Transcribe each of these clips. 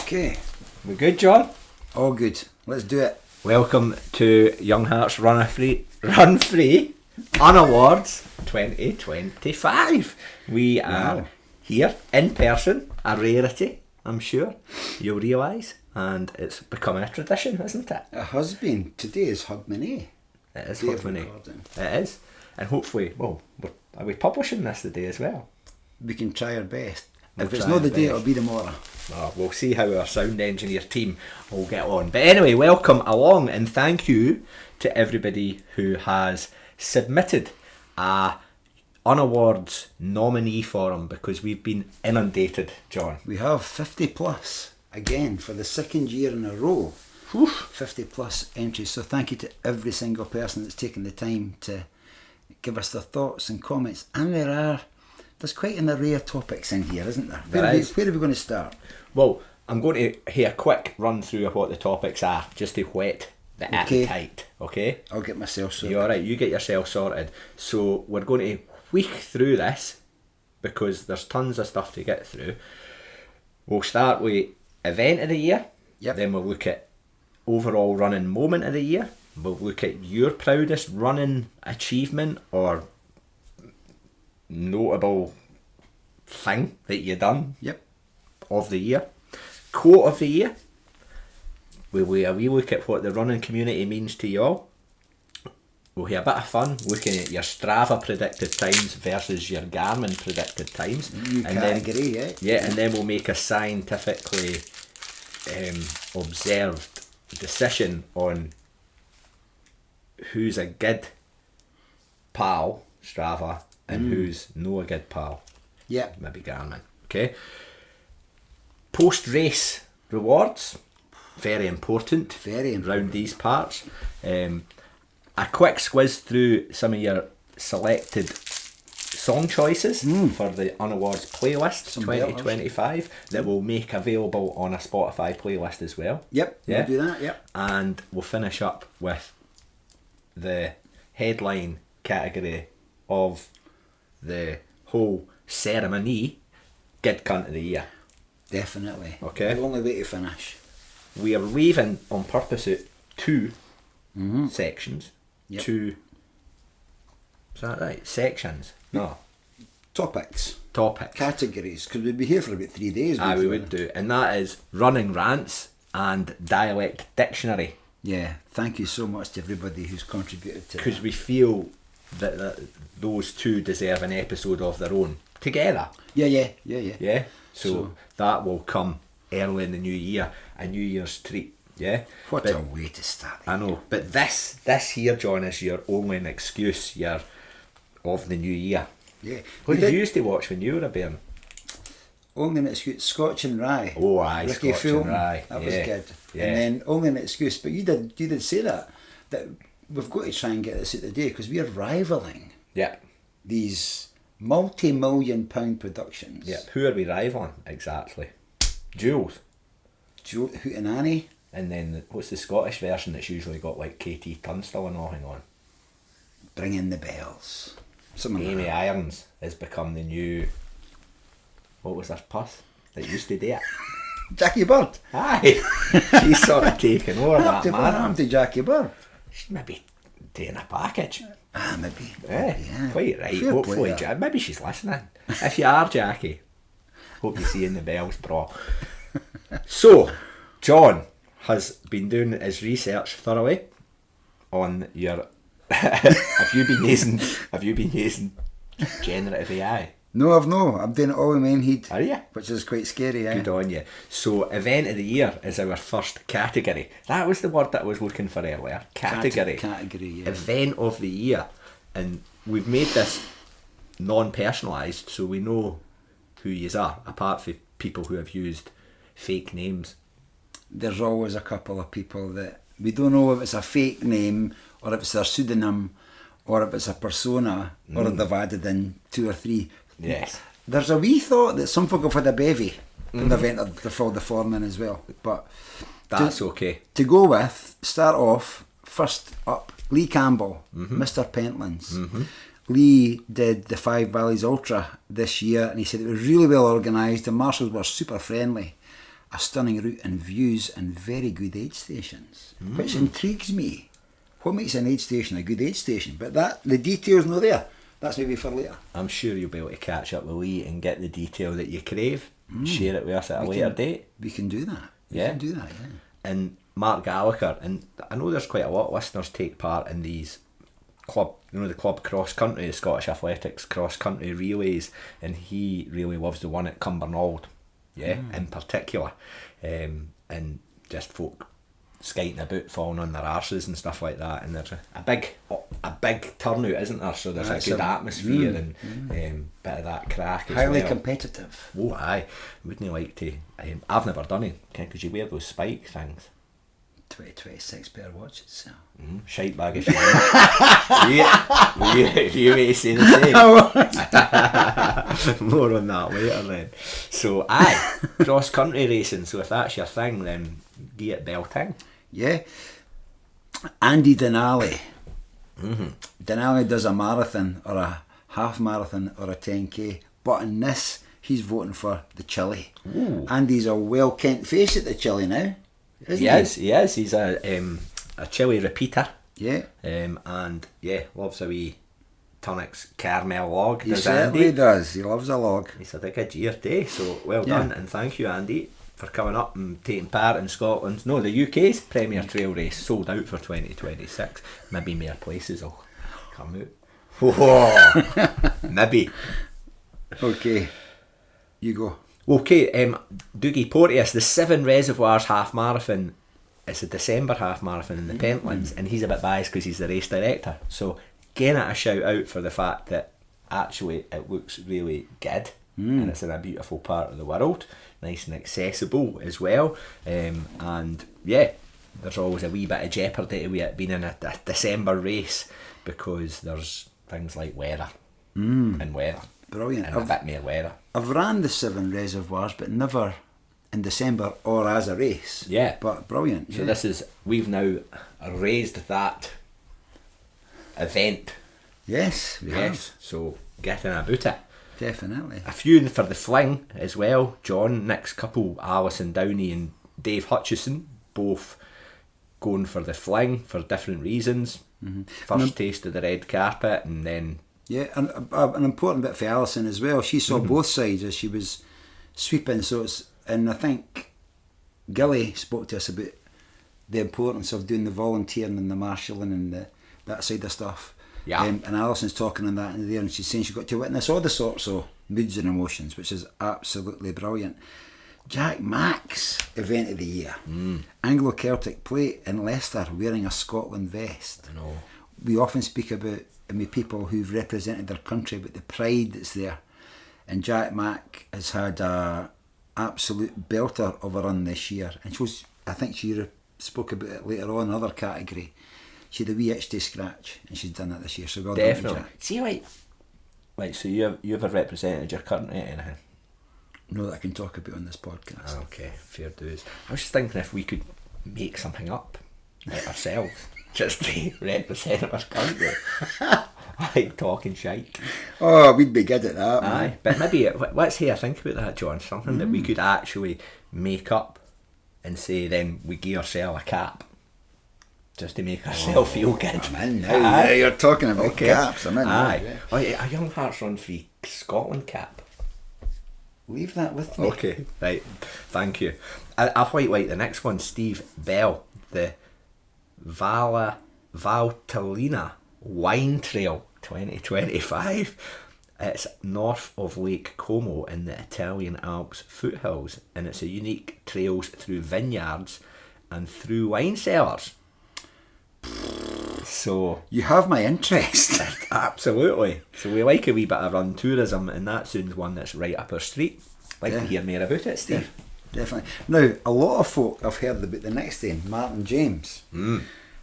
Okay. We good, John? All good. Let's do it. Welcome to Young Hearts Run Free UnAwards 2025. We are here in person, a rarity, I'm sure you'll realise, and it's becoming a tradition, isn't it? It has been. Today is Hogmanay. It is Hogmanay. It is. And hopefully, are we publishing this today as well? We can try our best. We'll if it's not the day, it'll be tomorrow. Oh, we'll see how our sound engineer team will get on. But anyway, welcome along and thank you to everybody who has submitted a UnAwards nominee form, because we've been inundated, John. We have 50 plus, again, for the second year in a row. 50 plus entries. So thank you to every single person that's taken the time to give us their thoughts and comments. And there's quite an array of topics in here, isn't there? Where are we going to start? Well, I'm going to hear a quick run through of what the topics are, just to whet the appetite, okay? I'll get myself sorted. You're alright, you get yourself sorted. So we're going to week through this, because there's tons of stuff to get through. We'll start with event of the year. Yep. Then we'll look at overall running moment of the year. We'll look at your proudest running achievement or notable thing that you done of the year. Quote of the year. We look at what the running community means to you all. We'll have a bit of fun looking at your Strava predicted times versus your Garmin predicted times. And then we'll make a scientifically observed decision on who's a good pal, Strava, and who's no a good pal. Yeah. Maybe Garmin. Okay. Post-race rewards. Very important. Around these parts. A quick squiz through some of your selected song choices for the UnAwards playlist 2025 that we'll make available on a Spotify playlist as well. Yep, yeah? We'll do that, yep. And we'll finish up with the headline category of the whole ceremony, Good Cunt of the Year. Definitely. Okay. The only way to finish. We are leaving on purpose at two sections. Yep. Two. Is that right? Sections? No. Topics. Categories. Because we'd be here for about 3 days. We would do. And that is running rants and dialect dictionary. Yeah. Thank you so much to everybody who's contributed to that. Because we feel that those two deserve an episode of their own. Together. Yeah. Yeah? So that will come early in the new year. A New Year's treat. Yeah? What a way to start. I know. But this here, John, is your only excuse of the new year. Yeah. What did you used to watch when you were a bairn? Only an excuse, Scotch and Rye. Oh, aye, Ricky Scotch Fulton. and Rye. That was good. Yeah. And then only an excuse, but you did say that we've got to try and get this out today, because we are rivaling these multi-million-pound productions. Yeah. Who are we rivaling exactly? Jules. Hootenanny. And then what's the Scottish version that's usually got like KT Tunstall and all? Hang on. Bring in the bells. Amy Irons has become the new. What was her puss that used to do it? Jackie Bird. Aye. She's sort of taken over that man. What happened to Jackie Bird? She's maybe doing a package. Maybe. Yeah. Quite right. Fair Hopefully, maybe she's listening. If you are, Jackie, hope you see in the bells, bro. So, John has been doing his research thoroughly on your. Have you been using generative AI? No, I've not. I'm doing it all in my own head. Are you? Which is quite scary. Good on you. So, event of the year is our first category. That was the word that I was looking for earlier. Category. Yeah. Event of the year, and we've made this non-personalised, so we know who yous are, apart from people who have used fake names. There's always a couple of people that we don't know if it's a fake name or if it's their pseudonym or if it's a persona or if they've added in 2 or 3. Yes. There's a wee thought that some folk have had a bevy when they've entered the filled the form in as well. But that's okay. To go with, start off, first up, Lee Campbell, Mr. Pentlands. Lee did the Five Valleys Ultra this year, and he said it was really well organised. The marshals were super friendly, a stunning route and views and very good aid stations, which intrigues me. What makes an aid station a good aid station? But the detail's not there. That's maybe for later. I'm sure you'll be able to catch up with Lee and get the detail that you crave. Share it with us at a later date. We can do that. We can do that, yeah. And Mark Gallagher, and I know there's quite a lot of listeners take part in these club, the club cross country, the Scottish Athletics cross country relays, and he really loves the one at Cumbernauld, in particular, and just folk skating about, falling on their arses and stuff like that, and there's a big turnout, isn't there? So there's a good atmosphere and bit of that crack. Highly competitive. Oh, aye. Wouldn't you like to? I've never done it. Could you wear those spike things? 26 pair of watches. So. Shite bag if you may say the same. More on that later then. So aye, cross country racing. So if that's your thing, then be at Belting. Yeah. Andy Denali. Denali does a marathon or a half marathon or a 10k, but in this he's voting for the Chile. Andy's a well kent face at the Chile now. He is. He's a Chile repeater. Yeah. And loves a wee Tunnocks caramel log. He certainly does. He loves a log. He's a big day, so well done, and thank you, Andy, for coming up and taking part in the UK's Premier Trail Race, sold out for 2026. Maybe more places will come out. Whoa. Maybe. Okay, you go. Okay, Dougie Porteous, the Seven Reservoirs half marathon. It's a December half marathon in the Pentlands, and he's a bit biased because he's the race director. So, getting a shout out for the fact that actually it looks really good, and it's in a beautiful part of the world, nice and accessible as well. And yeah, there's always a wee bit of jeopardy with it being in a December race because there's things like weather and weather. Brilliant. And a bit more weather. I've ran the Seven Reservoirs, but never in December or as a race. Yeah. But brilliant. So we've now raised that event. Yes, we have. So getting about it. Definitely. A few for the fling as well. John, next couple, Alison Downey and Dave Hutchison, both going for the fling for different reasons. First taste of the red carpet, and then... Yeah, and an important bit for Alison as well. She saw both sides as she was sweeping. And I think Gilly spoke to us about the importance of doing the volunteering and the marshalling and that side of stuff. Yeah. And Alison's talking on that in there, and she's saying she got to witness all the sorts of moods and emotions, which is absolutely brilliant. Jack Mack's event of the year, Anglo-Celtic Plate in Leicester, wearing a Scotland vest. I know. We often speak about people who've represented their country, but the pride that's there. And Jack Mack has had a absolute belter of a run this year, and I think she spoke about it later on in another category. She had a wee itch to scratch, and she's done that this year. So well done, Jack. See, like, so you've represented your country at anything? No, that I can talk about on this podcast. Okay, fair dues. I was just thinking if we could make something up like ourselves, just to represent our country. Like talking shite. Oh, we'd be good at that. Aye, man. but maybe let's hear think about that, John. Something that we could actually make up and say, then we give ourselves a cap just to make ourselves feel good. I'm in now. Yeah, you're talking about caps. I'm in. Aye. Now, yeah. Oh, yeah, a Young Hearts Run Free Scotland cap. Leave that with me. Okay, right. Thank you. I quite like the next one. Steve Bell, the Valtellina Wine Trail 2025. It's north of Lake Como in the Italian Alps foothills, and it's a unique trails through vineyards and through wine cellars. So you have my interest. Absolutely. So we like a wee bit of run tourism, and that sounds one that's right up our street. Like to hear more about it, Steve. Yeah, definitely. Now, a lot of folk have heard about the next name, Martin James,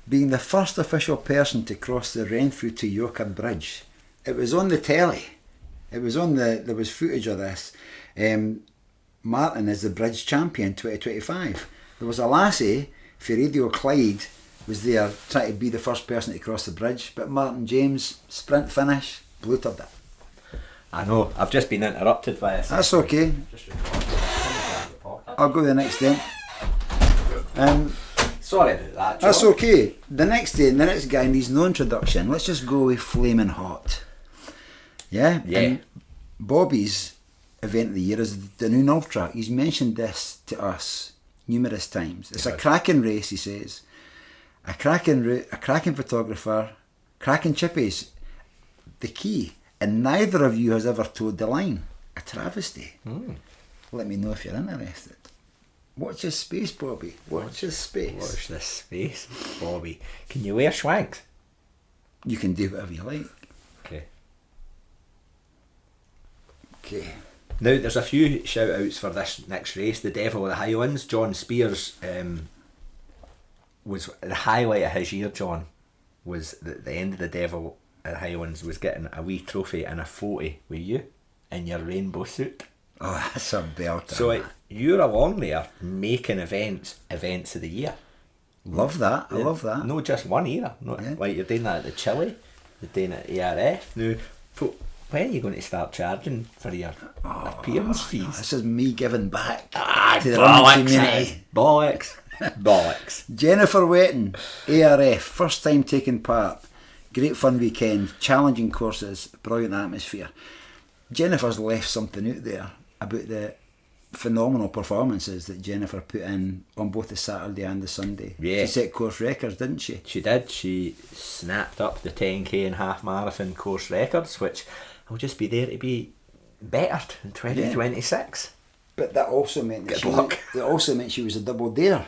being the first official person to cross the Renfrew to Yoker Bridge. It was on the telly. There was footage of this. Martin is the bridge champion 2025. There was a lassie for Radio Clyde was there trying to be the first person to cross the bridge, but Martin James, sprint finish, blutered it. I know, I've just been interrupted by this. That's okay. I'll go to the next day. Sorry about that, John. That's okay. The next guy needs no introduction. Let's just go with Flaming Hot. Yeah? Yeah. And Bobby's event of the year is the Noon Ultra. He's mentioned this to us numerous times. It's a cracking race, he says. A cracking photographer, cracking chippies. The key. And neither of you has ever toed the line. A travesty. Let me know if you're interested. Watch this space, Bobby. Watch this space. Watch this space, Bobby. Can you wear schwanks? You can do whatever you like. Okay. Now, there's a few shout outs for this next race. The Devil of the Highlands. John Spears was the highlight of his year, John. Was the end of the Devil of the Highlands was getting a wee trophy and a photo with you in your rainbow suit. Oh, that's a belter. So you're along there making events of the year. Love that. I love that. No, just one either. Like you're doing that at the Chile, you're doing it at ARF. Now, when are you going to start charging for your appearance fees? This is me giving back to the running community. Bollocks. Jennifer Wetton, ARF, first time taking part. Great fun weekend, challenging courses, brilliant atmosphere. Jennifer's left something out there about the phenomenal performances that Jennifer put in on both the Saturday and the Sunday. Yeah. She set course records, didn't she? She did. She snapped up the 10k and half marathon course records, which will just be there to be bettered in 2026. But that also meant that she was a double dare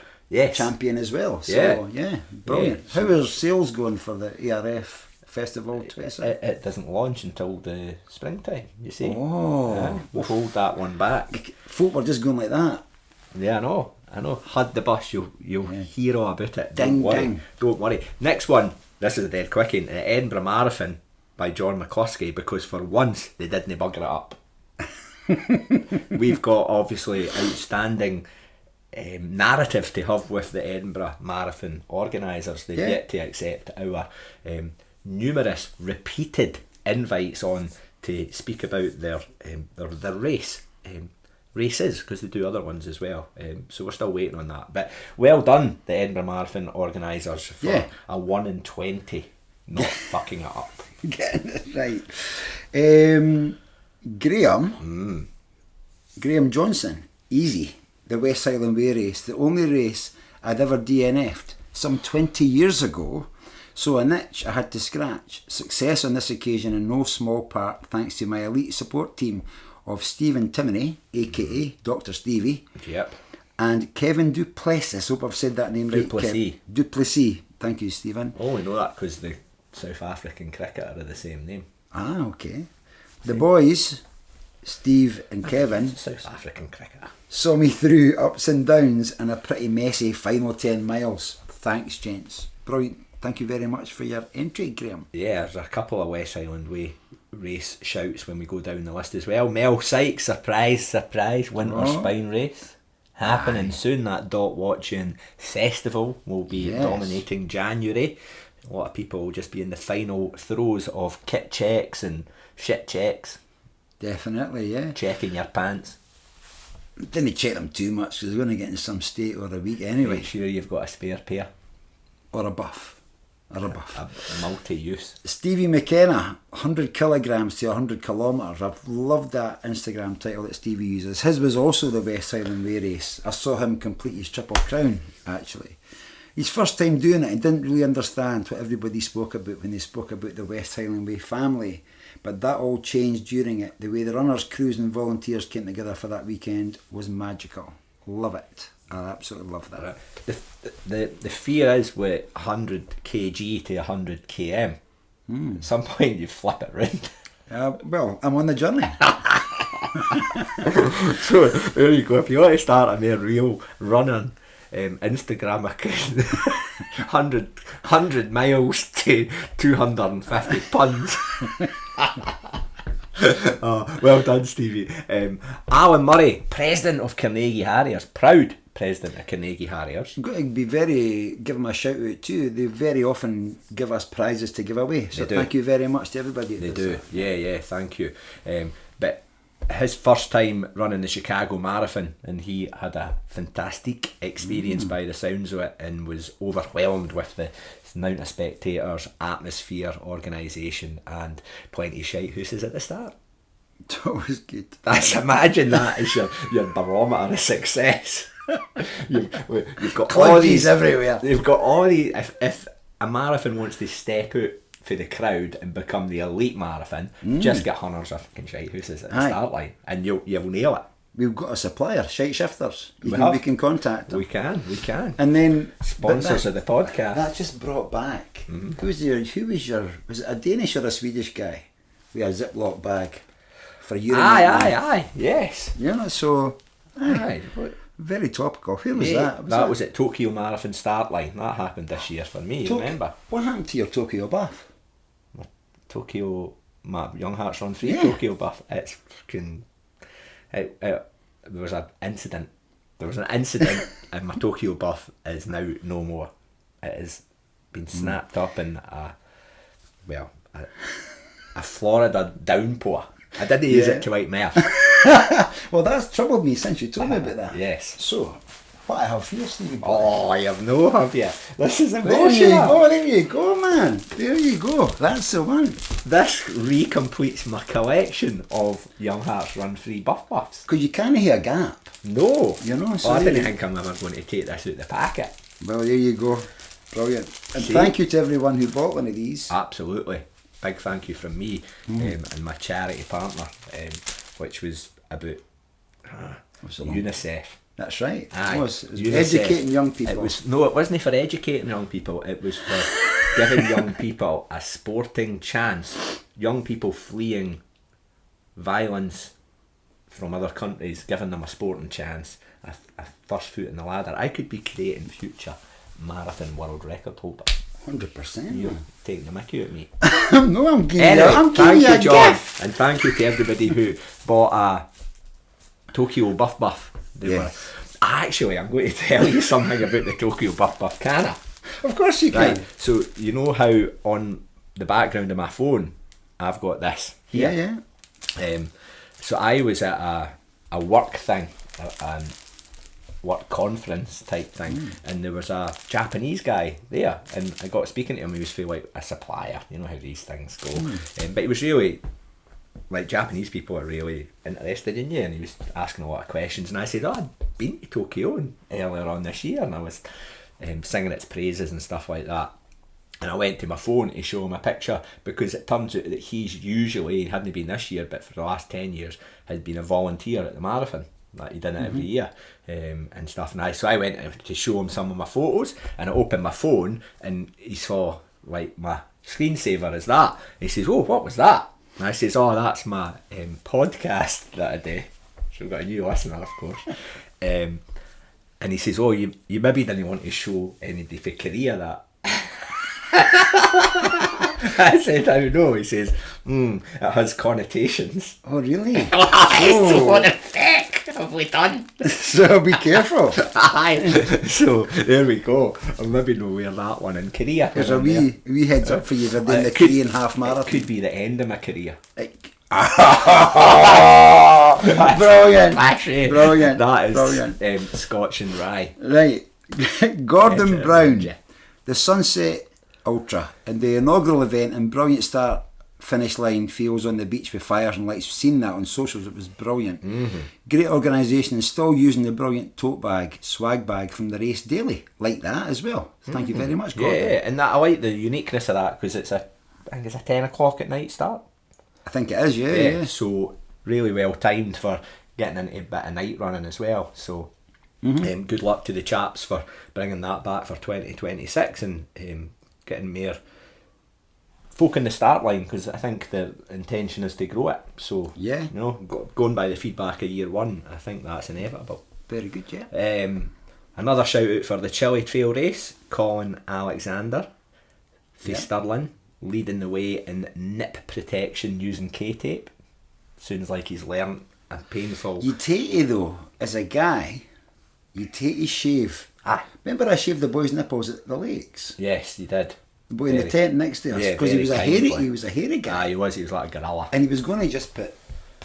champion as well. So yeah, brilliant. Yeah. How is sales going for the ARF Festival 26? It doesn't launch until the springtime, you see. Oh. We'll hold that one back. Folk were just going like that. Yeah, I know. Had the bus, you'll hear all about it. Ding, Don't worry. Next one, this is a dead quickie, the Edinburgh Marathon by John McCluskey, because for once they didn't bugger it up. We've got obviously outstanding narrative to have with the Edinburgh Marathon organisers. They've yet to accept our numerous repeated invites on to speak about their races, because they do other ones as well. So we're still waiting on that. But well done, the Edinburgh Marathon organisers, for a 1 in 20 not fucking it up. Getting it right. Graham Johnson, easy. The West Highland Way race, the only race I'd ever DNF'd some 20 years ago. So a niche I had to scratch. Success on this occasion in no small part thanks to my elite support team of Stephen Timoney, aka Dr. Stevie, and Kevin Duplessis. Hope I've said that name right. Duplessis. Thank you, Stephen. Oh, we know that because the South African cricketer are the same name. Ah, okay. The boys, Steve and Kevin, South African cricketer, saw me through ups and downs and a pretty messy final 10 miles. Thanks, gents. Brilliant. Thank you very much for your entry, Graham. Yeah, there's a couple of West Highland Way race shouts when we go down the list as well. Mel Sykes, surprise, winter spine race happening soon. That dot watching festival will be dominating January. A lot of people will just be in the final throes of kit checks and shit checks. Definitely, yeah. Checking your pants. Didn't check them too much because they're going to get in some state or a week anyway. Make sure you've got a spare pair. Or a buff. A multi-use. Stevie McKenna, 100 kilograms to 100 kilometres. I've loved that Instagram title that Stevie uses. His was also the West Highland Way race. I saw him complete his Triple Crown, actually. His first time doing it, he didn't really understand what everybody spoke about when they spoke about the West Highland Way family. But that all changed during it. The way the runners, crews and volunteers came together for that weekend was magical. Love it. I absolutely love that. The fear is with 100 kg to 100 km. At some point you flip it round. Well, I'm on the journey. So there you go. If you want to start a more real running Instagram account, 100 miles to 250 puns. Oh, well done, Stevie. Alan Murray, president of Carnegie Harriers, proud president of Carnegie Harriers. I've got to give them a shout out too. They very often give us prizes to give away, so thank you very much to everybody. They do, yeah, thank you. But his first time running the Chicago Marathon, and he had a fantastic experience by the sounds of it, and was overwhelmed with the amount of spectators, atmosphere, organisation, and plenty of shite hooses at the start. That was good. Imagine that as your barometer of success. you've got Clunkies all these everywhere. You've got all these. If a marathon wants to step out for the crowd and become the elite marathon, just get hundreds of fucking shite hooses at the start line, and you'll nail it. We've got a supplier, Shite Shifters. We can contact them. We can. And then sponsors of the podcast. That just brought back. Who was it a Danish or a Swedish guy? We had a Ziploc bag for urine. Aye, yes. So very topical. Who was that? That was at Tokyo Marathon start line. That happened this year for me. Remember? What happened to your Tokyo buff? My Young Hearts Run Free Tokyo buff. It's fucking. There was an incident. And my Tokyo buff is now no more. It has been snapped up in a Florida downpour. I didn't use it to wipe my ass. Well, that's troubled me since you told me about that. Yes. So, what I have for you, Stevie boy? Oh, I have no, have you? This is emotional. There you go, man. There you go. That's the one. This recompletes my collection of Young Hearts Run Free buffs. Because you can't hear a gap. No. So I didn't think I'm ever going to take this out the packet. Well, there you go. Brilliant. And thank you to everyone who bought one of these. Absolutely. Big thank you from me and my charity partner, which was about UNICEF. That's right. Aye. It was educating young people. It wasn't for educating young people, it was for giving young people a sporting chance. Young people fleeing violence from other countries, giving them a sporting chance, a first foot in the ladder. I could be creating future marathon world record holder. 100%. You're taking the mickey out of me. No, I'm giving you a gift. And thank you to everybody who bought a Tokyo Buff. Actually, I'm going to tell you something about the Tokyo Buff, can I? Of course you can. Right, so you know how on the background of my phone I've got this here? Yeah. So I was at a work thing, work conference type thing, and there was a Japanese guy there, and I got speaking to him. He was for like a supplier, you know how these things go, but he was really, like, Japanese people are really interested in you, and he was asking a lot of questions, and I said, I'd been to Tokyo earlier on this year, and I was singing its praises and stuff like that. And I went to my phone to show him a picture, because it turns out that he's usually, he hadn't been this year, but for the last 10 years, had been a volunteer at the marathon. Like, he did it every year and stuff. And so I went to show him some of my photos, and I opened my phone, and he saw, like, my screensaver is that. He says, oh, what was that? And I says, oh, that's my podcast that I do. So we've got a new listener, of course. And he says, oh, you maybe didn't want to show anybody for Korea that. I said, I don't know. He says, it has connotations. Oh, really? So what the heck have we done? So be careful. So there we go. I'll maybe know where that one in Korea. There's a wee heads up for you for doing the Korean half marathon. It could be the end of my career. Brilliant. Actually, Brilliant. That is brilliant. Scotch and rye. Right. Gordon Brown, the Sunset Ultra, and the inaugural event and brilliant start finish line feels on the beach with fires and lights. We've seen that on socials. It was brilliant. Great organisation, and still using the brilliant tote bag, swag bag from the race daily. Like that as well. Thank you very much, Gordon. Yeah, and that, I like the uniqueness of that, because I think it's a 10 o'clock at night start. I think it is, yeah. So really well timed for getting into a bit of night running as well. So good luck to the chaps for bringing that back for 2026 and getting more folk in the start line, because I think the intention is to grow it. So yeah, you know, going by the feedback of year one, I think that's inevitable. Very good, yeah. Another shout out for the Chile Trail race, Colin Alexander for Stirling, leading the way in nip protection using K-tape. Sounds like he's learnt a painful... You take it though, as a guy, you take his shave. Remember I shaved the boy's nipples at the lakes? Yes, you did. The boy in the tent next to us, because he was a hairy guy. He was like a gorilla. And he was going to just put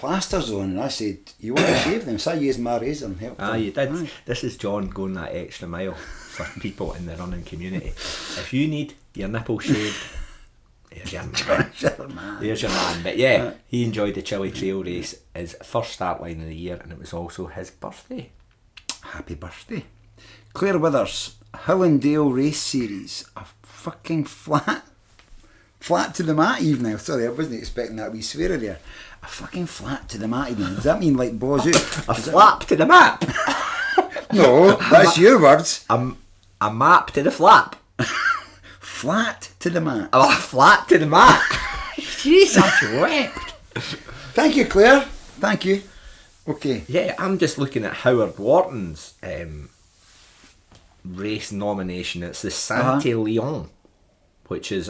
plasters on, and I said, you want to shave them? So I used my razor and helped them. You did. Aye. This is John going that extra mile for people in the running community. If you need your nipple shaved, there's your man. There's your man. But yeah, he enjoyed the Chile Trail race, his first start line of the year, and it was also his birthday. Happy birthday. Claire Withers, Hillendale Race Series, a fucking flat to the mat evening. Sorry, I wasn't expecting that wee swearer there. A fucking flat to the mat evening. Does that mean like balls out? A flap to the map. No, that's your words. A map to the flap. Flat to the mat. Oh, a flat to the map. Jesus wept. Thank you, Claire. Thank you. Okay. Yeah, I'm just looking at Howard Wharton's race nomination. It's the Saint-Élion, which is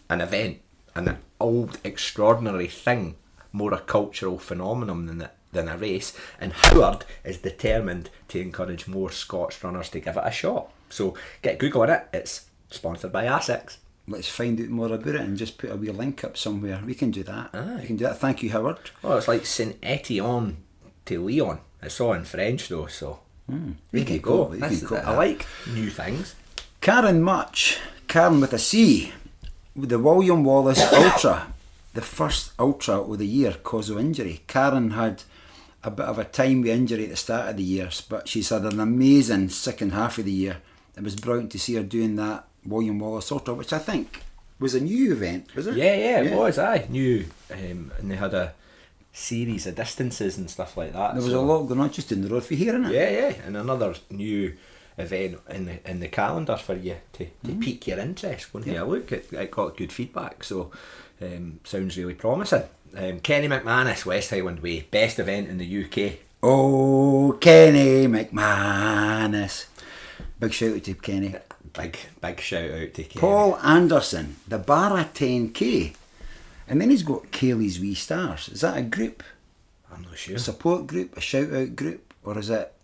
an event, an old extraordinary thing, more a cultural phenomenon than a race. And Howard is determined to encourage more Scots runners to give it a shot. So get Google on it. It's sponsored by ASICS. Let's find out more about it and just put a wee link up somewhere. We can do that. We can do that. Thank you, Howard. Oh, it's like Saint-Étienne to Leon. It's all in French though, so we can go. I like new things. Karen Much, Karen with a C, with the William Wallace Ultra, the first Ultra of the year, cause of injury. Karen had a bit of a time with injury at the start of the year, but she's had an amazing second half of the year. It was brilliant to see her doing that William Wallace Ultra, which I think was a new event, was it? Yeah, it was, new. And they had a series of distances and stuff like that. There was a lot going on just in the road for here, innit? Yeah, and another new event in the calendar for you to pique your interest. Go and have a look. It got good feedback, so sounds really promising. Kenny McManus, West Highland Way, best event in the UK. Oh, Kenny McManus. Big shout out to Kenny. Big shout out to Kenny. Paul Anderson, the Barra 10K. And then he's got Kaylee's Wee Stars. Is that a group? I'm not sure. A support group, a shout out group, or is it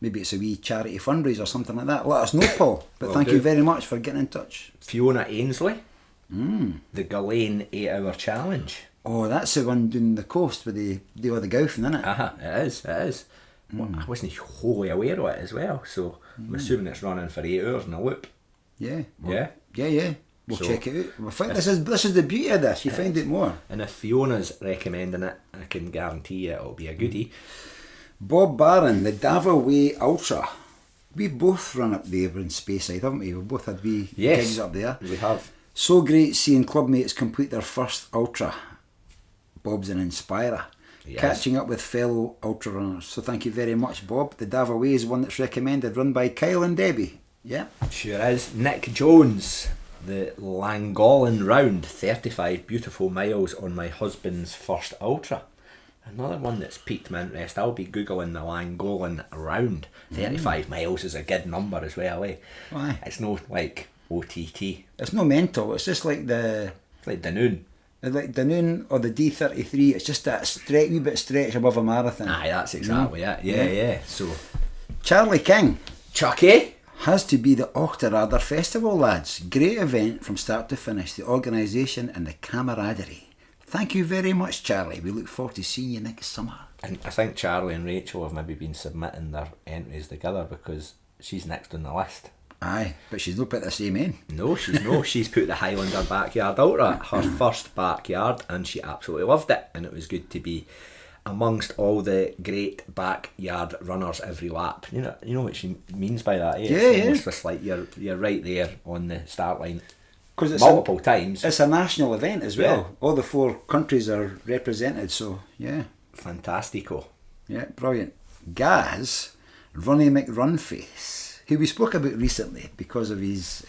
maybe it's a wee charity fundraiser or something like that? Let us know, Paul. But thank you very much for getting in touch. Fiona Ainsley, the Ghislaine 8 Hour Challenge. Oh, that's the one down the coast where they do all the golfing, isn't it? It is. Well, I wasn't wholly aware of it as well, so I'm assuming it's running for 8 hours in a loop. Yeah. Well, Yeah. We'll check it out. We'll find, this is the beauty of this. You find out more. And if Fiona's recommending it, I can guarantee you it'll be a goodie. Bob Barron, the Davao Way Ultra. We've both run up there in Speyside, haven't we? We've both had wee gigs up there. We have. So great seeing clubmates complete their first Ultra. Bob's an inspirer. Yes. Catching up with fellow ultra runners. So thank you very much, Bob. The Davao Way is one that's recommended, run by Kyle and Debbie. Yeah. Sure is. Nick Jones, the Llangollen Round, 35 beautiful miles on my husband's first Ultra. Another one that's piqued my interest. I'll be Googling the Llangollen Round. 35 miles is a good number as well, eh? Why? It's no like OTT. It's no mental, it's just like the... It's like Dunoon. Like Dunoon or the D33, it's just that wee bit stretch above a marathon. Aye, that's exactly it. Yeah. So, Charlie King. Chucky. Has to be the Ochterarder Festival, lads. Great event from start to finish. The organisation and the camaraderie. Thank you very much, Charlie. We look forward to seeing you next summer. And I think Charlie and Rachel have maybe been submitting their entries together because she's next on the list. Aye, but she's not put the same in. No, she's put the Highlander Backyard Ultra, her first backyard, and she absolutely loved it. And it was good to be amongst all the great backyard runners every lap. You know what she means by that, eh? It's almost just like you're right there on the start line. Because it's multiple times. It's a national event as well. Yeah. All the 4 countries are represented, so yeah. Fantastico. Yeah, brilliant. Gaz, Ronnie McRunface, who we spoke about recently because of his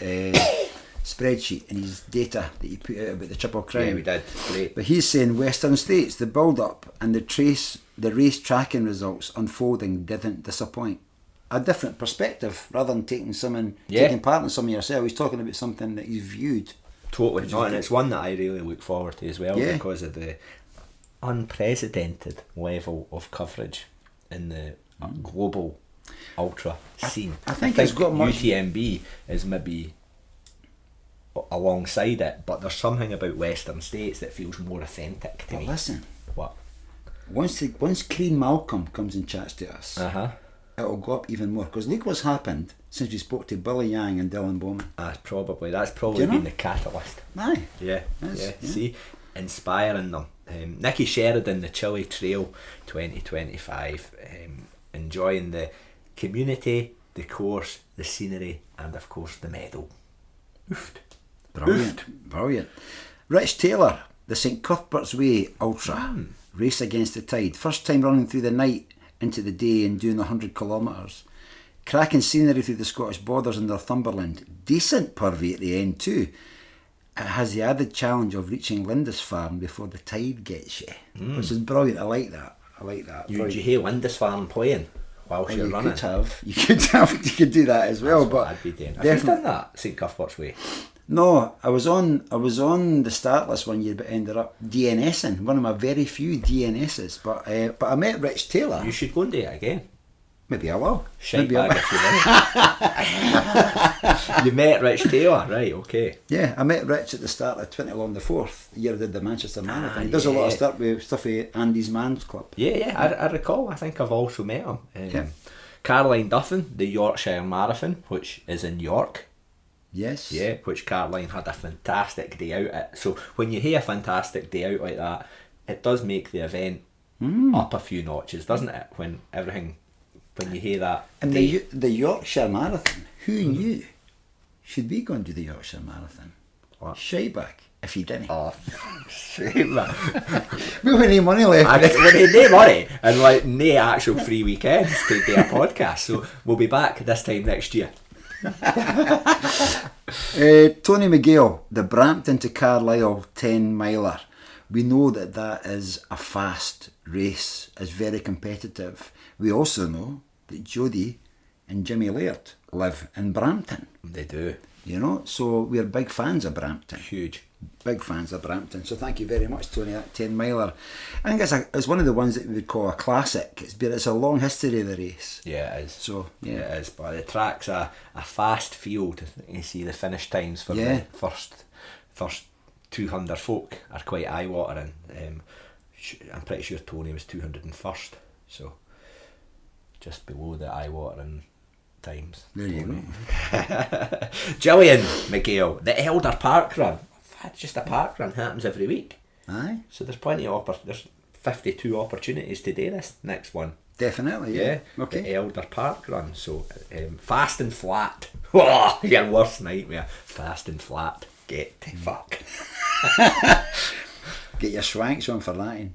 spreadsheet and his data that he put out about the Triple Crown. Yeah, we did. Great. But he's saying Western States, the build-up and the race tracking results unfolding didn't disappoint. A different perspective rather than taking part in something yourself. He's talking about something that he's viewed. Totally. No, and it's one that I really look forward to as well because of the unprecedented level of coverage in the global ultra scene. I think it's got much... UTMB is maybe alongside it, but there's something about Western States that feels more authentic to me. Listen, what? once Crean Malcolm comes and chats to us, it'll go up even more. Because look what's happened since we spoke to Billy Yang and Dylan Bowman. That's probably been the catalyst. Aye. Yeah. See, inspiring them. Nicky Sheridan, the Chile Trail 2025. Enjoying the community, the course, the scenery, and of course the medal. Oofed. Brilliant. Rich Taylor, the St Cuthbert's Way Ultra, race against the tide. First time running through the night into the day and doing 100 kilometres. Cracking scenery through the Scottish borders in Northumberland. Decent purvey at the end too. It has the added challenge of reaching Lindisfarne before the tide gets you, which is brilliant. I like that. Did you hear Lindisfarne playing whilst you're running? You could do that as well. That's but what I'd be doing. Have you done that, St Cuthbert's Way? No, I was on the start list one year, but ended up DNSing. One of my very few DNSs. But I met Rich Taylor. You should go and do it again. Maybe I will. Shite bag if you will. You met Rich Taylor, right? Okay. Yeah, I met Rich at the start of 2011, the 4th year I did the Manchester Marathon. He does a lot of stuff with Andy's Man's Club. Yeah, I recall. I think I've also met him. Caroline Duffin, the Yorkshire Marathon, which is in York. Yes. Yeah, which Caroline had a fantastic day out at. So when you hear a fantastic day out like that, it does make the event up a few notches, doesn't it? When you hear that. And the Yorkshire Marathon, who knew? Should we go and do the Yorkshire Marathon? What? Shiteback, if you didn't. Oh, shiteback. We wouldn't have money left. We had no money and no actual free weekends to do a podcast. So we'll be back this time next year. Tony McGill, the Brampton to Carlisle 10 miler. We know that is a fast race, is very competitive. We also know that Jodie and Jimmy Laird live in Brampton. They do. You know, so we're big fans of Brampton. Huge. Big fans of Brampton. So thank you very much, Tony, that 10 miler. I think it's one of the ones that we would call a classic. It's a long history of the race. Yeah, it is. So, yeah. It is. But the track's a fast field. You see the finish times for the first 200 folk are quite eye-watering. I'm pretty sure Tony was 201st. So just below the eye-watering times. There you go. Gillian McGill, the Elder Park Run. Just a park run happens every week. Aye. So there's plenty of there's 52 opportunities to do this next one. Definitely, yeah. Okay. The Elder Park Run. So fast and flat. Oh, your worst nightmare. Fast and flat. Get to fuck. Get your swanks on for that.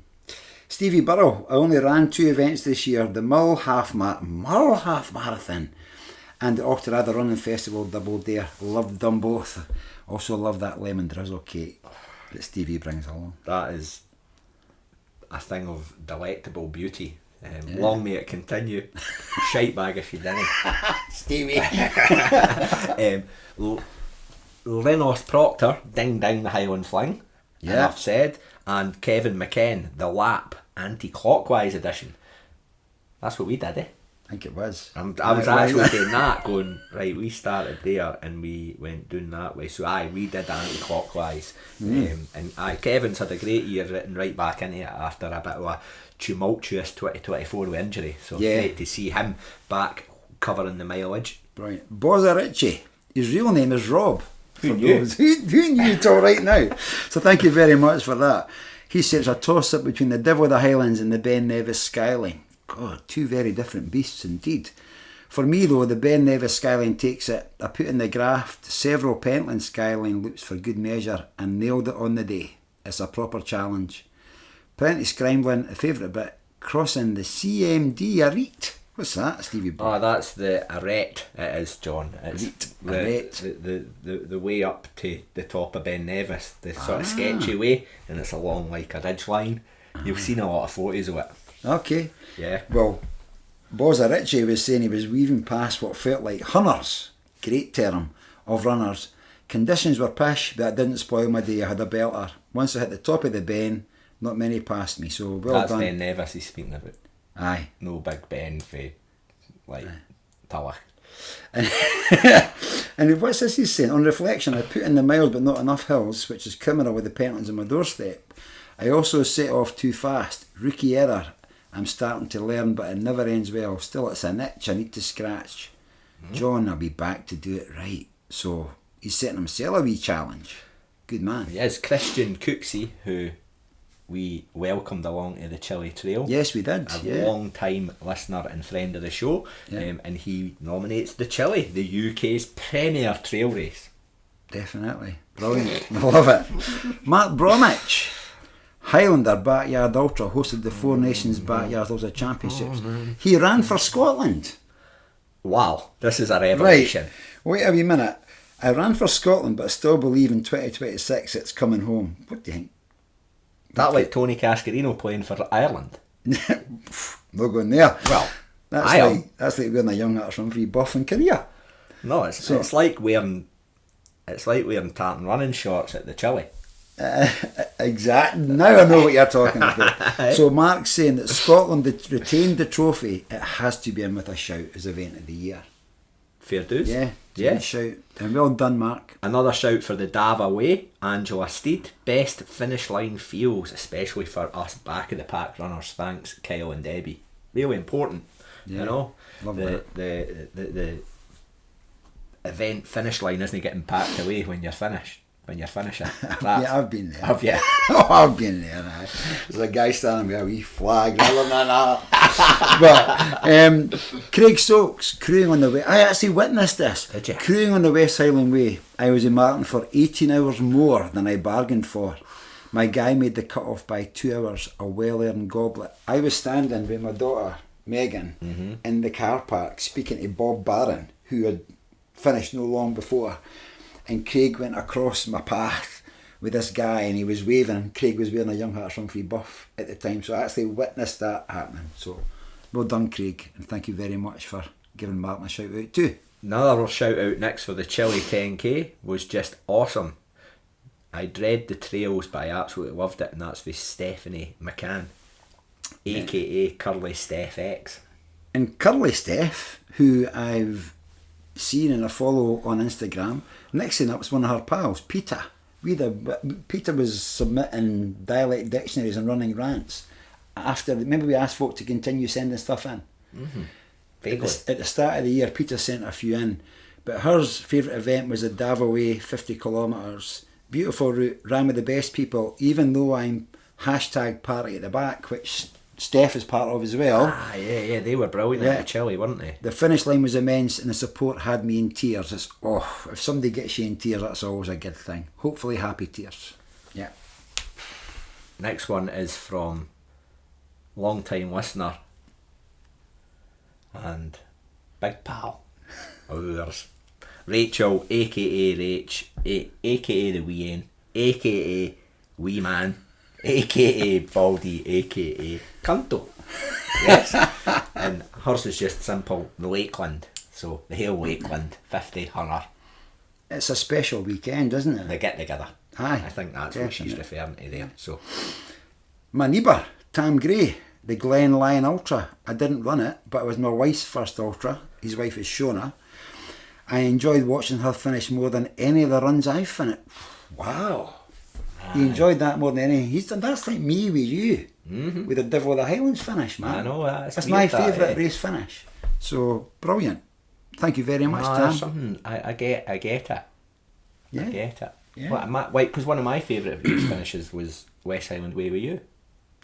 Stevie Burrow, I only ran 2 events this year, the Mull Half Marathon and the Auchterarder Running Festival Double Dare. Loved them both. Also love that lemon drizzle cake that Stevie brings along. That is a thing of delectable beauty. Long may it continue. Shite bag if you didn't. Stevie. Lenos Proctor, Ding Ding the Highland Fling. Yeah. Enough said. And Kevin McKen, the Lap Anti-Clockwise Edition. That's what we did, eh? I think it was. I was actually doing that, going, right, we started there and we went doing that way. So we did anti-clockwise. And Kevin's had a great year written right back into it after a bit of a tumultuous 2024 with injury. So great to see him back covering the mileage. Brilliant. Bozza Ritchie, his real name is Rob. Who knew? Who knew it all right now? So thank you very much for that. He says a toss-up between the Devil of the Highlands and the Ben Nevis Skyline. God, 2 very different beasts indeed. For me though, the Ben Nevis Skyline takes it. I put in the graft several Pentland Skyline loops for good measure and nailed it on the day. It's a proper challenge. Plenty scrambling, a favourite bit, crossing the CMD Arete. What's that, Stevie? Oh, that's the arete. It is, John. It's Arete. The way up to the top of Ben Nevis, the sort of sketchy way, and it's along like a ridge line. You've seen a lot of photos of it. Okay. Yeah. Well, Bozza Ritchie was saying he was weaving past what felt like hunters, great term, of runners. Conditions were pish, but it didn't spoil my day. I had a belter. Once I hit the top of the Ben, not many passed me, so well That's done. Ben Nevis he's speaking about. Aye. No Big Ben for, Tulloch. And what's this he's saying? On reflection, I put in the miles but not enough hills, which is criminal with the Pentlands on my doorstep. I also set off too fast. Rookie error. I'm starting to learn, but it never ends well. Still, it's an itch I need to scratch. John, I'll be back to do it right. So he's setting himself a wee challenge. Good man. He is. Christian Cooksey, who we welcomed along to the Chile Trail. Yes, we did. A long-time listener and friend of the show. And he nominates the Chile, the UK's premier trail race. Definitely. Brilliant. I love it. Mark Bromwich, Highlander Backyard Ultra, hosted the Four Nations Backyard Ultra Championships. He ran for Scotland. Wow, this is a revelation. Right. Wait a wee minute. I ran for Scotland, but I still believe in 2026 it's coming home. What do you think? That like Tony Cascarino playing for Ireland. No going there. Well, that's like wearing a young Arts Humphrey buff in Korea. No, it's like wearing tartan running shorts at the Chile. Exactly. Now I know what you're talking about. So Mark's saying that Scotland retained the trophy. It has to be in with a shout as event of the year. Fair dues. Yeah. Yeah. Shout. And well done, Mark. Another shout for the Dava Way, Angela Steed. Best finish line feels, especially for us back of the pack runners. Thanks, Kyle and Debbie. Really important. Yeah. You know, Love the event finish line isn't getting packed away when you're finished. When you're finishing. Yeah, I've been there. Have you? Oh, I've been there now. There's a guy standing with a wee flag rather than that. But Craig Stokes, crewing on the way. I actually witnessed this. Did you? Crewing on the West Highland Way. I was in Martin for 18 hours more than I bargained for. My guy made the cut-off by 2 hours, a well-earned goblet. I was standing with my daughter, Megan, in the car park, speaking to Bob Barron, who had finished no long before. And Craig went across my path with this guy and he was waving, and Craig was wearing a Young Hearts Humphrey buff at the time, so I actually witnessed that happening. So well done, Craig, and thank you very much for giving Martin a shout out too. Another shout out next for the Chile 10k was just awesome. I dread the trails, but I absolutely loved it, and that's with Stephanie McCann, aka Curly Steph X. And Curly Steph, who I've seen and I follow on Instagram, next thing up was one of her pals, Peter. Peter was submitting dialect dictionaries and running rants. After, maybe we asked folk to continue sending stuff in. At the start of the year, Peter sent a few in, but her favourite event was the Dava Way, 50 kilometres. Beautiful route, ran with the best people, even though I'm hashtag party at the back, which Steph is part of as well. Yeah, they were brilliant at Chile, weren't they? The finish line was immense and the support had me in tears. If somebody gets you in tears, that's always a good thing. Hopefully happy tears. Yeah. Next one is from long time listener and big pal of ours, Rachel, aka Rach, aka the wee N, aka wee man, aka Baldy, aka Cunto. Yes. And hers is just simple, the Lakeland. So the Hale Lakeland 50 Hunter. It's a special weekend, isn't it? They get together. Aye. I think that's what she's referring to there. So my neighbour, Tam Gray, the Glen Lyon Ultra. I didn't run it, but it was my wife's first ultra. His wife is Shona. I enjoyed watching her finish more than any of the runs I've finished. Wow. You enjoyed that more than any. That's like me with you, with the Devil of the Highlands finish, man. I know, that's my favourite race finish. So brilliant. Thank you very much, Tam. There's something I get it. Yeah. I get it. Yeah. Because one of my favourite race finishes was West Highland Way with you.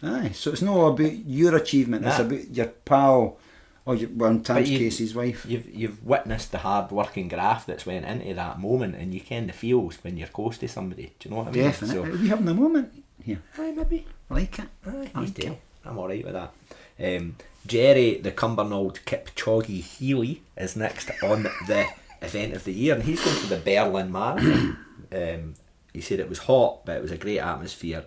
Aye, so it's not about your achievement. It's about your pal, or in Tam's case, his wife. You've witnessed the hard working graft that's went into that moment, and you ken the feels when you're close to somebody. Do you know what I mean? Definitely. Are we having a moment here? Aye, maybe. I like it. Aye, okay. I'm alright with that. Jerry, the Cumbernauld Kipchoge Healy, is next on the event of the year, and he's going for the Berlin Marathon. He said it was hot, but it was a great atmosphere.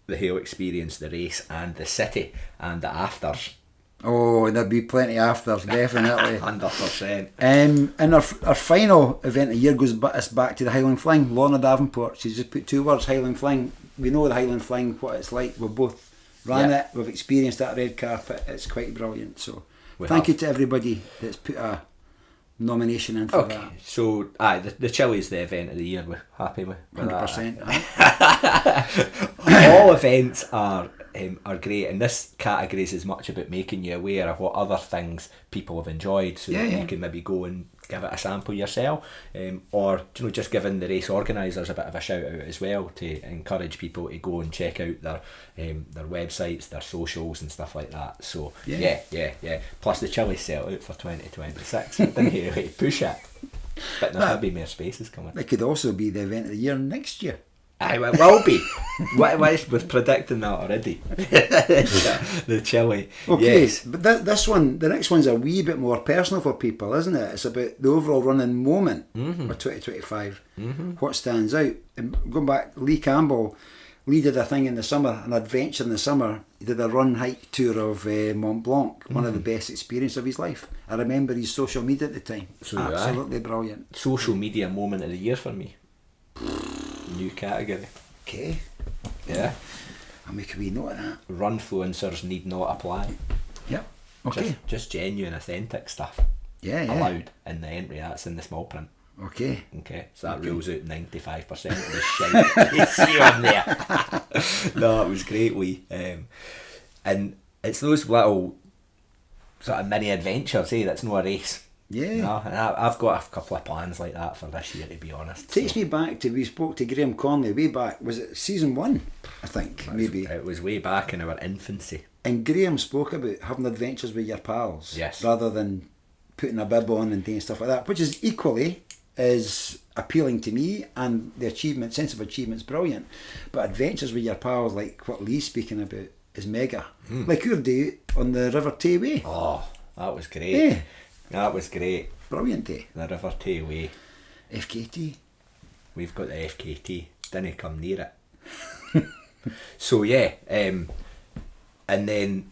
The Hale experience, the race, and the city, and the afters. Oh, there'll be plenty afters, definitely. 100%. And our final event of the year goes us back to the Highland Fling. Lorna Davenport, she's just put 2 words, Highland Fling. We know the Highland Fling, what it's like. We've both ran it, we've experienced that red carpet. It's quite brilliant. So thank you to everybody that's put a nomination in for that. So the Chili's the event of the year. We're happy with 100%. All events are great, and this category is as much about making you aware of what other things people have enjoyed, so that you can maybe go and give it a sample yourself, or just giving the race organisers a bit of a shout out as well, to encourage people to go and check out their websites, their socials and stuff like that. So yeah. Plus the Chili sell out for 2026. So didn't really push it, but there'll be more spaces coming. It could also be the event of the year next year. Aye, it will be. We're predicting that already. The Chili. Okay, yes. but the next one's a wee bit more personal for people, isn't it? It's about the overall running moment for 2025. What stands out? And going back, Lee Campbell, Lee did a thing in the summer, an adventure in the summer. He did a run hike tour of Mont Blanc, one of the best experiences of his life. I remember his social media at the time. So absolutely brilliant. Social media moment of the year for me. New category. Okay. Yeah. I'll make a wee note of that. Runfluencers need not apply. Yep. Okay. Just genuine, authentic stuff. Yeah. Allowed in the entry. That's in the small print. Okay. So that rules out 95% of the shite you see on there. No, it was great, and it's those little sort of mini adventures, that's not a race. Yeah. No, and I've got a couple of plans like that for this year, to be honest. Takes me back to, we spoke to Graham Conley way back, was it season 1, I think, maybe? It was way back in our infancy. And Graham spoke about having adventures with your pals. Yes. Rather than putting a bib on and doing stuff like that, which is equally is appealing to me, and the sense of achievement's brilliant. But adventures with your pals, like what Lee's speaking about, is mega. Like your day on the River Tay Way. Oh, that was great. Yeah. That was great. Brilliant day. The River Tay Way. FKT. We've got the FKT. Didn't come near it. So yeah, and then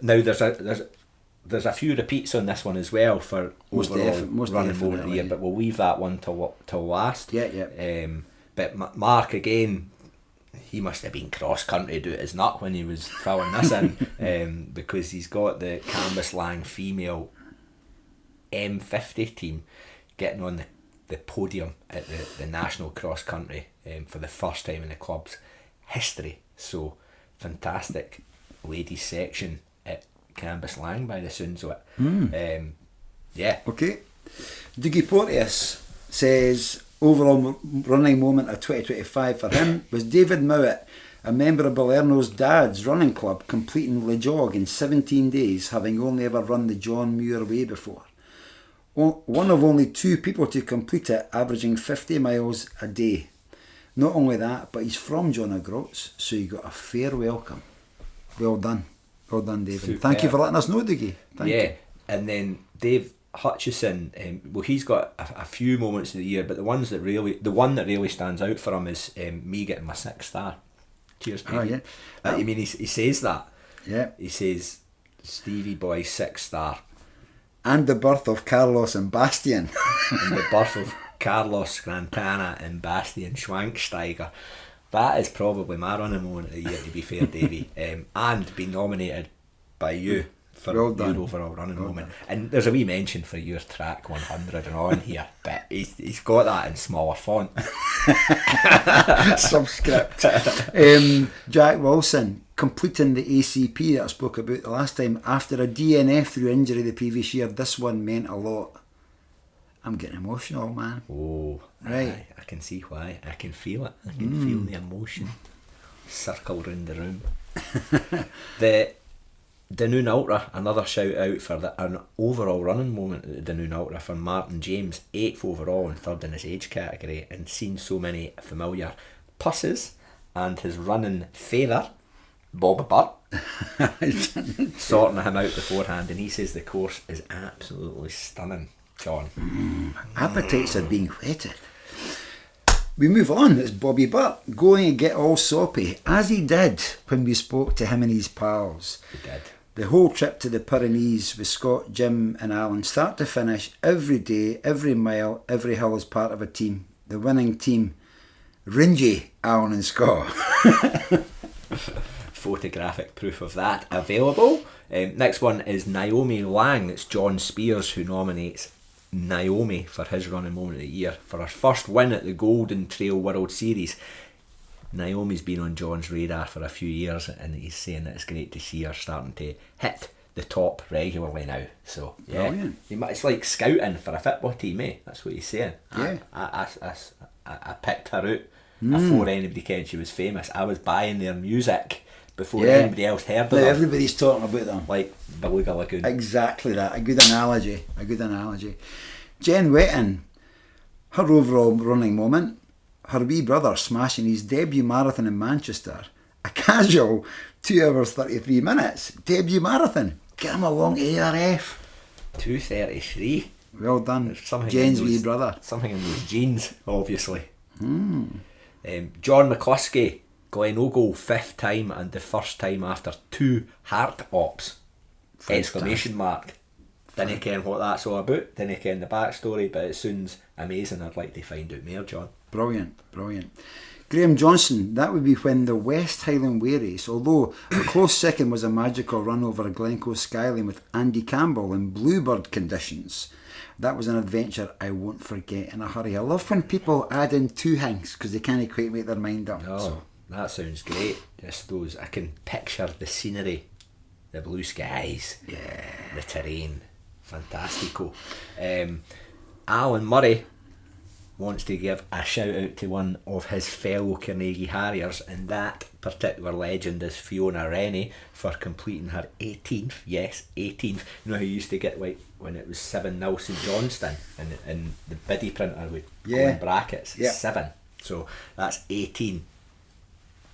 now there's a few repeats on this one as well for most running moment of the year, but we'll leave that one till last. Yeah. But Mark, again, he must have been cross country to his nut when he was filling this in, because he's got the Canvas Lang female M50 team getting on the podium at the national cross country for the first time in the club's history. So fantastic ladies section at Canvas Lang by the sounds of it. Yeah. Okay. Dougie Porteous says overall running moment of 2025 for him was David Mowat, a member of Balerno's dad's running club, completing Le Jog in 17 days, having only ever run the John Muir Way before. One of only 2 people to complete it, averaging 50 miles a day. Not only that, but he's from John O'Groats, so he got a fair welcome. Well done, David. Super. Thank you for letting us know, Dougie. Thank you. And then Dave Hutchison, he's got a few moments of the year, but the one that really stands out for him is me getting my 6th star. Cheers, baby. Oh, yeah. I mean, he says that. Yeah. He says, Stevie boy, 6th star. And the birth of Carlos and Bastian. And the birth of Carlos Grantana and Bastian Schwanksteiger. That is probably my running moment of the year, to be fair, Davey. And being nominated by you for your overall running moment. And there's a wee mention for your track 100 and on here, but he's got that in smaller font. Subscript. Jack Wilson completing the ACP that I spoke about the last time after a DNF through injury the previous year. This one meant a lot. I'm getting emotional, man. Oh, right. I can see why. I can feel it. I can feel the emotion circle round the room. The Dunoon Ultra, another shout out for an overall running moment at the Dunoon Ultra for Martin James, 8th overall and 3rd in his age category, and seen so many familiar pusses, and his running favour, Bob Butt, sorting him out beforehand, and he says the course is absolutely stunning. John. Appetites are being whetted. We move on. It's Bobby Butt going to get all soppy, as he did when we spoke to him and his pals. He did. The whole trip to the Pyrenees with Scott, Jim and Alan, start to finish, every day, every mile, every hill is part of a team. The winning team, Ringy, Alan and Scott. Photographic proof of that available. Next one is Naomi Lang. It's John Spears who nominates Naomi for his running moment of the year. For her first win at the Golden Trail World Series, Naomi's been on John's radar for a few years, and he's saying that it's great to see her starting to hit the top regularly now. So yeah, it's like scouting for a football team, eh? That's what he's saying. Yeah. I picked her out before anybody knew she was famous. I was buying their music before anybody else heard of them. Everybody's talking about them. Like Beluga Lagoon. Exactly that. A good analogy. Jen Wetton, her overall running moment, her wee brother smashing his debut marathon in Manchester, a casual 2 hours 33 minutes. Debut marathon. Get him along ARF. 2:33. Well done, Jen's wee brother. Something in those genes, obviously. John McCluskey, Glen Ogle, 5th time and the first time after 2 heart ops. Exclamation mark. Didn't ken what that's all about, didn't ken the backstory, but it sounds amazing. I'd like to find out more, John. Brilliant. Graham Johnson, that would be when the West Highland Way race, although a close second was a magical run over Glencoe Skyline with Andy Campbell in bluebird conditions. That was an adventure I won't forget in a hurry. I love when people add in 2 things because they can't quite make their mind up. That sounds great. Just those, I can picture the scenery, the blue skies, the terrain. Fantastico. Alan Murray wants to give a shout out to one of his fellow Carnegie Harriers, and that particular legend is Fiona Rennie for completing her 18th. Yes, 18th. You know how you used to get like when it was 7-0 St Johnston and the biddy printer would go in brackets 7. So that's 18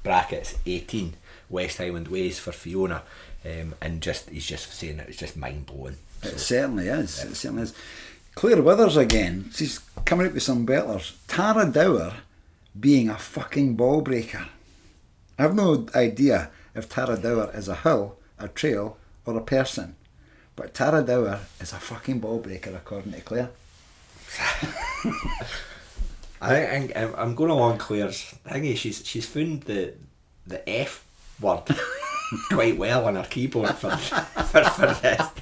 brackets 18 West Highland Ways for Fiona, and he's just saying it was just mind blowing. It certainly is. It certainly is. Claire Withers again. She's coming up with some belters. Tara Dower being a fucking ball breaker. I have no idea if Tara Dower is a hill, a trail, or a person. But Tara Dower is a fucking ball breaker, according to Claire. I think I'm going along Claire's thingy. She's found the F word quite well on her keyboard for this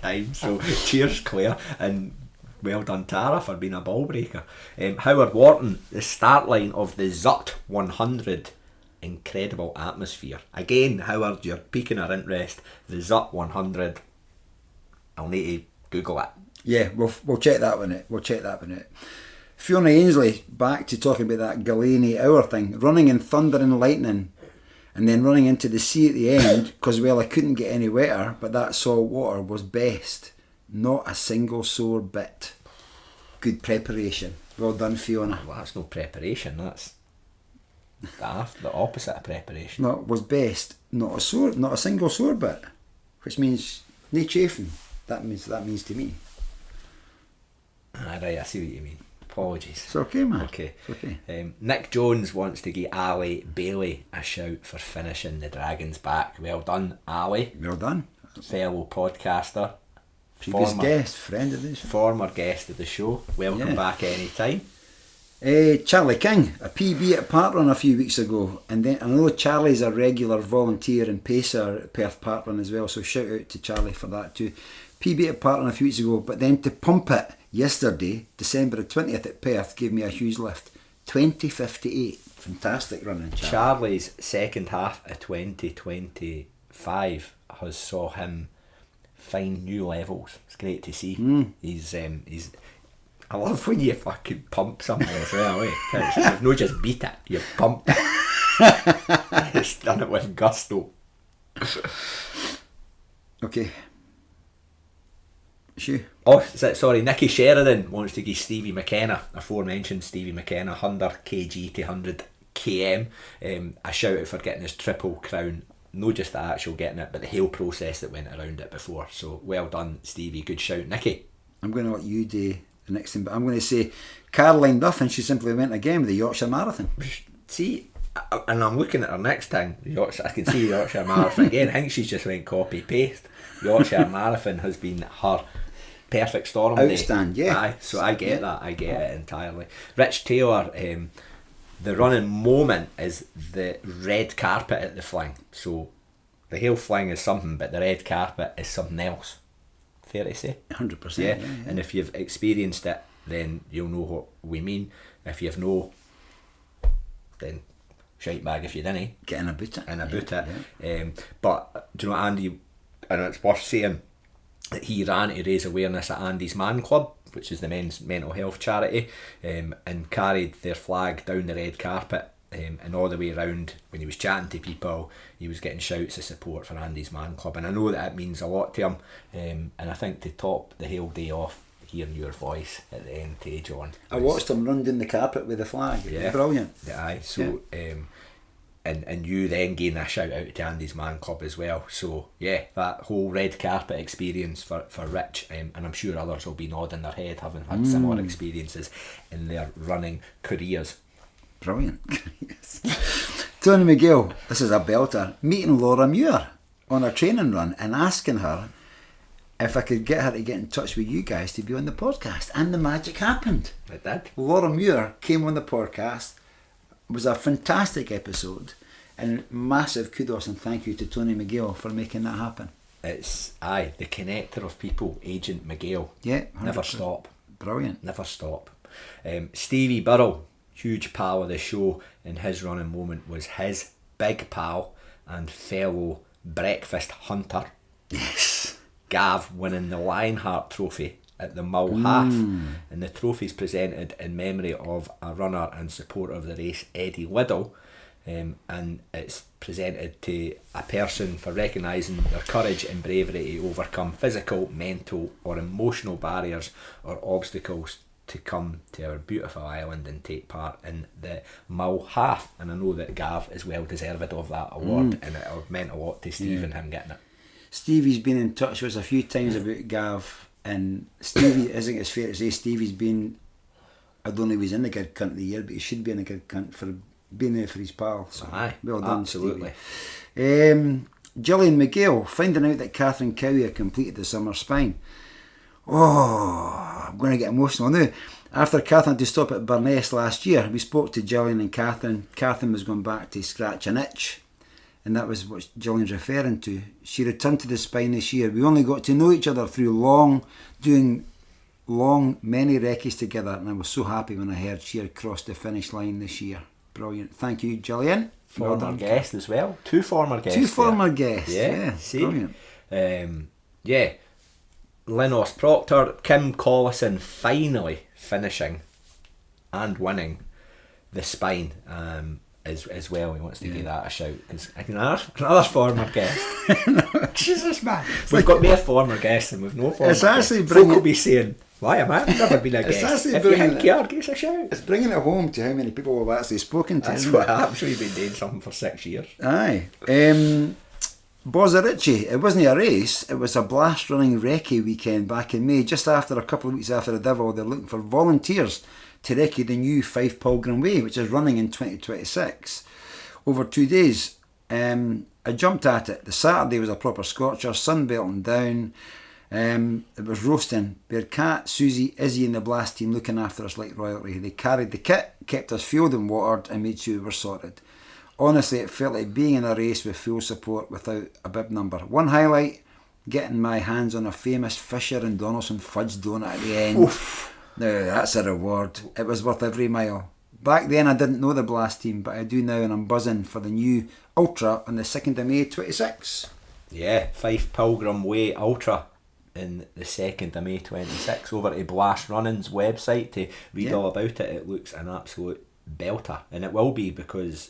time. So cheers, Claire, and well done, Tara, for being a ball breaker. Howard Wharton, the start line of the Zut 100. Incredible atmosphere. Again, Howard, you're piquing our interest. The Zut 100. I'll need to Google it. Yeah, we'll check that one out. Fiona Ainsley, back to talking about that Galani hour thing. Running in thunder and lightning, and then running into the sea at the end, because, well, I couldn't get any wetter, but that salt water was best. Not a single sore bit. Good preparation. Well done, Fiona. Well, that's no preparation. That's the opposite of preparation. No, it was best. Not a single sore bit, which means no chafing. That means to me. Right, I see what you mean. Apologies. It's okay, man. Okay. It's okay. Nick Jones wants to give Ali Bailey a shout for finishing the Dragons back. Well done, Ali. Well done. Fellow podcaster. Previous guest, friend of the show. Former guest of the show. Welcome back anytime. Charlie King, a PB at Parkrun a few weeks ago, and then I know Charlie's a regular volunteer and pacer at Perth Parkrun as well, so shout out to Charlie for that too. PB at Parkrun a few weeks ago, but then to pump it yesterday, December the 20th at Perth, gave me a huge lift. 20:58. Fantastic running, Charlie. Charlie's second half of 2025 has saw him find new levels. It's great to see. He's I love when you fucking pump something as well, eh? You've not just beat it, you've pumped it. It's done it with gusto. Okay. Shoe. Oh, sorry, Nicky Sheridan wants to give Stevie McKenna, aforementioned Stevie McKenna, 100 kg to 100 km, a shout out for getting his triple crown. Not just the actual getting it, but the whole process that went around it before. So well done, Stevie. Good shout, Nicky. I'm going to let you do the next thing, but I'm going to say Caroline Duff, and she simply went again with the Yorkshire Marathon. See, and I'm looking at her next thing. I can see the Yorkshire Marathon again. I think she's just went copy paste. Yorkshire Marathon has been her perfect storm. Outstand, yeah. Aye, so I get that. I get it entirely. Rich Taylor, the running moment is the red carpet at the fling. So the whole fling is something, but the red carpet is something else. fair to say. 100%. Yeah. Yeah. And if you've experienced it, then you'll know what we mean. If you've no, then shite bag if you didn't. Get in about it. Yeah. But do you know what, Andy, and it's worth saying that he ran to raise awareness at Andy's Man Club, which is the men's mental health charity, and carried their flag down the red carpet, and all the way around. When he was chatting to people, he was getting shouts of support for Andy's Man Club, and I know that it means a lot to him, and I think to top the whole day off, hearing your voice at the end to John. I watched him run down the carpet with the flag. Yeah, brilliant. Aye, so and you then gain a shout out to Andy's Man Club as well. So yeah, that whole red carpet experience for Rich, and I'm sure others will be nodding their head, having had similar experiences in their running careers. Brilliant. Tony McGill, this is a belter, meeting Laura Muir on a training run and asking her if I could get her to get in touch with you guys to be on the podcast, and the magic happened. It did. Laura Muir came on the podcast. It was a fantastic episode, and massive kudos and thank you to Tony McGill for making that happen. It's the connector of people, Agent McGill. Yeah, 100%. Never stop. Brilliant. Never stop. Stevie Burrell, huge pal of the show, and his running moment was his big pal and fellow breakfast hunter, yes, Gav, winning the Lionheart Trophy at the Mull Half, and the trophy's presented in memory of a runner and supporter of the race, Eddie Liddell, and it's presented to a person for recognising their courage and bravery to overcome physical, mental or emotional barriers or obstacles to come to our beautiful island and take part in the Mull Half. And I know that Gav is well deserved of that award, and it meant a lot to Steve and him getting it. Stevie's been in touch with us a few times about Gav, and Stevie, I think it's fair to say Stevie's been, I don't know if he's in the good cunt of the year, but he should be in a good cunt for being there for his pal. So aye, well done, absolutely. Stevie. Gillian McGill, finding out that Catherine Cowie completed the summer spine. Oh, I'm going to get emotional now. After Catherine had to stop at Burness last year, we spoke to Gillian and Catherine. Catherine was going back to scratch an itch, and that was what Gillian's referring to. She returned to the spine this year. We only got to know each other through doing many recce's together, and I was so happy when I heard she had crossed the finish line this year. Brilliant. Thank you, Gillian. Former guest as well. Two former guests. Yeah, see? Brilliant. Linus Proctor, Kim Collison finally finishing and winning the spine as well. He wants to give that a shout, because another former guest. Jesus, man, we've got more former guests than we've no former it's actually guests. Folk will be saying, why am I? I've never been a guest. If you think you are, give us a shout. It's bringing it home to how many people we've actually spoken to. That's what happens when you've been doing something for 6 years. Aye. Bozzarici, it wasn't a race, it was a blast running recce weekend back in May, just after a couple of weeks after the Devil. They're looking for volunteers to recce the new Fife Pilgrim Way, which is running in 2026 over 2 days. I jumped at it. The Saturday was a proper scorcher, sun belting down. It was roasting. We had Kat, Susie, Izzy and the blast team looking after us like royalty. They carried the kit, kept us fueled and watered, and made sure we were sorted. Honestly, it felt like being in a race with full support without a bib number. One highlight, getting my hands on a famous Fisher and Donaldson fudge donut at the end. Oof. Now that's a reward. It was worth every mile. Back then I didn't know the blast team, but I do now, and I'm buzzing for the new Ultra on the 2nd of May 26. Yeah, Fife Pilgrim Way Ultra in the 2nd of May 26. Over to Blast Running's website to read all about it. It looks an absolute belter, and it will be, because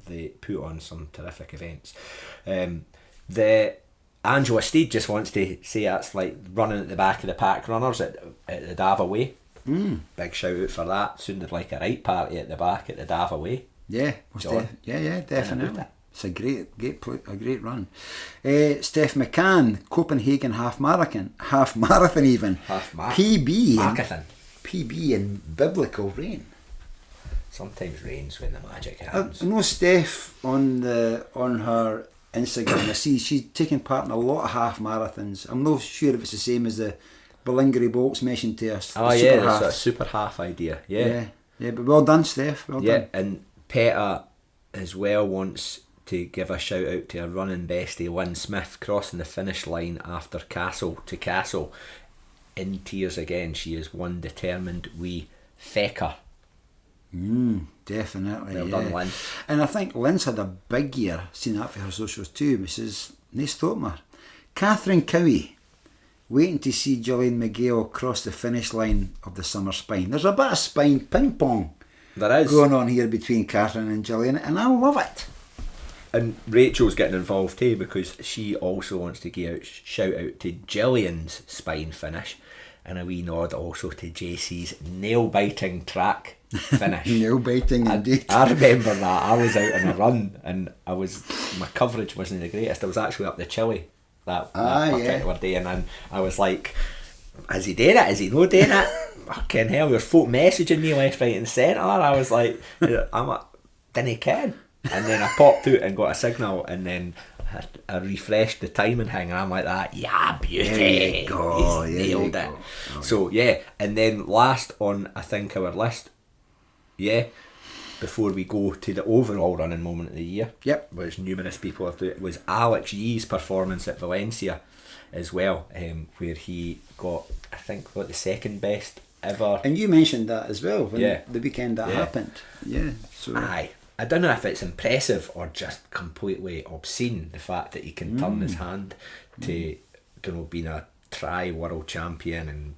they put on some terrific events. The Angela Steed just wants to say it's like running at the back of the pack runners at the Dava Way. Big shout out for that. Sounded like a right party at the back at the Dava Way. Yeah, definitely. It's a great run. Steph McCann, Copenhagen half marathon even. PB in biblical rain. Sometimes rains when the magic happens. I know Steph on her Instagram. I see she's taken part in a lot of half marathons. I'm not sure if it's the same as the Ballingery Bolts mentioned to us. Oh yeah, that's a super half idea. Yeah, but well done, Steph. Well done. And PETA as well wants to give a shout out to a running bestie, Lynn Smith, crossing the finish line after castle to castle. In tears again, she is one determined wee fecker. Definitely. Well done, Lynn. And I think Lynn's had a big year, seen that for her socials too, which is nice thought. Catherine Cowie, waiting to see Gillian McGill cross the finish line of the Summer Spine. There's a bit of spine ping pong there is going on here between Catherine and Gillian, and I love it. And Rachel's getting involved too, because she also wants to give shout out to Gillian's spine finish, and a wee nod also to JC's nail biting track finish. Nail biting indeed. I remember that. I was out on a run and my coverage wasn't the greatest. I was actually up the Chile that particular day, and I was like, is he doing it? Is he not doing it? Fucking hell, there's folk messaging me left, right and centre. I was like, didn't can. And then I popped out and got a signal, and then I refreshed the timing thing, and I'm like that, yeah, beauty. There you go. He's nailed it. So yeah, and then last on I think our list, before we go to the overall running moment of the year, which numerous people have done, was Alex Yee's performance at Valencia as well, where he got, I think, the second best ever. And you mentioned that as well when the weekend that happened. So aye. I don't know if it's impressive or just completely obscene, the fact that he can turn his hand to being a world champion and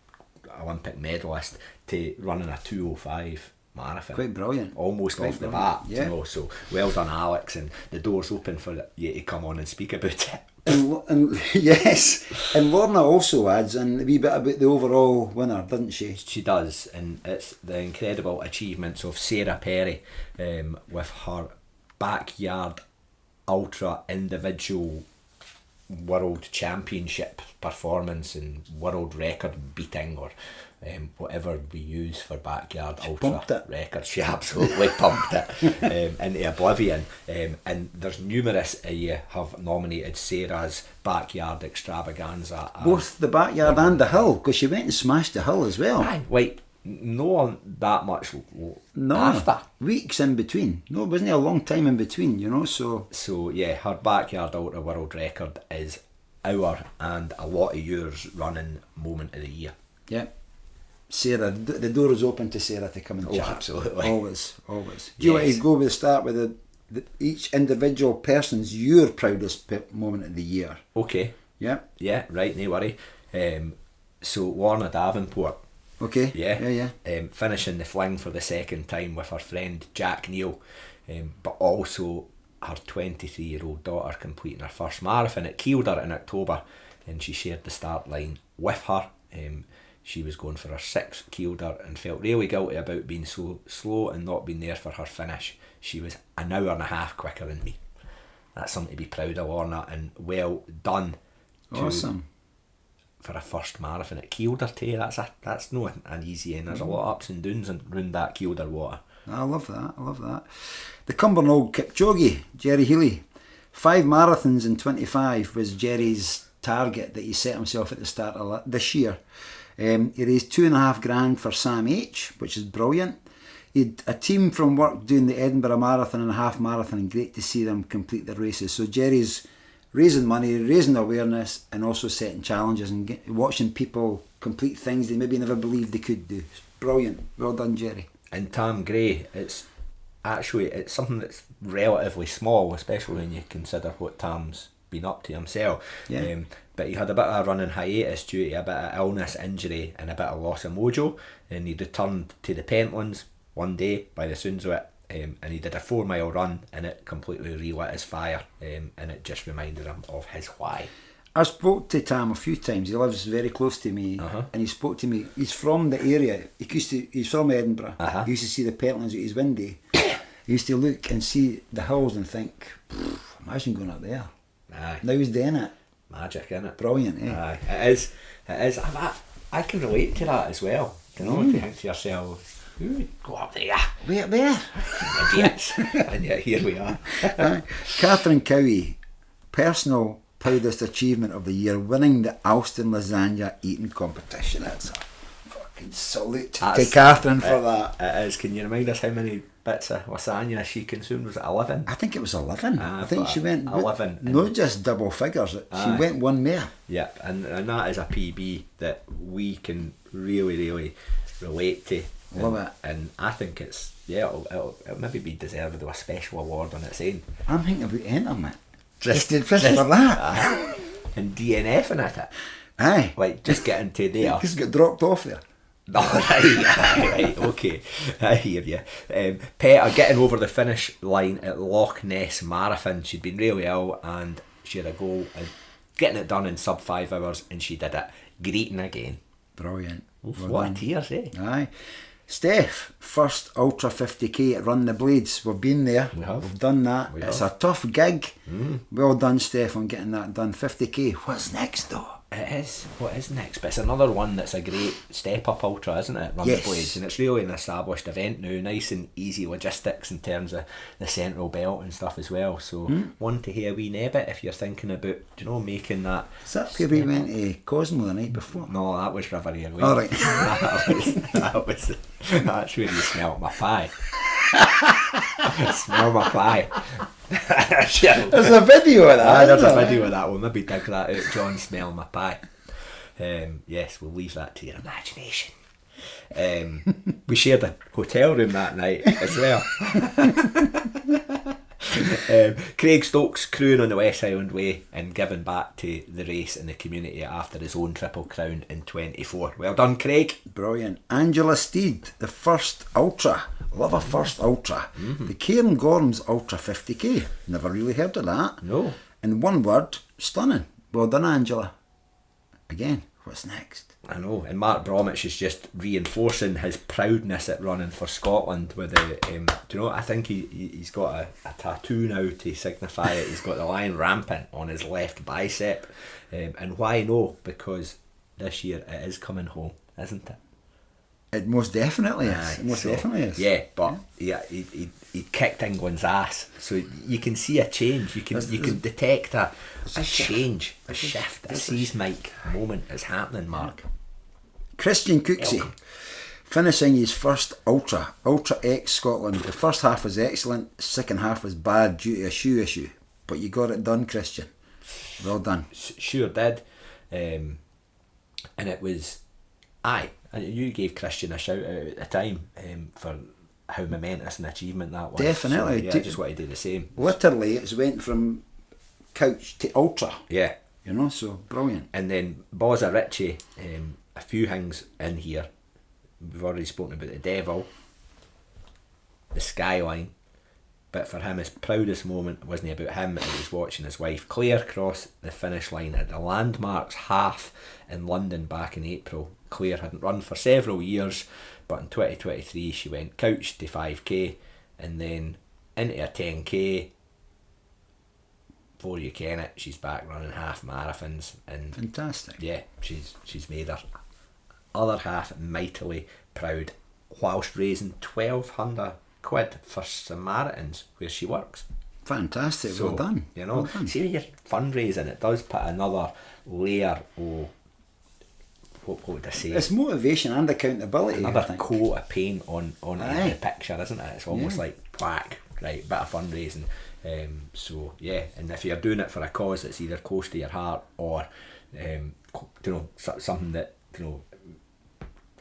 Olympic medalist to running a 2:05 marathon. Quite brilliant. Almost off the bat, so well done, Alex, and the door's open for you to come on and speak about it. And yes, and Lorna also adds in a wee bit about the overall winner, doesn't she? She does, and it's the incredible achievements of Sarah Perry with her backyard ultra individual world championship performance and world record beating, or whatever we use for backyard ultra records. She absolutely pumped it into oblivion, and there's numerous you have nominated Sarah's backyard extravaganza, both the backyard and the hill, because she went and smashed the hill as well. Aye, like no that much after, weeks in between. No, it wasn't a long time in between, so yeah, her backyard ultra world record is our and a lot of yours running moment of the year. Sarah, the door is open to Sarah to come and chat. Absolutely. Always. Do you want to go with the start with each individual person's your proudest moment of the year? Okay. Yeah, right, no worry. So Lorna Davenport. Okay. Yeah. Finishing the fling for the second time with her friend Jack Neal, but also her 23-year-old daughter completing her first marathon at Kielder in October, and she shared the start line with her. She was going for her 6th Kielder and felt really guilty about being so slow and not being there for her finish. She was an hour and a half quicker than me. That's something to be proud of, Lorna, and well done. Awesome. For a first marathon at Kielder too. That's not an easy, and there's a lot of ups and downs around that Kielder water. I love that. The Cumbernauld Kipchoge, Jerry Healy. 5 marathons in 25 was Jerry's target that he set himself at the start of this year. He raised $2,500 for Sam H, which is brilliant. He had a team from work doing the Edinburgh Marathon and a half marathon, and great to see them complete their races. So Jerry's raising money, raising awareness, and also setting challenges and watching people complete things they maybe never believed they could do. It's brilliant. Well done, Jerry. And Tam Gray, it's something that's relatively small, especially when you consider what Tam's been up to himself. But he had a bit of a running hiatus due to a bit of illness, injury, and a bit of loss of mojo, and he returned to the Pentlands one day by the sounds of it, and he did a 4-mile run, and it completely relit his fire, and it just reminded him of his why. I spoke to Tam a few times. He lives very close to me, and he spoke to me. He's from the area. He's from Edinburgh. He used to see the Pentlands at his window. He used to look and see the hills and think, imagine going up there. Aye. Now he's doing it. Magic, isn't it? Brilliant, eh? Aye, it is. I can relate to that as well. You know, to think to yourself, who would go up there? Where? Idiots. And yet here we are. Catherine Cowie, personal proudest achievement of the year, winning the Alston lasagna eating competition. That's a fucking salute to Catherine for that. It is. Can you remind us how many bits of lasagna she consumed? Was it 11? I think it was 11. I think she went 11. Not just double figures. She went one more. Yeah, and that is a PB that we can really, really relate to. Love it. And I think it's, it'll maybe be deserved of a special award on its own. I'm thinking about entering it. Just for that. And DNFing at it. Aye. Like, just getting to there. Just get dropped off there. Right, okay. I hear you. Peta getting over the finish line at Loch Ness Marathon. She'd been really ill and she had a goal and getting it done in sub 5 hours, and she did it. Greeting again. Brilliant. What a tears, eh? Aye. Steph, first Ultra 50k at Run the Blades. We've been there. We've done that. It's a tough gig. Well done, Steph, on getting that done. 50k. What's next, though? It is. What is next? But it's another one that's a great step up ultra, isn't it? Run the Blades, and it's really an established event now. Nice and easy logistics in terms of the central belt and stuff as well. So one to hear a wee nebbit if you're thinking about, making that. Is that where we went to Cosmo the night before? No, that was River Airways. All right. That's where you smelt my pie. Smell my pie. There's a video of that. There's a video of that. We'll maybe dig that out. John, smell my pie. Yes, we'll leave that to your imagination. We shared a hotel room that night as well. Craig Stokes crewing on the West Highland Way and giving back to the race and the community after his own Triple Crown in 24. Well done, Craig. Brilliant. Angela Steed, the first ultra. Love a first ultra. The Kieran Gorham's Ultra 50k. Never really heard of that. No. In one word, stunning. Well done, Angela. Again, what's next? I know, and Mark Bromwich is just reinforcing his proudness at running for Scotland with the, I think he's got a tattoo now to signify it. He's got the lion rampant on his left bicep, and why no? Because this year it is coming home, isn't it? It most definitely is. Definitely is. Yeah, but he kicked England's ass, so you can see a change. You can detect a change, a shift, a seismic moment is happening, Mark. Christian Cooksey, finishing his first Ultra X Scotland. The first half was excellent, the second half was bad due to a shoe issue. But you got it done, Christian. Well done. Sure did. And it was, and you gave Christian a shout out at the time for how momentous an achievement that was. Definitely. So, yeah, I just want to do the same. Literally, it's went from couch to ultra. Yeah. So brilliant. And then Bozza Ritchie, a few things in here. We've already spoken about the Devil, the Skyline, but for him his proudest moment wasn't about him, it was watching his wife Claire cross the finish line at the Landmarks half in London back in April. Claire hadn't run for several years, but in 2023 she went couch to 5k and then into a 10k. Before you can it, she's back running half marathons, and fantastic. Yeah, she's made her other half mightily proud, whilst raising £1,200 for Samaritans where she works. Fantastic. So, well done. Well done. See when you're fundraising, it does put another layer of, what would I say? It's motivation and accountability. Another coat of paint on the picture, isn't it? It's almost like whack, right, bit of fundraising. So yeah, and if you're doing it for a cause that's either close to your heart or something that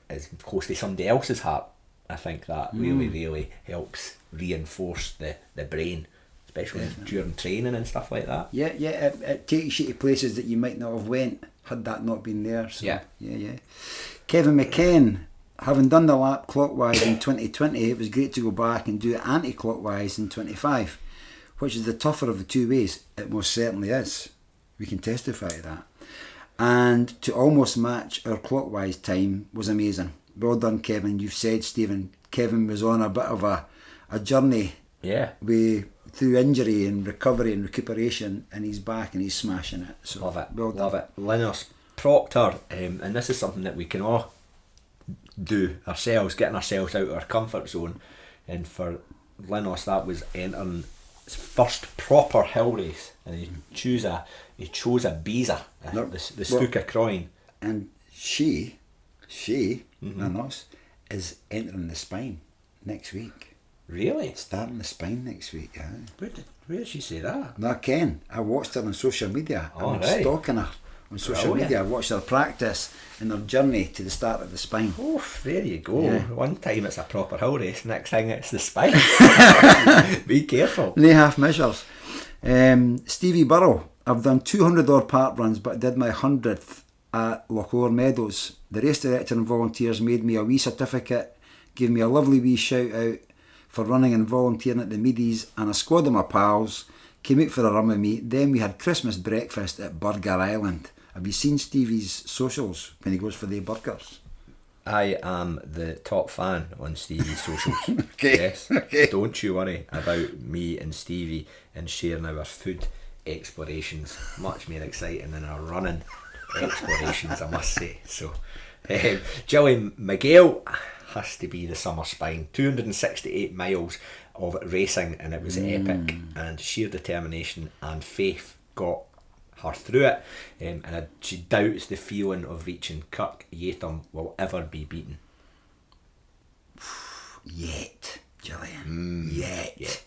is close to somebody else's heart, I think that really helps reinforce the brain, especially during training and stuff like that. Yeah, it takes you to places that you might not have went had that not been there. So, yeah. Kevin McKen, having done the lap clockwise in 2020, it was great to go back and do it anti-clockwise in 25. Which is the tougher of the two ways? It most certainly is. We can testify to that. And to almost match our clockwise time was amazing. Well done, Kevin. You've said, Stephen, Kevin was on a bit of a journey. Yeah. Through injury and recovery and recuperation, and he's back and he's smashing it. So love it. Well done. Love it. Linus Proctor, and this is something that we can all do ourselves, getting ourselves out of our comfort zone. And for Linus, that was entering his first proper hill race, and he chose a Beezer, the Stuka Croyne. And she she, and us, is entering the spine next week. Really? Starting the spine next week, yeah. Where did she say that? No, I can. I watched her on social media. I'm stalking her on social media. I watched her practice and her journey to the start of the spine. Oh, there you go. Yeah. One time it's a proper hill race, next thing it's the spine. Be careful. No half measures. Stevie Burrow. I've done 200 odd park runs, but I did my 100th at Lochore Meadows. The race director and volunteers made me a wee certificate, gave me a lovely wee shout out for running and volunteering at the Meadies, and a squad of my pals came out for a run with me. Then we had Christmas breakfast at Burger Island. Have you seen Stevie's socials when he goes for the burgers? I am the top fan on Stevie's socials. Okay. Yes. Okay. Don't you worry about me and Stevie and sharing our food explorations. Much more exciting than our running explorations, I must say. So, Gillian Miguel has to be the summer spine. 268 miles of racing, and it was epic, and sheer determination and faith got her through it, and she doubts the feeling of reaching Kirk Yatham will ever be beaten. Yet, Gillian. Yet.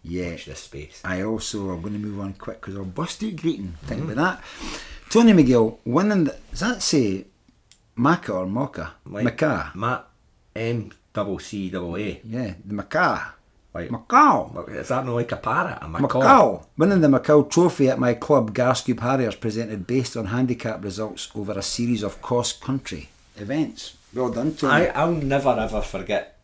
Watch this space. I'm going to move on quick because I'll bust you greeting. Think about that. Tony McGill winning does that say Maca or Mocha? Like Maca. MCCAA. Yeah, the Maca. Like, Macau. Is that not like a parrot? A macaw? Macau. Winning the Macau Trophy at my club, Garscube Harriers, presented based on handicap results over a series of cross-country events. Well done, Tony. I'll never ever forget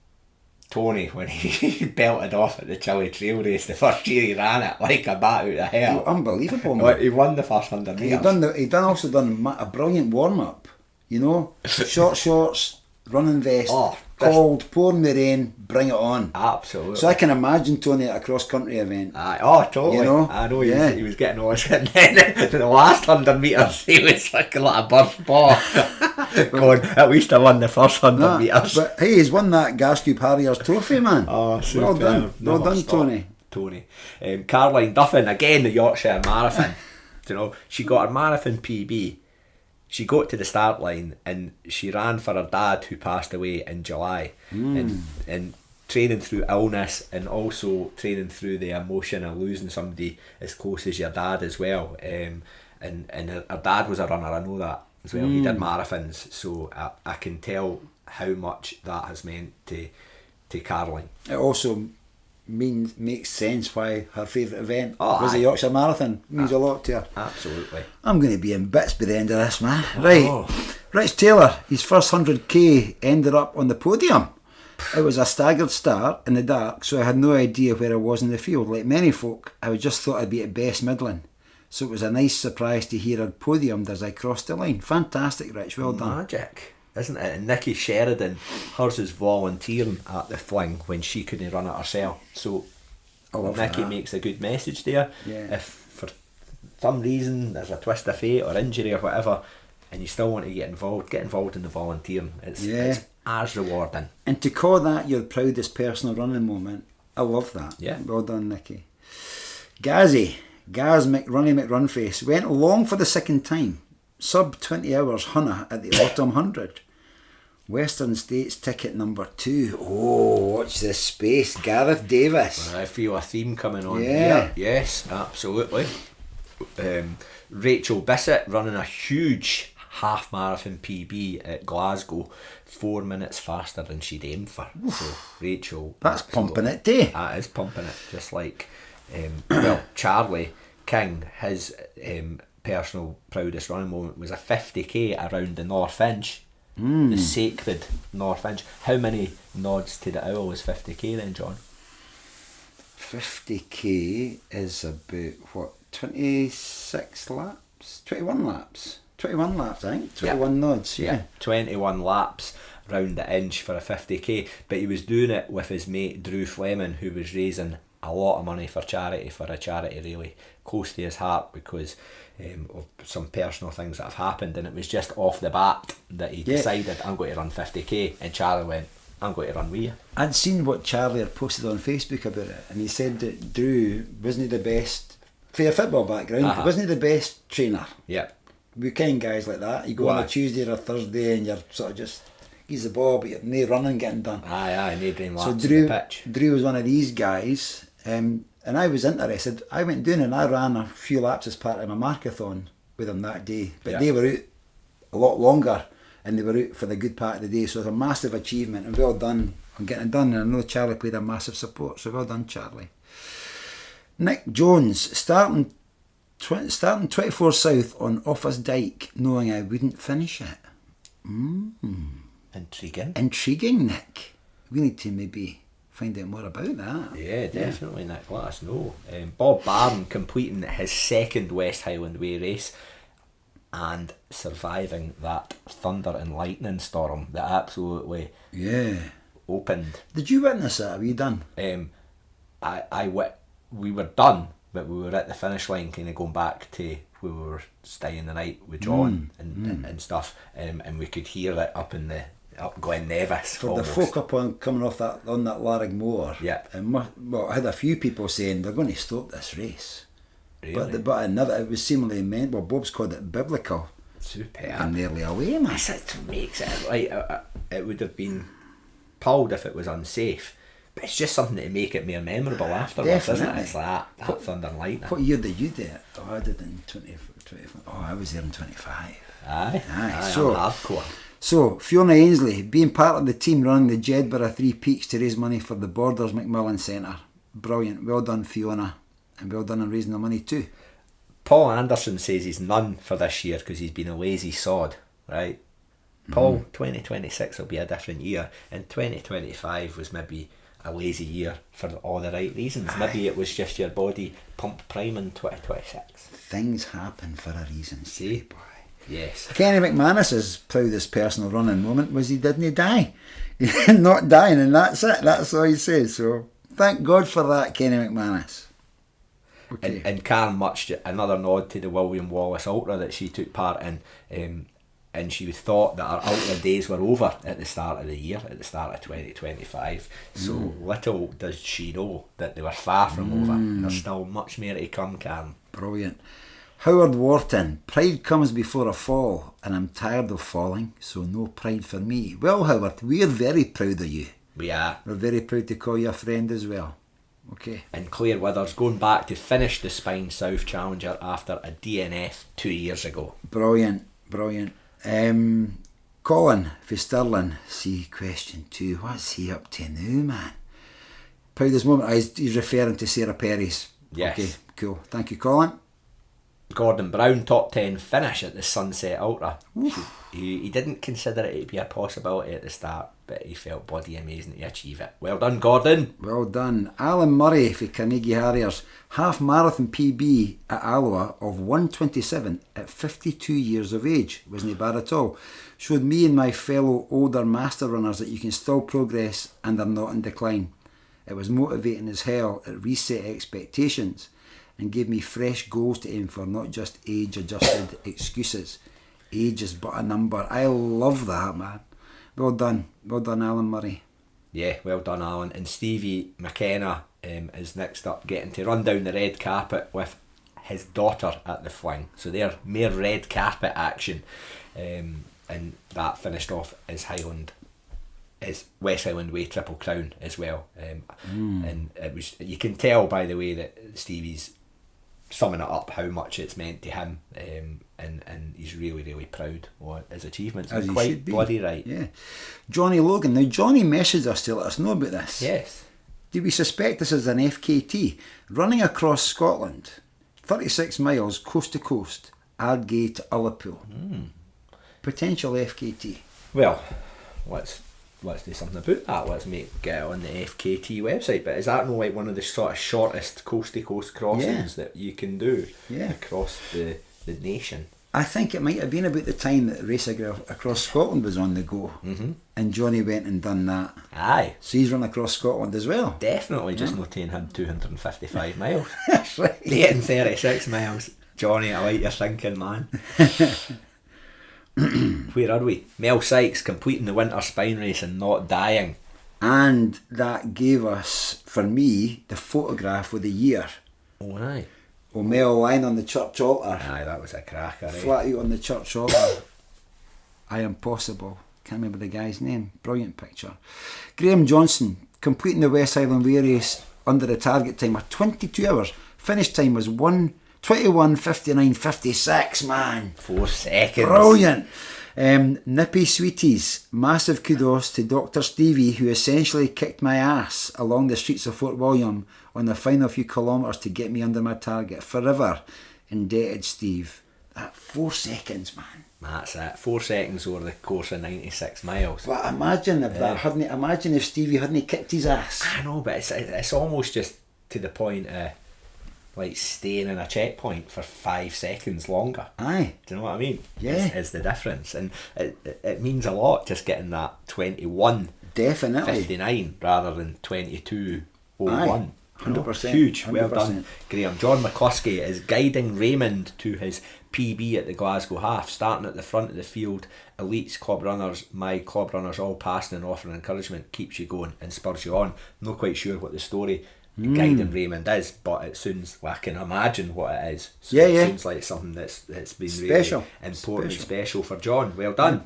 Tony when he belted off at the Chile Trail race the first year he ran it like a bat out of hell. Unbelievable, man. He won the first 100 metres. He also done a brilliant warm-up, you know, short shorts, running vest, cold, pouring the rain, bring it on. Absolutely. So I can imagine Tony at a cross-country event. Totally. You know? I know he was getting all and then the last 100 metres he was like a burst ball. Going, at least I won the first 100 metres. But hey, he's won that Garscube Harriers trophy, man. Oh, super. Well done. Well done, Tony. Caroline Duffin, again the Yorkshire Marathon. You know, she got her marathon PB. She got to the start line and she ran for her dad who passed away in July, and training through illness and also training through the emotion of losing somebody as close as your dad as well. And her dad was a runner, I know that as well. He did marathons, so I can tell how much that has meant to Caroline. It also makes sense why her favourite event was the Yorkshire Marathon. It means a lot to her. Absolutely. I'm going to be in bits by the end of this, man. Right. Rich Taylor, his first 100k ended up on the podium. It was a staggered start in the dark, so I had no idea where I was in the field. Like many folk, I just thought I'd be at best middling. So it was a nice surprise to hear I'd podiumed as I crossed the line. Fantastic, Rich. Well done. Magic, isn't it? And Nikki Sheridan, hers is volunteering at the fling when she couldn't run it herself. So Nikki makes a good message there. Yeah. If for some reason there's a twist of fate or injury or whatever, and you still want to get involved in the volunteering. It's as rewarding. And to call that your proudest personal running moment, I love that. Yeah. Well done, Nikki. Gaz McRunface went along for the second time. Sub 20 hours Hunter at the Autumn 100. Western States ticket number 2. Oh, watch this space. Gareth Davis. I feel a theme coming on here. Yes, absolutely. Rachel Bissett running a huge half marathon PB at Glasgow, 4 minutes faster than she'd aimed for. So Rachel, that's pumping it too. That is pumping it. Just like Charlie King, his personal proudest running moment was a 50k around the North Inch, the sacred North Inch. How many nods to the owl is 50k then, John? 50k is about 26 laps, 21 laps. 21 laps, I think. 21 nods, yeah. 21 laps round the Inch for a 50k, but he was doing it with his mate Drew Fleming, who was raising a lot of money for charity, for a charity really close to his heart because of some personal things that have happened, and it was just off the bat that he decided, I'm going to run 50k, and Charlie went, I'm going to run with you. I'd seen what Charlie had posted on Facebook about it, and he said that Drew wasn't the best, for a football background, wasn't the best trainer. Yep. We kind guys like that. You go Well, on a Tuesday or a Thursday and you're sort of just, he's the ball, but you're no running getting done. Aye, no brain laps So on the pitch. Drew was one of these guys, and I was interested. I went down and I ran a few laps as part of my marathon with him that day. But they were out a lot longer, and they were out for the good part of the day. So it's a massive achievement, and well done on getting it done. And I know Charlie played a massive support, so well done, Charlie. Nick Jones, starting 24 South on Office Dyke, knowing I wouldn't finish it. Intriguing, Nick. We need to maybe find out more about that. Yeah, definitely, Nick. Let us know. Bob Barron completing his second West Highland Way race and surviving that thunder and lightning storm that absolutely opened. Did you witness that? Were you done? We were done, but we were at the finish line, kind of going back to where we were staying the night with John and stuff, and we could hear it up Glen Nevis. For almost. The folk up on coming off that on that Larrig Moor, and I had a few people saying they're going to stop this race. Really? But another, it was seemingly meant. Well, Bob's called it biblical. Superb. And nearly away, man. It makes it like it would have been pulled if it was unsafe. But it's just something to make it more memorable afterwards, isn't it? It's like that thunder and lightning. What year did you do it? Oh, I did in 20. Oh, I was there in 25. Aye. So hardcore. So Fiona Ainsley, being part of the team running the Jedburgh Three Peaks to raise money for the Borders Macmillan Centre. Brilliant. Well done, Fiona. And well done on raising the money too. Paul Anderson says he's none for this year because he's been a lazy sod, right? Paul, 2026 will be a different year, and 2025 was maybe a lazy year for all the right reasons. Maybe it was just your body pump priming 2026. Things happen for a reason. See, boy. Yes. Kenny McManus's proudest personal running moment was he didn't die. Not dying, and that's it. That's all he says. So thank God for that, Kenny McManus. Okay. And Karen Much, another nod to the William Wallace Ultra that she took part in, and she thought that her Ultra days were over at the start of the year, at the start of 2025. So little does she know that they were far from over. And there's still much more to come, Karen. Brilliant. Howard Wharton, pride comes before a fall, and I'm tired of falling, so no pride for me. Well, Howard, we're very proud of you. We are. We're very proud to call you a friend as well. Okay. And Claire Withers going back to finish the Spine South Challenger after a DNF 2 years ago. Brilliant. Colin for Stirling, see question 2. What's he up to now, man? Proudest moment. He's referring to Sarah Perry's. Yes. Okay, cool. Thank you, Colin. Gordon Brown top 10 finish at the Sunset Ultra. He didn't consider it to be a possibility at the start, but he felt bloody amazing to achieve it. Well done, Gordon. Well done. Alan Murray for Carnegie Harriers, half marathon PB at Alloa of 1:27 at 52 years of age. Wasn't bad at all. Showed me and my fellow older master runners that you can still progress and are not in decline. It was motivating as hell. It reset expectations and gave me fresh goals to aim for, not just age-adjusted excuses. Age is but a number. I love that, man. Well done, Alan Murray. Yeah, well done, Alan. And Stevie McKenna is next up, getting to run down the red carpet with his daughter at the fling. So they're mere red carpet action, and that finished off his West Highland Way Triple Crown as well. And it was, you can tell by the way that Stevie's summing it up how much it's meant to him, and he's really, really proud of his achievements. As he quite should be. bloody right. Yeah. Johnny Logan. Now Johnny messaged us to let us know about this. Yes. Do we suspect this is an FKT running across Scotland, 36 miles coast to coast, Ardgate to Ullapool? Potential FKT. Well, let's do something about that. Let's get it on the FKT website. But is that not like one of the sort of shortest coast to coast crossings that you can do across the nation? I think it might have been about the time that Race Across Scotland was on the go, and Johnny went and done that. Aye. So he's run across Scotland as well. Definitely, just not taking him 255 miles. That's right. Getting 36 miles. Johnny, I like your thinking, man. Where are we? Mel Sykes completing the winter spine race and not dying. And that gave us, for me, the photograph of the year. Oh, aye. O'Mell lying on the church altar. Aye, that was a cracker. Flat out on the church altar. I Am Possible. Can't remember the guy's name. Brilliant picture. Graham Johnson completing the West Highland Way race under the target time of 22 hours. Finish time was 1:21:59:56. Man, 4 seconds. Brilliant. Nippy Sweeties, massive kudos to Dr. Stevie, who essentially kicked my ass along the streets of Fort William on the final few kilometres to get me under my target. Forever indebted, Steve. That 4 seconds, man. That's it. 4 seconds over the course of 96 miles. But imagine if imagine if Stevie hadn't kicked his ass. I know, but it's almost just to the point of like staying in a checkpoint for 5 seconds longer. Aye. Do you know what I mean? Yeah. Is the difference. And it means a lot just getting that 21. Definitely. 59 rather than 22:01. 100%. Huge. 100%. Well done, Graham. John McCluskey is guiding Raymond to his PB at the Glasgow Half, starting at the front of the field. Elites, club runners, my club runners all passing and offering encouragement, keeps you going and spurs you on. Not quite sure what the story guiding Raymond is, but it sounds, well, I can imagine what it is. So yeah, it seems like something that's been special. Really important and special for John. Well done.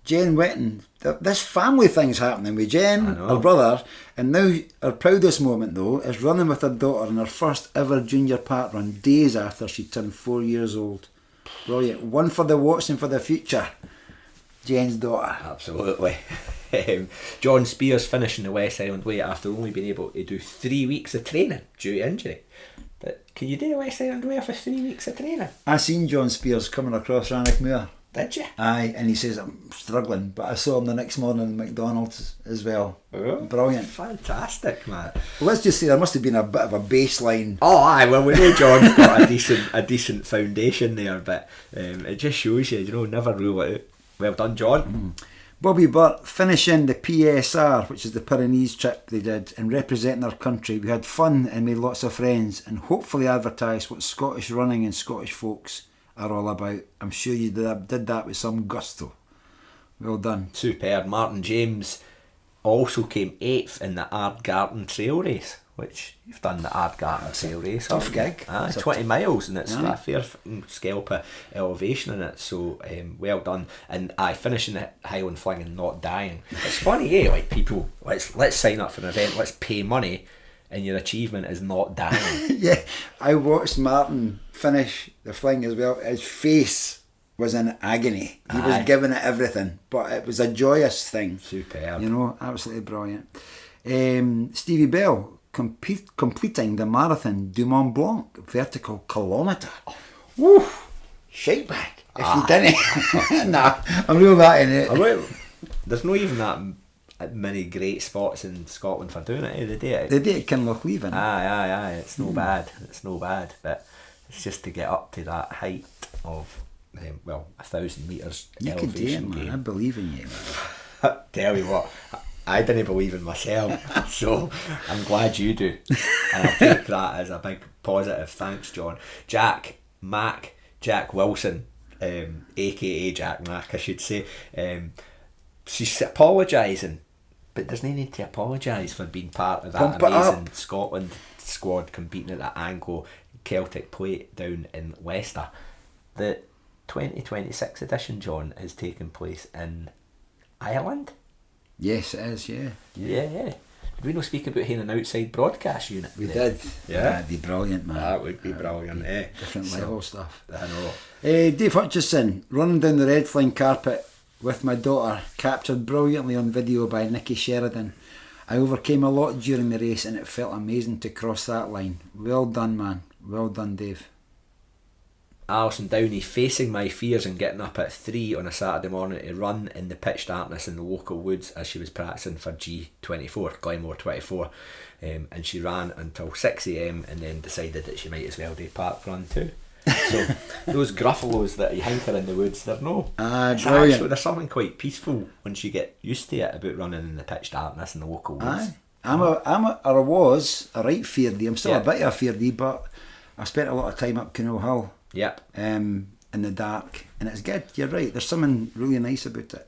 Jen Wetton, this family thing's happening with Jen, her brother, and now her proudest moment though is running with her daughter in her first ever junior park run days after she turned 4 years old. Brilliant. One for the watch and for the future. Jen's daughter. Absolutely. John Spears finishing the West Highland Way after only being able to do 3 weeks of training due to injury. But can you do the West Highland Way for 3 weeks of training? I seen John Spears coming across Rannoch Moor. Did you? Aye, and he says I'm struggling, but I saw him the next morning in McDonald's as well. Oh, brilliant. Fantastic, man. Well, let's just say there must have been a bit of a baseline. Oh aye, well we know John's got a decent foundation there, but it just shows you, never rule it out. Well done, John. Bobby Burt finishing the PSR, which is the Pyrenees trip they did, and representing our country. We had fun and made lots of friends, and hopefully advertised what Scottish running and Scottish folks are all about. I'm sure you did that with some gusto. Well done. Superb. Martin James also came 8th in the Ardgarten trail race, which you've done the Ardgarten trail race. Tough gig. 20 miles, and it's a fair scalp of elevation in it, so well done. And finishing the Highland Fling and not dying. It's funny, like people, let's sign up for an event, let's pay money, and your achievement is not dying. Yeah, I watched Martin finish the fling as well. His face was in agony. He was giving it everything, but it was a joyous thing. Superb. Absolutely brilliant. Stevie Bell completing the marathon du Mont Blanc vertical kilometre. Woo! Shake back if you didn't. Nah, I'm real that in it. There's not even that many great spots in Scotland for doing it. They do it. They do it at Kinlochleven. Aye. It's no bad. It's no bad, but it's just to get up to that height of 1,000 metres you elevation. You can do it, man. I believe in you, man. Tell you what, I didn't believe in myself, so I'm glad you do, and I'll take that as a big positive. Thanks, John. Jack Wilson, aka Jack Mack, I should say. She's apologising, but there's no need to apologise for being part of that amazing Scotland squad competing at the Anglo-Celtic Plate down in Leicester. The 2026 edition, John, is taking place in Ireland. Yes, it is, yeah. Did we not speak about having an outside broadcast unit? We did. Yeah. That'd be brilliant, man. That would be brilliant, Different level stuff. I know. Dave Hutchison, running down the red flying carpet with my daughter, captured brilliantly on video by Nicky Sheridan. I overcame a lot during the race and it felt amazing to cross that line. Well done, man. Well done, Dave. Alison Downey facing my fears and getting up at 3 on a Saturday morning to run in the pitch darkness in the local woods as she was practising for G24, Glenmore 24, and she ran until 6 a.m. and then decided that she might as well do a park run too. So those gruffalos that you hinker in the woods, they're no. Brilliant. There's something quite peaceful once you get used to it about running in the pitch darkness in the local woods. I was a right fearedy. I'm still a bit of a fearedy, but I spent a lot of time up Canal Hill. Yep. In the dark, and it's good. You're right. There's something really nice about it.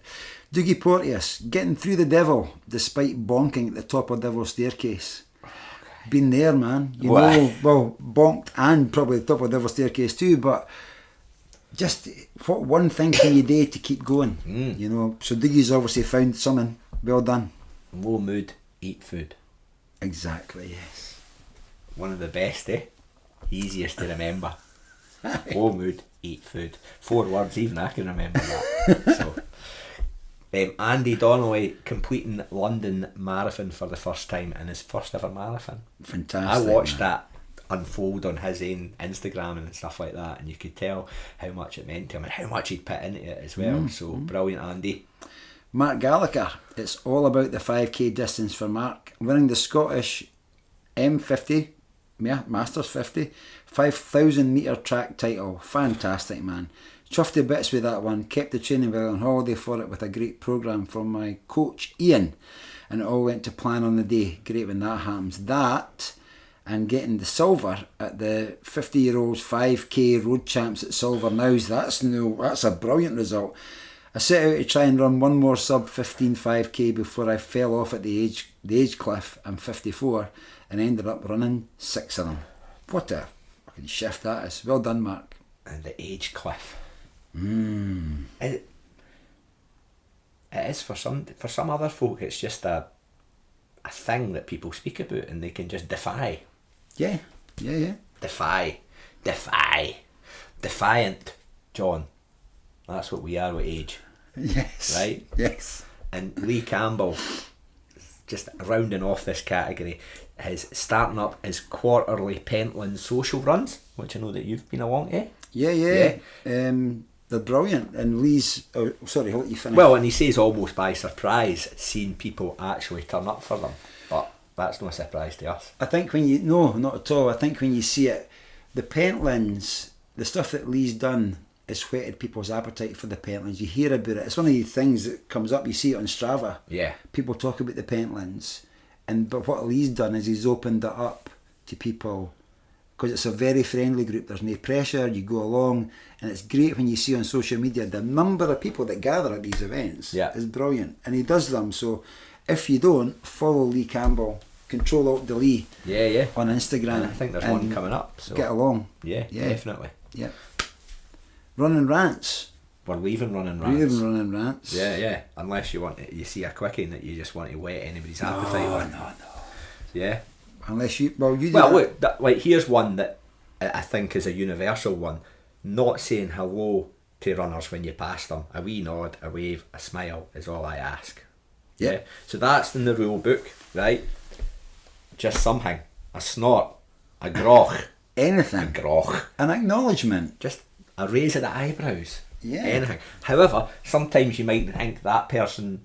Dougie Porteous getting through the devil despite bonking at the top of Devil's Staircase. Been there, man. You know, well, bonked and probably the top of the other staircase too, but just what one thing can you do to keep going? You know, so Dougie's obviously found something. Well done. Low mood, eat food. Exactly, yes. One of the best, eh? Easiest to remember. Low mood, eat food. 4 words, even I can remember that. So, Andy Donnelly completing London Marathon for the first time in his first ever marathon. Fantastic. I watched that unfold on his own Instagram and stuff like that, and you could tell how much it meant to him and how much he'd put into it as well. So brilliant, Andy. Mark Gallagher, it's all about the 5k distance for Mark, winning the Scottish M50, Masters 50, 5,000 metre track title. Fantastic, man. Chuffed to bits with that one. Kept the training while on holiday for it with a great programme from my coach Ian, and it all went to plan on the day. Great when that happens. That and getting the silver at the 50-year-olds 5k road champs at Silver Nows. That's a brilliant result. I set out to try and run one more sub 15 5k before I fell off at the age cliff. I'm 54 and ended up running 6 of them. What a fucking shift that is. Well done, Mark. And the age cliff. It is for some other folk. It's just a thing that people speak about and they can just defy. Yeah. Defiant, John. That's what we are with age. Yes. Right? Yes. And Lee Campbell, just rounding off this category, is starting up his quarterly Pentland social runs, which I know that you've been along to. Yeah. They're brilliant. And Lee's... Oh, sorry, I'll let you finish. Well, and he says almost by surprise, seeing people actually turn up for them. But that's no surprise to us. I think when you... No, not at all. I think when you see it, the Pentlands, the stuff that Lee's done has whetted people's appetite for the Pentlands. You hear about it. It's one of the things that comes up. You see it on Strava. Yeah. People talk about the Pentlands. But what Lee's done is he's opened it up to people because it's a very friendly group. There's no pressure. You go along, and it's great when you see on social media the number of people that gather at these events is brilliant, and he does them. So if you don't, follow Lee Campbell, Control-Alt-Delete on Instagram. And I think there's one coming up. So get along. Yeah, definitely. Yeah. Running rants. We're leaving running rants. Yeah. Yeah. Unless you see a quickie that you just want to whet anybody's appetite on. No. Yeah. Unless you... Well, you do look, here's one that I think is a universal one. Not saying hello to runners when you pass them. A wee nod, a wave, a smile is all I ask. Yeah. So that's in the rule book, right? Just something. A snort. A groch. Anything. A groch. An acknowledgement. Just a raise of the eyebrows. Yeah. Anything. However, sometimes you might think that person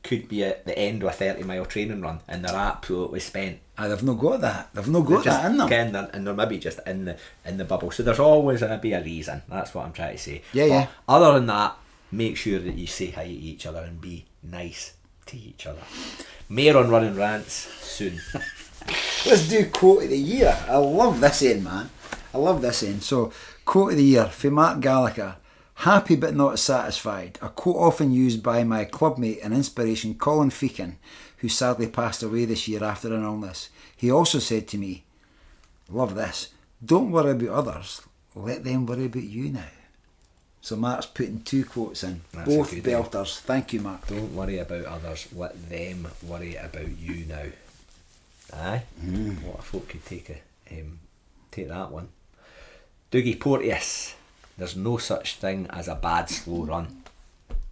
could be at the end of a 30-mile training run and they're absolutely spent. They've not got that. They've not got that in them. And they're maybe just in the bubble. So there's always going to be a reason. That's what I'm trying to say. Yeah. Other than that, make sure that you say hi to each other and be nice to each other. More on running rants soon. Let's do quote of the year. I love this end, man. I love this end. So, quote of the year for Mark Gallagher. Happy but not satisfied. A quote often used by my clubmate and inspiration Colin Feakin, who sadly passed away this year after an illness. He also said to me, love this, don't worry about others, let them worry about you now. So Mark's putting 2 quotes in. That's both belters. One. Thank you, Mark. Don't worry about others, let them worry about you now. Aye. What if folk could take that one. Dougie Porteous. There's no such thing as a bad slow run.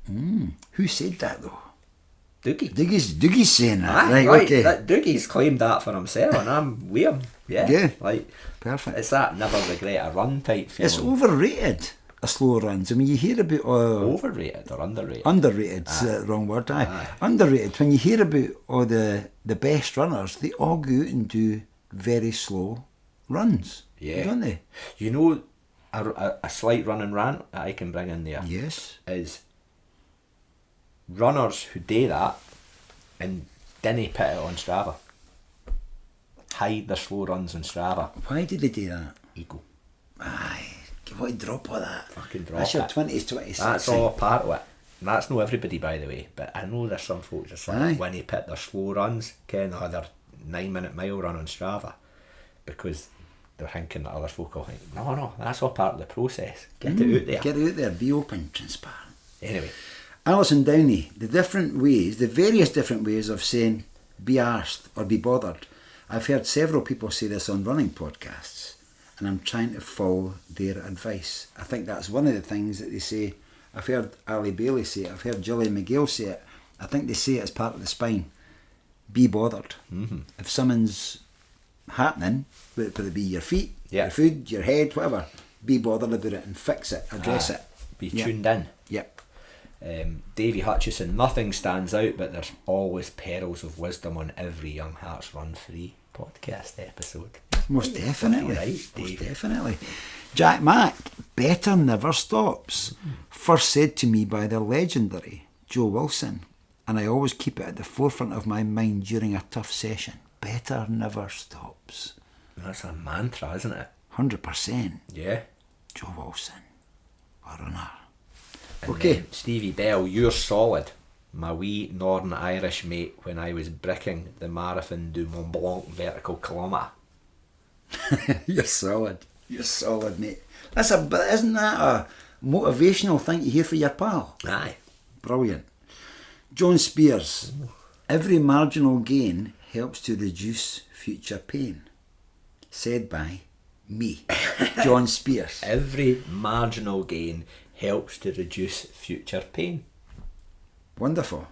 Who said that though? Dougie. Dougie's saying that. Right. Okay. Dougie's claimed that for himself, and I'm with him. Yeah. Perfect. It's that never regret a run type feeling. It's overrated. A slow runs. I mean, you hear about overrated or underrated. Underrated's the wrong word. Underrated. When you hear about all the best runners, they all go out and do very slow runs. Yeah, don't they? You know, a slight running rant that I can bring in there. Yes. Is runners who do that and didn't put it on Strava. Hide their slow runs on Strava. Why did they do that? Ego. Aye. What a drop of that. Fucking drop. That's your 20s. That's all part of it. And that's not everybody, by the way, but I know there's some folks just like when they put their slow runs, they're 9-minute mile run on Strava, because they're thinking that other folk will think, no, that's all part of the process. Get it out there. Get it out there. Be open, transparent. Anyway. Alison Downey, the various different ways of saying be arsed or be bothered. I've heard several people say this on running podcasts, and I'm trying to follow their advice. I think that's one of the things that they say. I've heard Ali Bailey say it. I've heard Gillian McGill say it. I think they say it as part of the spine. Be bothered. Mm-hmm. If something's happening, whether it be your feet, your food, your head, whatever, be bothered about it and fix it, address it. Be tuned in. Yep. Davy Hutchison, nothing stands out, but there's always pearls of wisdom on every Young Hearts Run Free podcast episode. Most definitely. Right, most definitely. Jack Mack, better never stops. First said to me by the legendary Joe Wilson, and I always keep it at the forefront of my mind during a tough session. Better never stops. That's a mantra, isn't it? 100%. Yeah. Joe Wilson, a runner. And okay. Stevie Bell, you're solid. My wee Northern Irish mate when I was bricking the Marathon du Mont Blanc vertical kilometre. You're solid. You're solid, mate. Isn't that a motivational thing to hear from your pal? Aye. Brilliant. John Spears. Every marginal gain helps to reduce future pain. Said by me, John Spears. Every marginal gain helps to reduce future pain. Wonderful.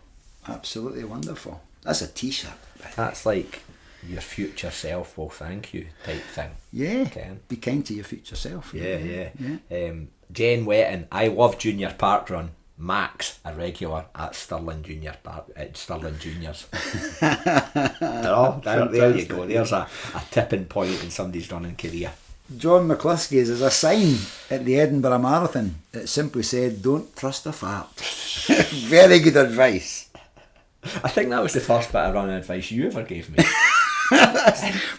Absolutely wonderful. That's a t-shirt. That's like your future self will thank you type thing. Yeah. Okay. Be kind to your future self. Yeah. Jane Wetton, I love Junior Park Run. Max, a regular at Stirling Junior Park, at Stirling Juniors. There you go. There's a tipping point in somebody's running career. John McCluskey's is a sign at the Edinburgh Marathon. It simply said, "Don't trust a fart." Very good advice. I think that was the first bit of running advice you ever gave me.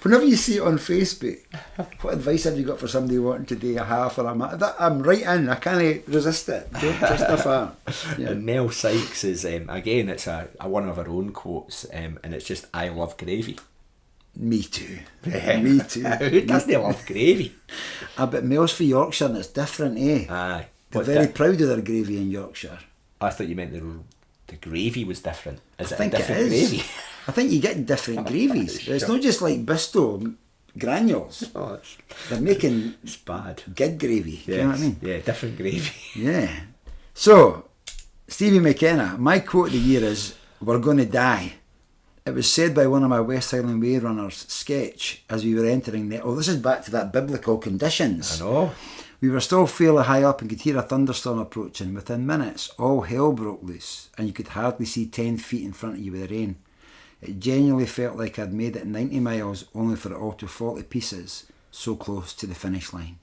Whenever you see it on Facebook, what advice have you got for somebody wanting to do a half or a marathon? I'm right in. I can't resist it. Don't trust a fart. Yeah. And Mel Sykes is, again, it's a one of her own quotes, and it's just, I love gravy. Me too. Me too. Who doesn't love gravy? But Mel's for Yorkshire and it's different, eh? Aye. They're very proud of their gravy in Yorkshire. I thought you meant the gravy was different. Is it think a different it is. gravy? I think you get different gravies. Sure. It's not just like Bisto granules. Oh, They're making it's bad. Good gravy. Do you know what I mean? Yeah, different gravy. Yeah. So, Stevie McKenna, my quote of the year is, "We're going to die." It was said by one of my West Highland Way runners sketch as we were entering the... Oh, this is back to that biblical conditions. I know. We were still fairly high up and could hear a thunderstorm approaching. Within minutes, all hell broke loose and you could hardly see 10 feet in front of you with the rain. It genuinely felt like I'd made it 90 miles only for it all to fall to pieces so close to the finish line.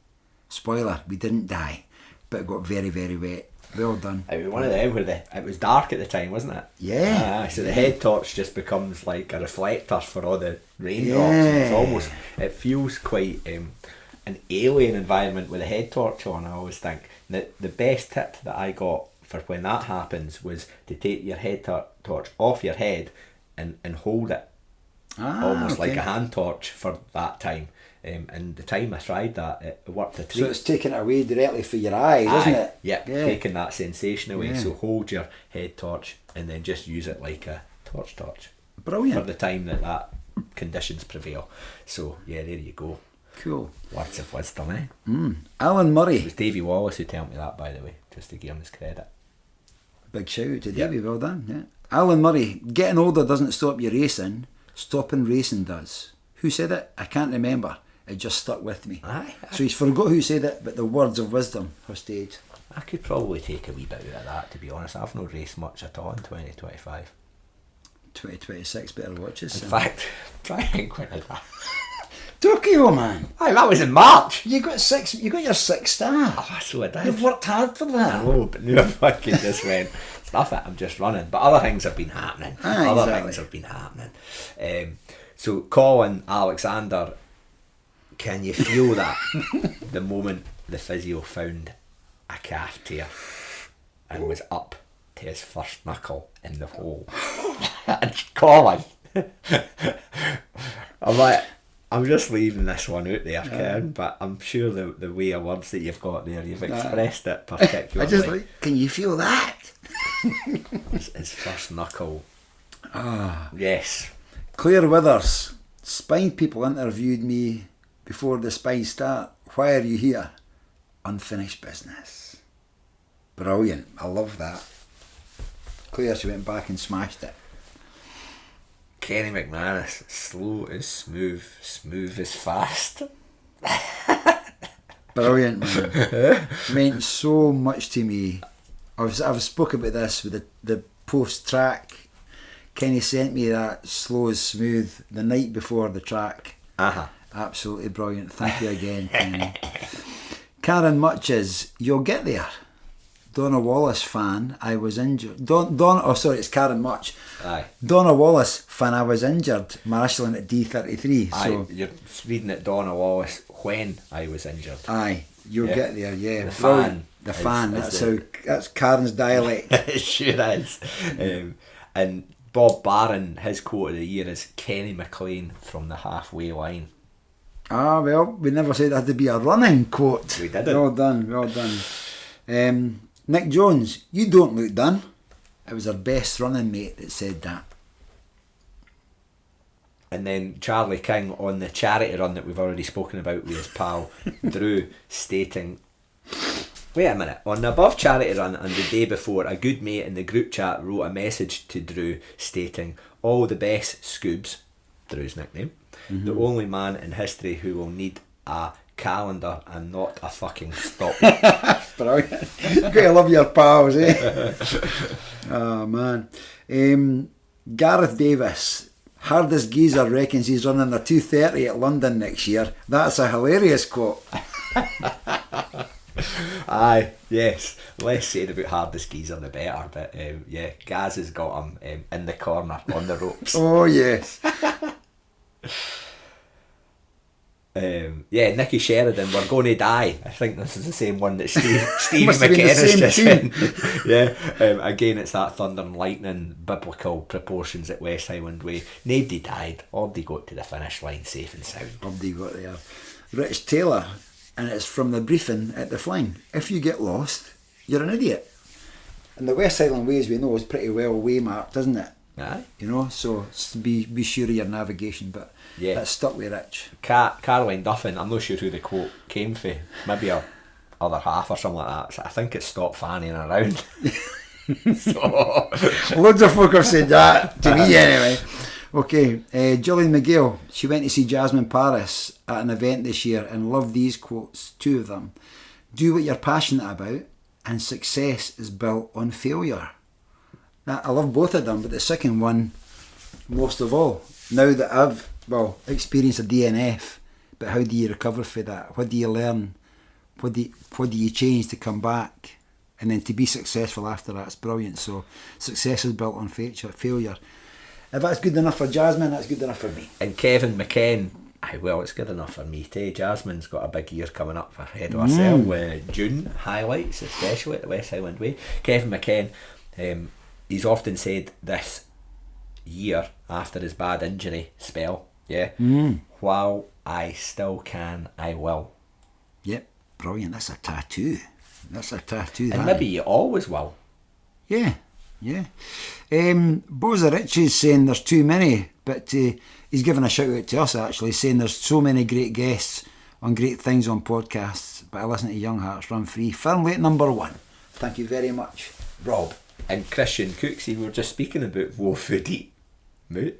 Spoiler, we didn't die, but it got very, very wet. Well done. It was one of them where it was dark at the time, wasn't it? Yeah. So the head torch just becomes like a reflector for all the raindrops. It feels quite an alien environment with a head torch on, I always think. The best tip that I got for when that happens was to take your head torch off your head and hold it almost like a hand torch for that time. And the time I tried that, it worked a treat. So it's taking it away directly for your eyes, isn't it? Yeah, taking that sensation away. Yeah. So hold your head torch and then just use it like a torch. Brilliant. For the time that conditions prevail. So yeah, there you go. Cool. Words of wisdom, eh? Alan Murray. It was Davy Wallace who told me that, by the way, just to give him his credit. Big shout out to Davy, well done. Yeah. Alan Murray, getting older doesn't stop you racing, stopping racing does. Who said it? I can't remember. It just stuck with me. Aye. So he's forgot who said it, but the words of wisdom have stayed. I could probably take a wee bit out of that, to be honest. I've not raced much at all in 2025. 2026, better watch us. In fact, try and think when is that? Tokyo, man. Aye, that was in March. You got your 6 star. Oh, so I did. You've worked hard for that. I know, but now I fucking just went, stuff it, I'm just running. But other things have been happening. So Colin Alexander, can you feel that the moment the physio found a calf tear and was up to his first knuckle in the hole? And Colin, I'm just leaving this one out there, Karen, but I'm sure the way of words that you've got there, you've expressed it particularly. I just like, can you feel that? His first knuckle. Yes. Claire Withers, Spine people interviewed me before the Spine start. Why are you here? Unfinished business. Brilliant. I love that. Claire, she went back and smashed it. Kenny McManus, slow is smooth, smooth is fast. Brilliant, man. Meant so much to me. I've spoken about this with the post track. Kenny sent me that slow is smooth the night before the track. Absolutely brilliant. Thank you again, Kenny. Karen Muches, you'll get there. Donna Wallace fan, I was injured. It's Karen Much. Aye. Donna Wallace fan, I was injured. Marshalling at D33. Aye, you're reading it Donna Wallace when I was injured. Aye, you'll get there, yeah. The fan. That's Karen's dialect. It sure is. And Bob Barron, his quote of the year is Kenny McLean from the halfway line. Well, we never said it had to be a running quote. We did it. Well done. Nick Jones, you don't look done. It was our best running mate that said that. And then Charlie King on the charity run that we've already spoken about with his pal Drew, stating, wait a minute, on the above charity run and the day before, a good mate in the group chat wrote a message to Drew stating, all the best, Scoobs, Drew's nickname, the only man in history who will need a calendar and not a fucking stopwatch. Brilliant. You gotta love your pals, eh? Oh man. Gareth Davis, hardest geezer reckons he's running a 2:30 at London next year. That's a hilarious quote. Aye, yes. Less said about hardest geezer the better, but yeah, Gaz has got him in the corner on the ropes. Oh yes. Yeah, Nicky Sheridan, we're going to die. I think this is the same one that Steve McKenna's just in. Yeah, again, it's that thunder and lightning, biblical proportions at West Highland Way. Nobody died. All they got to the finish line safe and sound. All they got there. Rich Taylor, and it's from the briefing at the Fling. If you get lost, you're an idiot. And the West Highland Way, as we know, is pretty well waymarked, isn't it? Aye. You know, so be sure of your navigation, but yeah, that's stuck with Rich. Caroline Duffin, I'm not sure who the quote came from, maybe a other half or something like that. So I think it's stop fanning around. So loads of folk have said that to me anyway. Okay, Gillian McGill, she went to see Jasmine Paris at an event this year and loved these quotes, two of them. Do what you're passionate about, and success is built on failure. Now, I love both of them, but the second one most of all. Now that I've experienced a DNF, but how do you recover for that? What do you learn? What do you change to come back? And then to be successful after that, it's brilliant. So success is built on failure. If that's good enough for Jasmine, that's good enough for me. And Kevin McKen, well, it's good enough for me too. Jasmine's got a big year coming up ahead of herself with June highlights, especially at the West Highland Way. Kevin McKen, he's often said this year after his bad injury spell, while I still can, I will. Yep, brilliant. That's a tattoo. And maybe you always will. Yeah. Boza Richie's saying there's too many, but he's given a shout out to us actually, saying there's so many great guests on great things on podcasts, but I listen to Young Hearts Run Free firmly at number 1. Thank you very much, Rob. And Christian Cooksey, we were just speaking about low food, eat mood.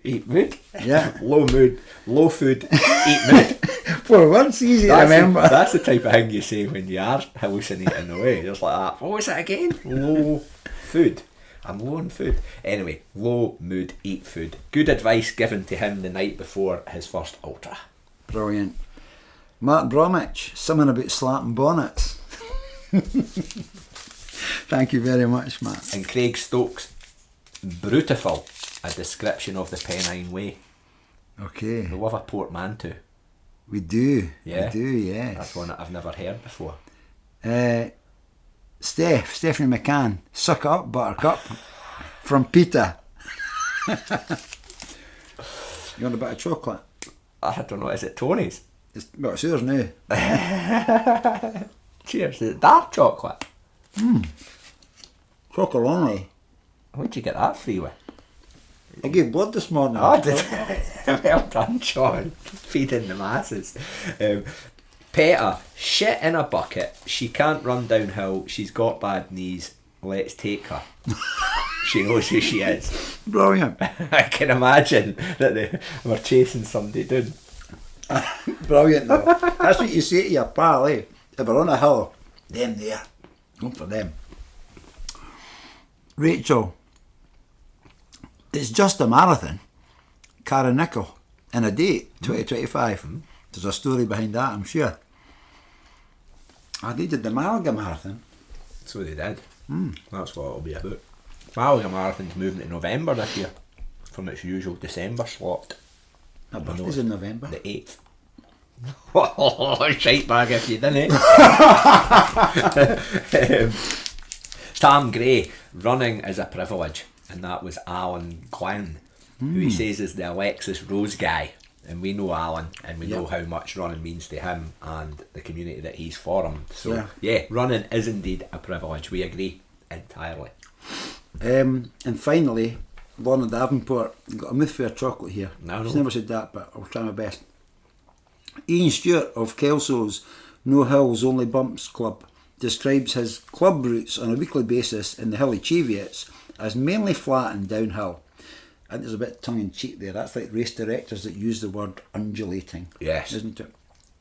Yeah. Low mood, low food, eat mood. 4 words, easy to remember. That's the type of thing you say when you are hallucinating away. Just like that. What was it again? Low food. I'm low on food. Anyway, low mood, eat food. Good advice given to him the night before his first ultra. Brilliant. Mark Bromwich, something about slapping bonnets. Thank you very much, Matt. And Craig Stokes, Brutiful, a description of the Pennine Way. Okay. We love a portmanteau. We do. Yeah. We do, yes. That's one that I've never heard before. Stephanie McCann, suck it up, buttercup. From Peter. You want a bit of chocolate? I don't know, is it Tony's? It's yours now. Cheers. Is it dark chocolate? Chocolate only. Where'd you get that free with? I gave blood this morning. Oh, did well done, John. Feeding the masses. Peta, shit in a bucket. She can't run downhill. She's got bad knees. Let's take her. She knows who she is. Brilliant. I can imagine that they were chasing somebody down. Brilliant though. That's what you say to your pal, eh? If we're on a hill, them there. Going for them. Rachel, it's just a marathon. Cara Nickel in a date, 2025. There's a story behind that, I'm sure. They did the Malaga Marathon. So they did. That's what it'll be about. Malaga Marathon's moving to November this year from its usual December slot. My birthday's in November. The 8th. Oh, shite bag if you didn't. Tam Gray, running is a privilege, and that was Alan Glenn, who he says is the Alexis Rose guy. And we know Alan, and we know how much running means to him and the community that he's formed. So, yeah, running is indeed a privilege. We agree entirely. And finally, Lorna Davenport, got a mouthful of chocolate here. She's never said that, but I'll try my best. Ian Stewart of Kelso's No Hills Only Bumps Club describes his club routes on a weekly basis in the hilly Cheviots as mainly flat and downhill. I think there's a bit tongue-in-cheek there. That's like race directors that use the word undulating. Yes. Isn't it?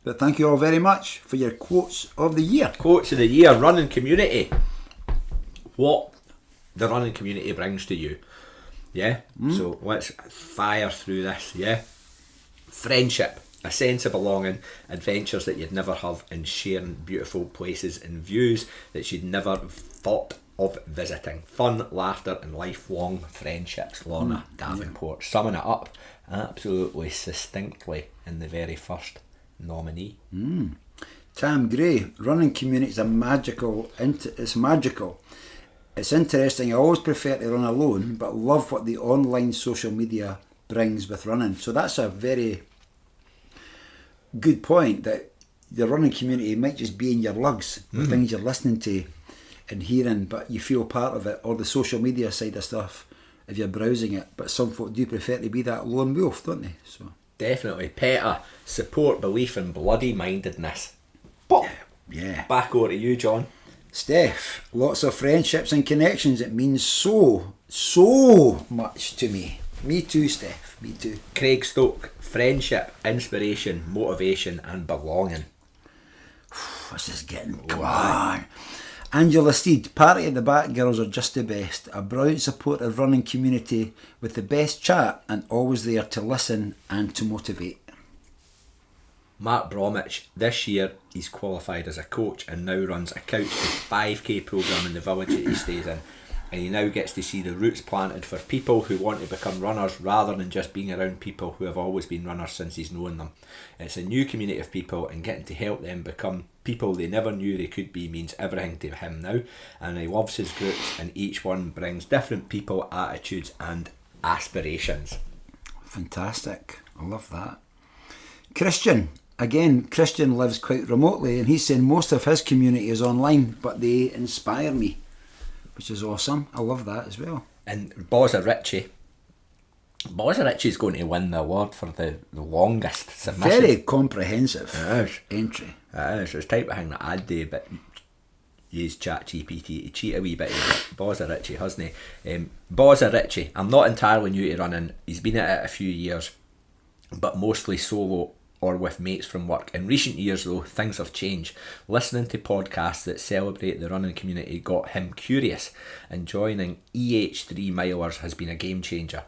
But thank you all very much for your quotes of the year. Quotes of the year, running community. What the running community brings to you. Yeah? So let's fire through this, yeah? Friendship, a sense of belonging, adventures that you'd never have, and sharing beautiful places and views that you'd never thought of visiting. Fun, laughter and lifelong friendships. Lorna Davenport, summing it up absolutely succinctly in the very first nominee. Tam Gray, running community is magical. It's interesting. I always prefer to run alone, but love what the online social media brings with running. So that's a very good point, that the running community might just be in your lugs, the things you're listening to and hearing, but you feel part of it, or the social media side of stuff if you're browsing it. But some folk do prefer to be that lone wolf, don't they? So definitely. Peta, support, belief and bloody mindedness. Yeah. Back over to you, John. Steph, lots of friendships and connections. It means so much to me. Me too, Steph. Me too. Craig Stoke, friendship, inspiration, motivation and belonging. This is getting... Come on. Angela Steed, party at the back girls are just the best. A brilliant supportive running community with the best chat and always there to listen and to motivate. Mark Bromwich, this year he's qualified as a coach and now runs a couch to 5k programme in the village that he stays in, and he now gets to see the roots planted for people who want to become runners rather than just being around people who have always been runners since he's known them. It's a new community of people, and getting to help them become people they never knew they could be means everything to him now, and he loves his groups, and each one brings different people, attitudes and aspirations. Fantastic. I love that. Christian. Again, Christian lives quite remotely, and he's saying most of his community is online, but they inspire me, which is awesome. I love that as well. And Bozza Ritchie's going to win the award for the longest submission. Very comprehensive entry. It is. It's the type of thing that I'd do, but use ChatGPT to cheat a wee bit. Bozza Ritchie, hasn't he? Bozza Ritchie, I'm not entirely new to running. He's been at it a few years, but mostly solo or with mates from work. In recent years though, things have changed. Listening to podcasts that celebrate the running community got him curious, and joining EH3 Milers has been a game changer.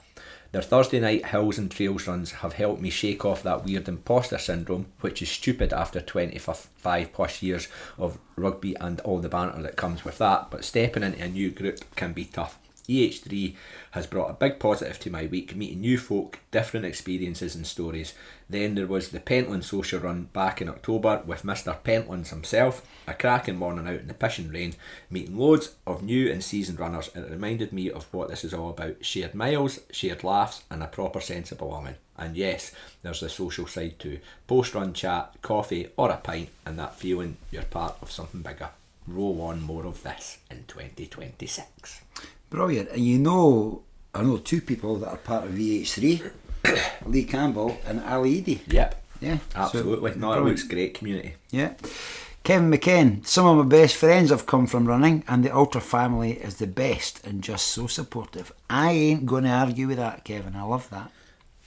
Their Thursday night hills and trails runs have helped me shake off that weird imposter syndrome, which is stupid after 25 plus years of rugby and all the banter that comes with that, but stepping into a new group can be tough. EH3 has brought a big positive to my week, meeting new folk, different experiences and stories. Then there was the Pentland social run back in October with Mr. Pentlands himself, a cracking morning out in the pissing rain, meeting loads of new and seasoned runners. It reminded me of what this is all about: shared miles, shared laughs and a proper sense of belonging. And yes, there's the social side too: post-run chat, coffee or a pint, and that feeling you're part of something bigger. Roll on more of this in 2026. Brilliant. And you know, I know two people that are part of VH3, Lee Campbell and Ali Eady. Yep. Yeah. Absolutely. So, no, it looks great community. Yeah. Kevin McKen, some of my best friends have come from running, and the Ultra family is the best and just so supportive. I ain't going to argue with that, Kevin. I love that.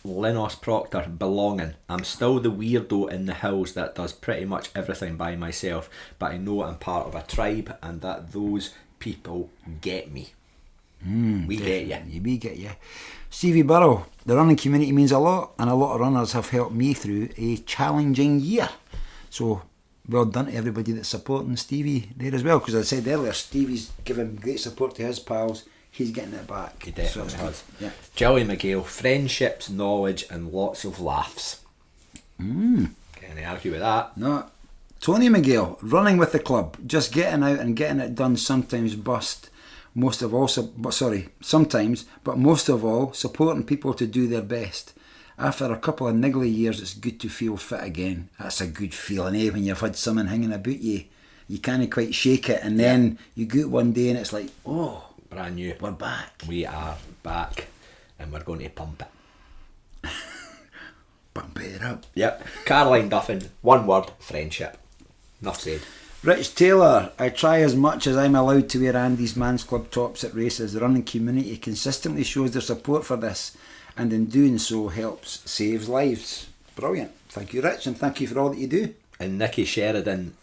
Linus Proctor, belonging. I'm still the weirdo in the hills that does pretty much everything by myself, but I know I'm part of a tribe and that those people get me. We get you. We get you. Stevie Burrow, the running community means a lot, and a lot of runners have helped me through a challenging year. So well done to everybody that's supporting Stevie there as well, because as I said earlier, Stevie's given great support to his pals. He's getting it back. He definitely has. Yeah. Joey McGill, friendships, knowledge and lots of laughs. Can't argue with that. No. Tony McGill, running with the club, just getting out and getting it done sometimes sometimes, but most of all, supporting people to do their best. After a couple of niggly years, it's good to feel fit again. That's a good feeling, eh? When you've had someone hanging about you, you can't quite shake it, and then you go out one day and it's like, oh, brand new. We're back. We are back, and we're going to pump it. Pump it up. Yep. Caroline Duffin, one word: friendship. Enough said. Rich Taylor, I try as much as I'm allowed to wear Andy's Man's Club tops at races. The running community consistently shows their support for this, and in doing so helps saves lives. Brilliant. Thank you, Rich, and thank you for all that you do. And Nikki Sheridan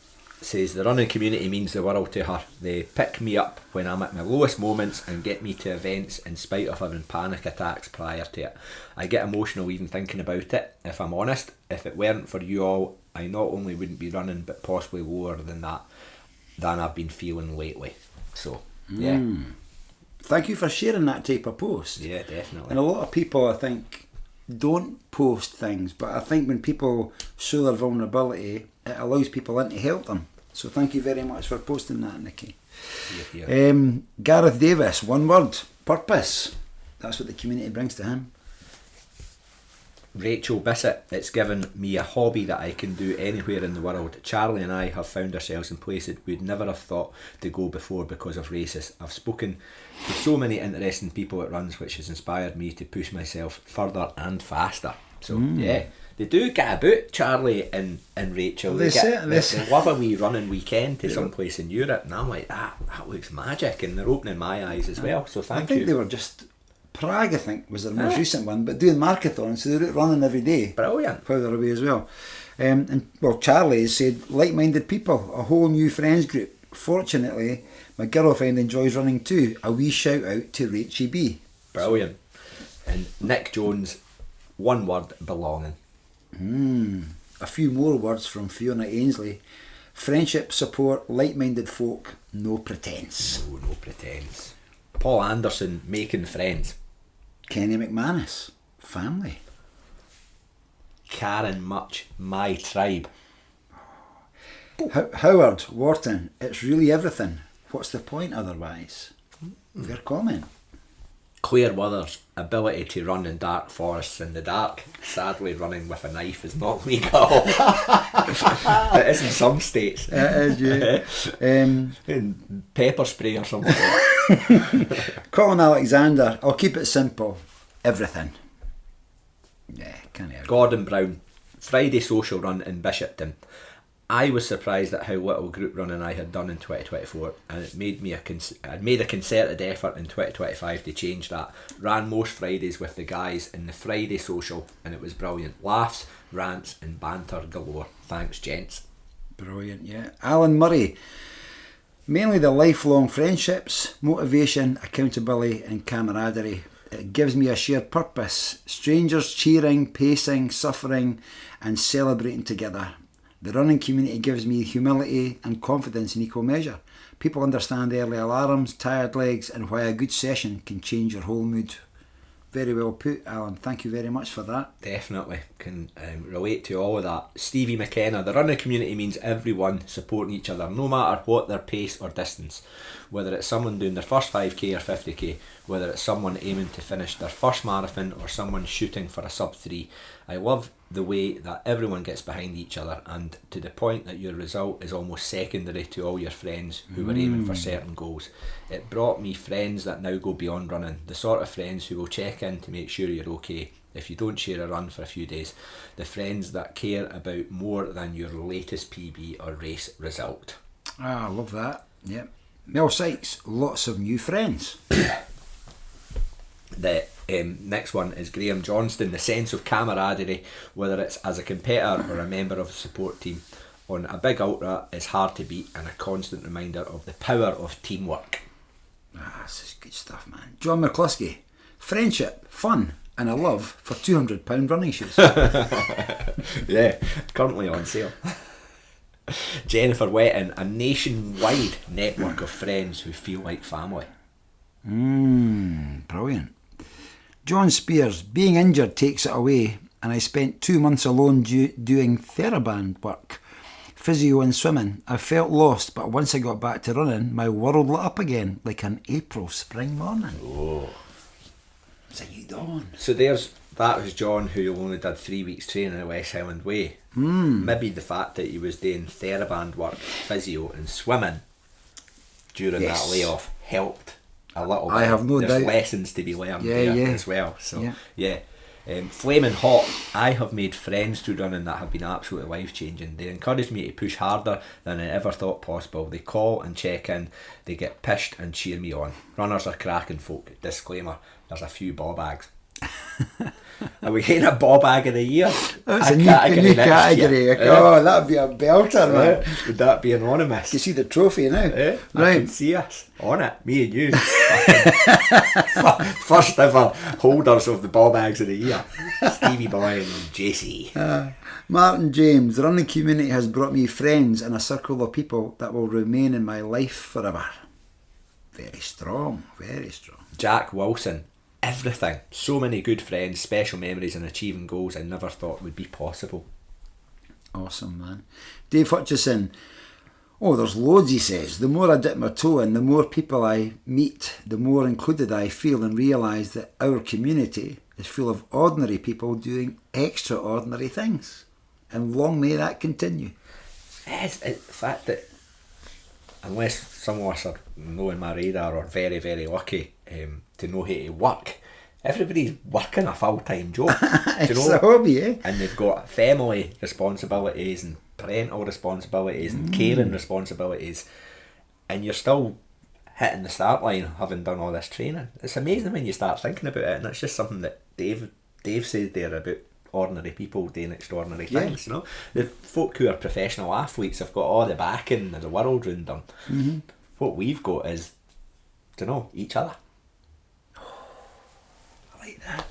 says the running community means the world to her. They pick me up when I'm at my lowest moments and get me to events in spite of having panic attacks prior to it. I get emotional even thinking about it. If I'm honest, if it weren't for you all, I not only wouldn't be running, but possibly lower than I've been feeling lately. So, yeah. Thank you for sharing that type of post. Yeah, definitely. And a lot of people, I think, don't post things, but I think when people show their vulnerability, it allows people in to help them. So thank you very much for posting that, Nikki. Gareth Davis, one word: purpose. That's what the community brings to him. Rachel Bissett, it's given me a hobby that I can do anywhere in the world. Charlie and I have found ourselves in places we'd never have thought to go before because of races. I've spoken to so many interesting people at runs, which has inspired me to push myself further and faster. So yeah, they do get about, Charlie and Rachel. They love a wee running weekend to someplace in Europe, and I'm like, that looks magic, and they're opening my eyes as well. So thank you. I think they were just Prague, I think, was their most recent one, but doing marathons, so they're out running every day. Brilliant. While they're away as well. Charlie has said, like-minded people, a whole new friends group. Fortunately, my girlfriend enjoys running too. A wee shout out to Rachie B. Brilliant. And Nick Jones, one word: belonging. A few more words from Fiona Ainsley. Friendship, support, like-minded folk, no pretense. No pretense. Paul Anderson, making friends. Kenny McManus, family. Karen Much, my tribe. Howard Wharton, it's really everything. What's the point otherwise? Your comment. Claire Withers, ability to run in dark forests in the dark. Sadly, running with a knife is not legal. It is in some states. It is, yeah. In pepper spray or something. Colin Alexander, I'll keep it simple. Everything. Yeah, can't help. Gordon Brown, Friday social run in Bishopton. I was surprised at how little group running I had done in 2024, and it made me I made a concerted effort in 2025 to change that. Ran most Fridays with the guys in the Friday social, and it was brilliant. Laughs, rants and banter galore. Thanks, gents. Brilliant, yeah. Alan Murray, mainly the lifelong friendships, motivation, accountability and camaraderie. It gives me a shared purpose. Strangers cheering, pacing, suffering and celebrating together. The running community gives me humility and confidence in equal measure. People understand early alarms, tired legs, and why a good session can change your whole mood. Very well put, Alan. Thank you very much for that. Definitely can relate to all of that. Stevie McKenna, the running community means everyone supporting each other, no matter what their pace or distance. Whether it's someone doing their first 5k or 50k, whether it's someone aiming to finish their first marathon or someone shooting for a sub 3. I love the way that everyone gets behind each other, and to the point that your result is almost secondary to all your friends who were aiming for certain goals. It brought me friends that now go beyond running, the sort of friends who will check in to make sure you're okay if you don't share a run for a few days, the friends that care about more than your latest PB or race result. I love that. Yep. Mel Sykes, lots of new friends. The next one is Graham Johnston, the sense of camaraderie, whether it's as a competitor or a member of a support team on a big ultra, is hard to beat and a constant reminder of the power of teamwork. This is good stuff, man. John McCluskey, friendship, fun, and a love for £200 running shoes. Yeah, currently on sale. Jennifer Wetton, a nationwide network of friends who feel like family. Brilliant. John Spears, being injured takes it away, and I spent 2 months alone doing TheraBand work, physio and swimming. I felt lost, but once I got back to running, my world lit up again, like an April spring morning. Oh. It's a new dawn. So that was John, who only did 3 weeks training at West Highland Way. Maybe the fact that he was doing TheraBand work, physio and swimming during that layoff helped a little bit. I have no doubt. There's lessons to be learned there as well. So flaming hot. I have made friends through running that have been absolutely life changing. They encourage me to push harder than I ever thought possible. They call and check in. They get pished and cheer me on. Runners are cracking folk. Disclaimer: there's a few ball bags. Are we getting a ball bag of the year? That's a new category. Oh, that'd be a belter, man. Would that be anonymous? You see the trophy now? Right. I can see us on it, me and you. First ever holders of the ball bags of the year. Stevie Boy and JC. Martin James, the running community has brought me friends and a circle of people that will remain in my life forever. Very strong, very strong. Jack Wilson, everything. So many good friends, special memories and achieving goals I never thought would be possible. Awesome, man. Dave Hutchison, there's loads, he says. The more I dip my toe in, the more people I meet, the more included I feel and realise that our community is full of ordinary people doing extraordinary things. And long may that continue. Yes, the fact that unless some of us are knowing my radar or very, very lucky to know how to work, everybody's working a full-time job. It's a hobby, eh? And they've got family responsibilities and parental responsibilities and caring responsibilities, and you're still hitting the start line having done all this training. It's amazing when you start thinking about it, and it's just something that Dave said there about ordinary people doing extraordinary things. You know, the folk who are professional athletes have got all the backing of the world around them. What we've got is, each other. I like that.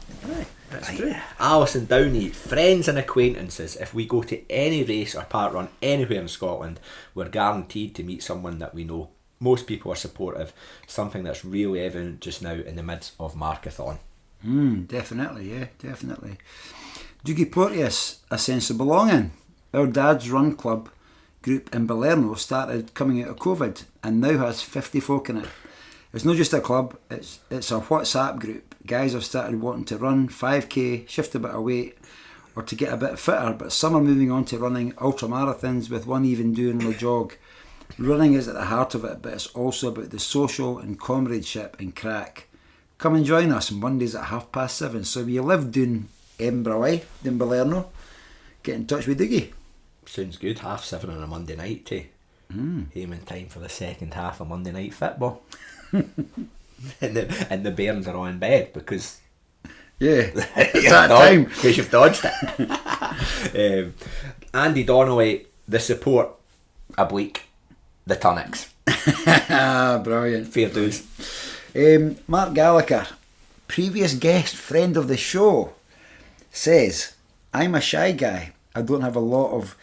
That's true. Alison Downey, friends and acquaintances. If we go to any race or park run anywhere in Scotland, we're guaranteed to meet someone that we know. Most people are supportive, something that's really evident just now in the midst of Markathon. Definitely. Dougie Porteous, a sense of belonging. Our dad's run club group in Balerno started coming out of COVID and now has 50 folk in it. It's not just a club, it's a WhatsApp group. Guys have started wanting to run 5k, shift a bit of weight, or to get a bit fitter, but some are moving on to running ultra marathons, with one even doing the jog. Running is at the heart of it, but it's also about the social and comradeship and crack. Come and join us on Mondays at 7:30. So if you live down Edinburgh way, down Balerno, get in touch with Dougie. Sounds good. 7:30 on a Monday night too. Aiming time for the second half of Monday night football. and the bairns are all in bed because it's that time because you've dodged it. Andy Donnelly, the support oblique the tonics. Brilliant. Fair dues. Mark Gallagher, previous guest, friend of the show, says, I'm a shy guy I don't have a lot of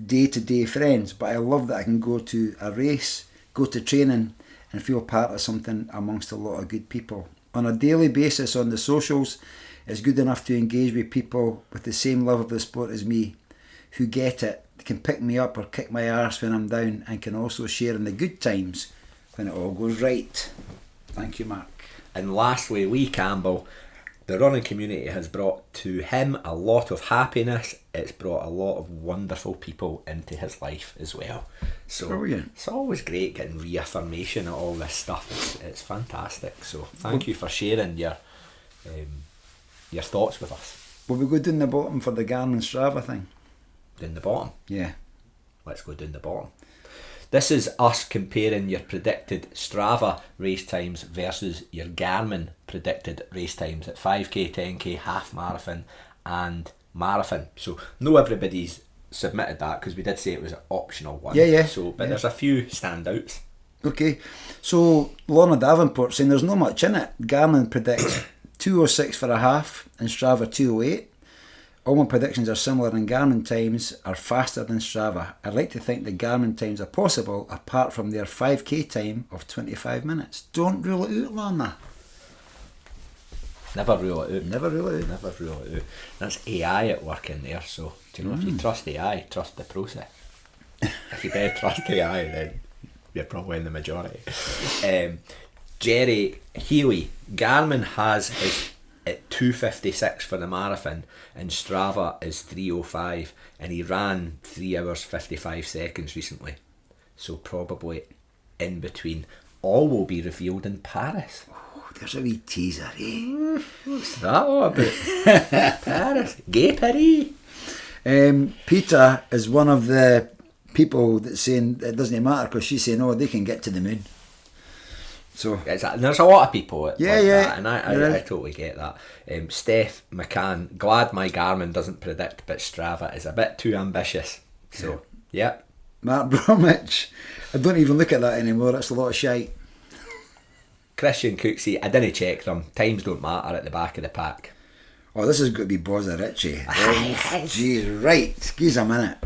day-to-day friends, but I love that I can go to a race, go to training and feel part of something amongst a lot of good people. On a daily basis on the socials, it's good enough to engage with people with the same love of the sport as me, who get it, can pick me up or kick my arse when I'm down, and can also share in the good times when it all goes right. Thank you, Mark. And lastly, Lee Campbell, the running community has brought to him a lot of happiness. It's brought a lot of wonderful people into his life as well. So brilliant. It's always great getting reaffirmation of all this stuff. It's fantastic. So thank you for sharing your thoughts with us. Will we go down the bottom for the Garmin Strava thing? Down the bottom? Yeah. Let's go down the bottom. This is us comparing your predicted Strava race times versus your Garmin predicted race times at 5k, 10k, half marathon and marathon. So no everybody's submitted that because we did say it was an optional one. Yeah. But there's a few standouts. Okay, so Lorna Davenport saying there's not much in it. Garmin predicts 2:06 for a half and Strava 2:08. All my predictions are similar and Garmin times are faster than Strava. I'd like to think the Garmin times are possible apart from their 5k time of 25 minutes. Don't rule it out, Lorna. Never rule it out. Never rule it out. Never rule it out. That's AI at work in there, so do you know, if you trust AI, trust the process. If you don't trust AI, then you're probably in the majority. Jerry Healy, Garmin has his at 2:56 for the marathon and Strava is 3:05, and he ran 3 hours 55 seconds recently, so probably in between. All will be revealed in Paris. Oh, there's a wee teaser, eh? What's that all about? Paris, Gay Paris. Peter is one of the people that's saying it doesn't matter because she's saying, oh, they can get to the moon. So there's a lot of people like that, and I totally get that. Steph McCann, glad my Garmin doesn't predict, but Strava is a bit too ambitious. So yeah. Mark Bromwich, I don't even look at that anymore. That's a lot of shite. Christian Cooksey, I didn't check them. Times don't matter at the back of the pack. Oh, this is going to be Bozza Ritchie. Jeez, right. Give a minute.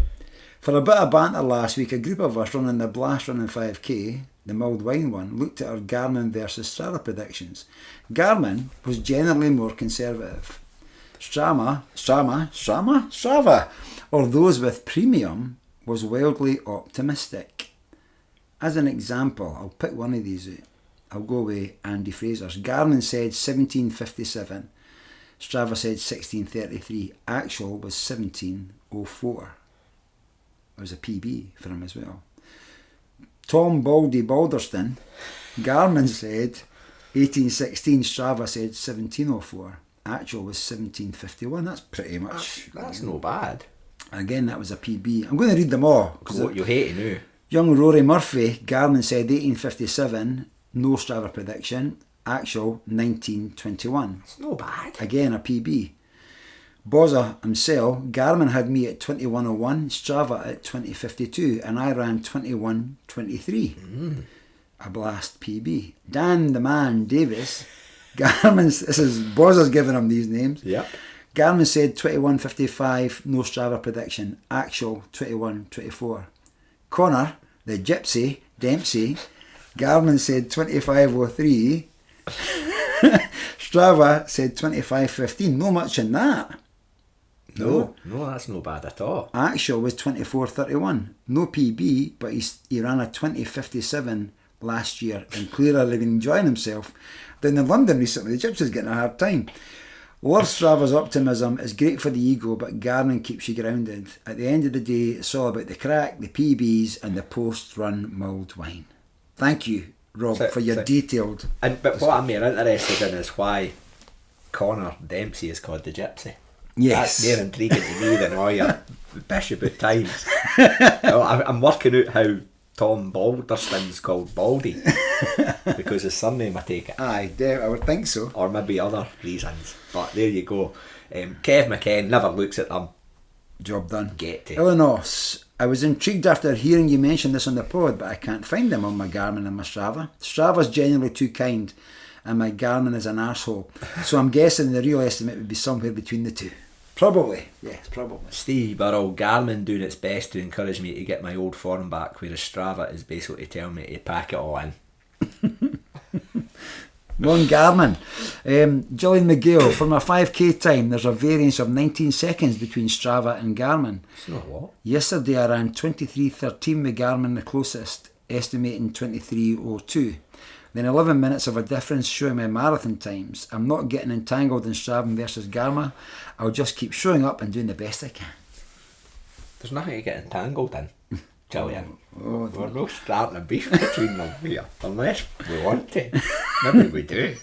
For a bit of banter last week, a group of us running the Blast Running 5k, the mulled wine one, looked at our Garmin versus Strava predictions. Garmin was generally more conservative. Strava, or those with premium, was wildly optimistic. As an example, I'll pick one of these out. I'll go with Andy Fraser's. Garmin said 17:57. Strava said 16:33. Actual was 17:04. It was a PB for him as well. Tom Baldy Balderston, Garmin said 18:16. Strava said 17:04. Actual was 17:51. That's pretty much. That's no bad. Again, that was a PB. I'm going to read them all. What you hate to know. Young Rory Murphy, Garmin said 18:57. No Strava prediction. Actual 19:21. It's no bad. Again, a PB. Bozza himself, Garmin had me at 21:01, Strava at 20:52, and I ran 21:23. A blast PB. Dan the Man Davis, Garmin's, this is Bozza's giving him these names. Yeah. Garmin said 21:55, no Strava prediction. Actual 21:24. Connor, the Gypsy Dempsey, Garmin said 25:03. Strava said 25:15. No much in that. No, that's no bad at all. Actual was 24:31. No PB, but he ran a 20:57 last year and clearly been enjoying himself. Down in London recently, the Gypsy's getting a hard time. Love Strava's optimism. Is great for the ego, but Garmin keeps you grounded. At the end of the day, it's all about the crack, the PBs and the post-run mulled wine. Thank you, Rob, for your detailed... But what I'm more interested in is why Connor Dempsey is called the Gypsy. Yes. That's more intriguing to me than all your Bishop at times. I'm working out how Tom Balderston's called Baldy because his surname, I take it. Aye, I would think so. Or maybe other reasons. But there you go. Kev McKen never looks at them. Job done. Get to. Illinois. I was intrigued after hearing you mention this on the pod, but I can't find them on my Garmin and my Strava. Strava's generally too kind, and my Garmin is an arsehole. So I'm guessing the real estimate would be somewhere between the two. Probably, yes, probably. Stevie Burrell, Garmin doing its best to encourage me to get my old form back, whereas Strava is basically telling me to pack it all in. One Garmin. Gillian McGill, for my 5k time, there's a variance of 19 seconds between Strava and Garmin. It's not what? Yesterday I ran 23:13 with Garmin, the closest, estimating 23:02. Then 11 minutes of a difference showing my marathon times. I'm not getting entangled in Strava versus Garmin. I'll just keep showing up and doing the best I can. There's nothing to get entangled in, Gillian. Oh, We're not starting a beef between them here, unless we want to. Maybe we do.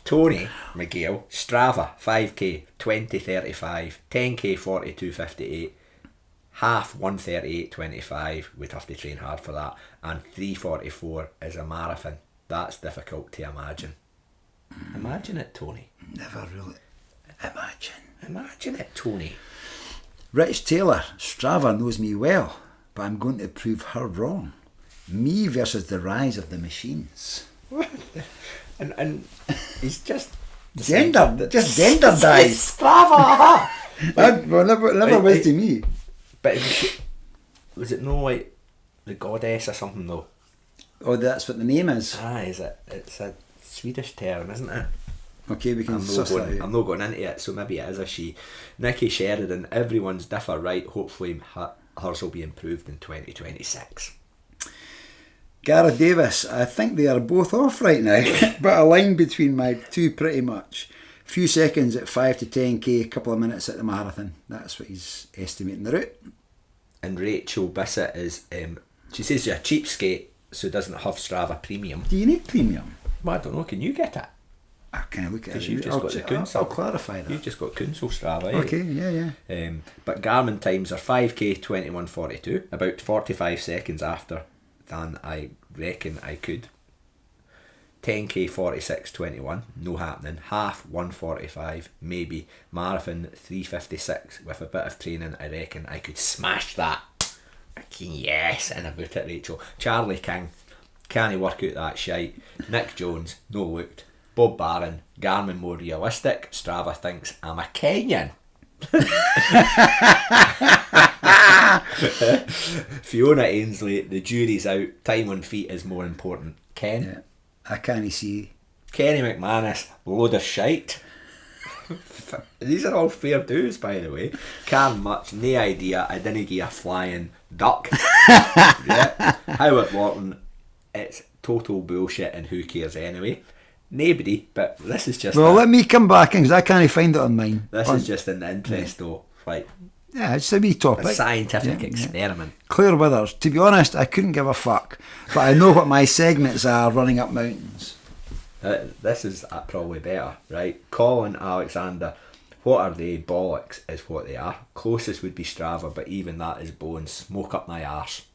Tony McGill, Strava, 5k, 20:35, 10k, 42:58, half 1:38:25, we'd have to train hard for that, and 3:44 is a marathon. That's difficult to imagine. Imagine it, Tony. never really imagine. Imagine it, Tony. Rich Taylor, Strava knows me well, but I'm going to prove her wrong. Me versus the rise of the machines. and he's just gendered dies. Strava. That never was to me. But was it no like the goddess or something though? Oh, that's what the name is. Is it? It's a Swedish term, isn't it? Okay, we can suss that out. I'm not going into it, so maybe it is a she. Nikki Sheridan, everyone's differ, right? Hopefully hers will be improved in 2026. Gareth Davis, I think they are both off right now, but a line between my two pretty much. Few seconds at 5 to 10k, a couple of minutes at the marathon. That's what he's estimating the route. And Rachel Bissett is, she says you're a cheapskate, so doesn't have Strava Premium. Do you need premium? Well, I don't know, can you get it? I can't look at it. Because you've just got the Kunsel. I'll clarify that. You've just got Kunsel Strava, eh? Okay, yeah. But Garmin times are 5k 21:42, about 45 seconds after than I reckon I could. 10k 46:21, no happening. Half 1:45, maybe. Marathon 3:56. With a bit of training, I reckon I could smash that. Yes, and about it, Rachel. Charlie King, can he work out that shite? Nick Jones, no looked. Bob Barron, Garmin more realistic. Strava thinks I'm a Kenyan. Fiona Ainsley, the jury's out. Time on feet is more important. Ken? Yeah. I can't see. Kenny McManus, load of shite. These are all fair dues, by the way. Cam Much, no idea. I didn't get a flying duck. Yeah. Howard Lawton, it's total bullshit and who cares anyway. Nobody, but this is just... Well, let me come back because I can't find it on mine. This is just in the interest though. Like, yeah, it's a wee topic. A scientific experiment. Clear Withers. To be honest, I couldn't give a fuck. But I know what my segments are running up mountains. This is probably better, right? Colin Alexander, what are they? Bollocks is what they are. Closest would be Strava, but even that is bones. Smoke up my arse.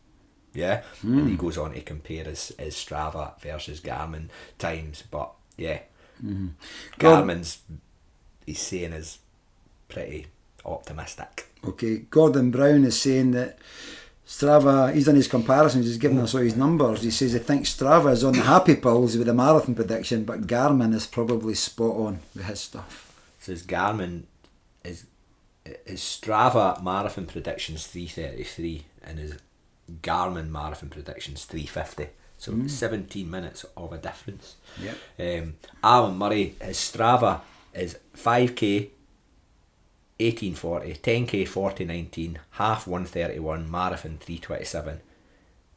Yeah? And he goes on to compare his Strava versus Garmin times, but yeah. Garmin's, he's saying, is pretty optimistic. Okay, Gordon Brown is saying that Strava, he's done his comparisons, he's given us all his numbers. He says he thinks Strava is on the happy pills with a marathon prediction, but Garmin is probably spot on with his stuff. Says Garmin is Strava marathon predictions 3:33 and his Garmin marathon predictions 3:50. So 17 minutes of a difference. Yep. Alan Murray, his Strava is 5k 18:40, 10k 40:19, half 1:31, marathon 3:27,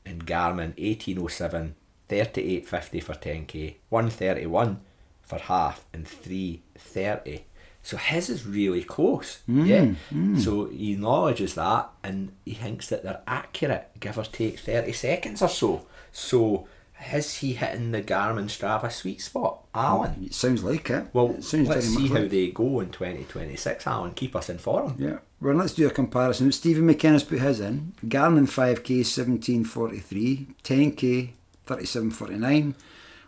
and Garmin 18:07, 38:50 for 10k, 1:31 for half, and 3:30. So his is really close. So he acknowledges that, and he thinks that they're accurate, give or take 30 seconds or so. So is he hitting the Garmin Strava sweet spot, Alan? It sounds like it. Well, it sounds let's very see much how like they go in 2026, Alan. Keep us informed. Yeah. Well, let's do a comparison. Stephen McKenna's put his in. Garmin 5k 17:43, 10k 37:49,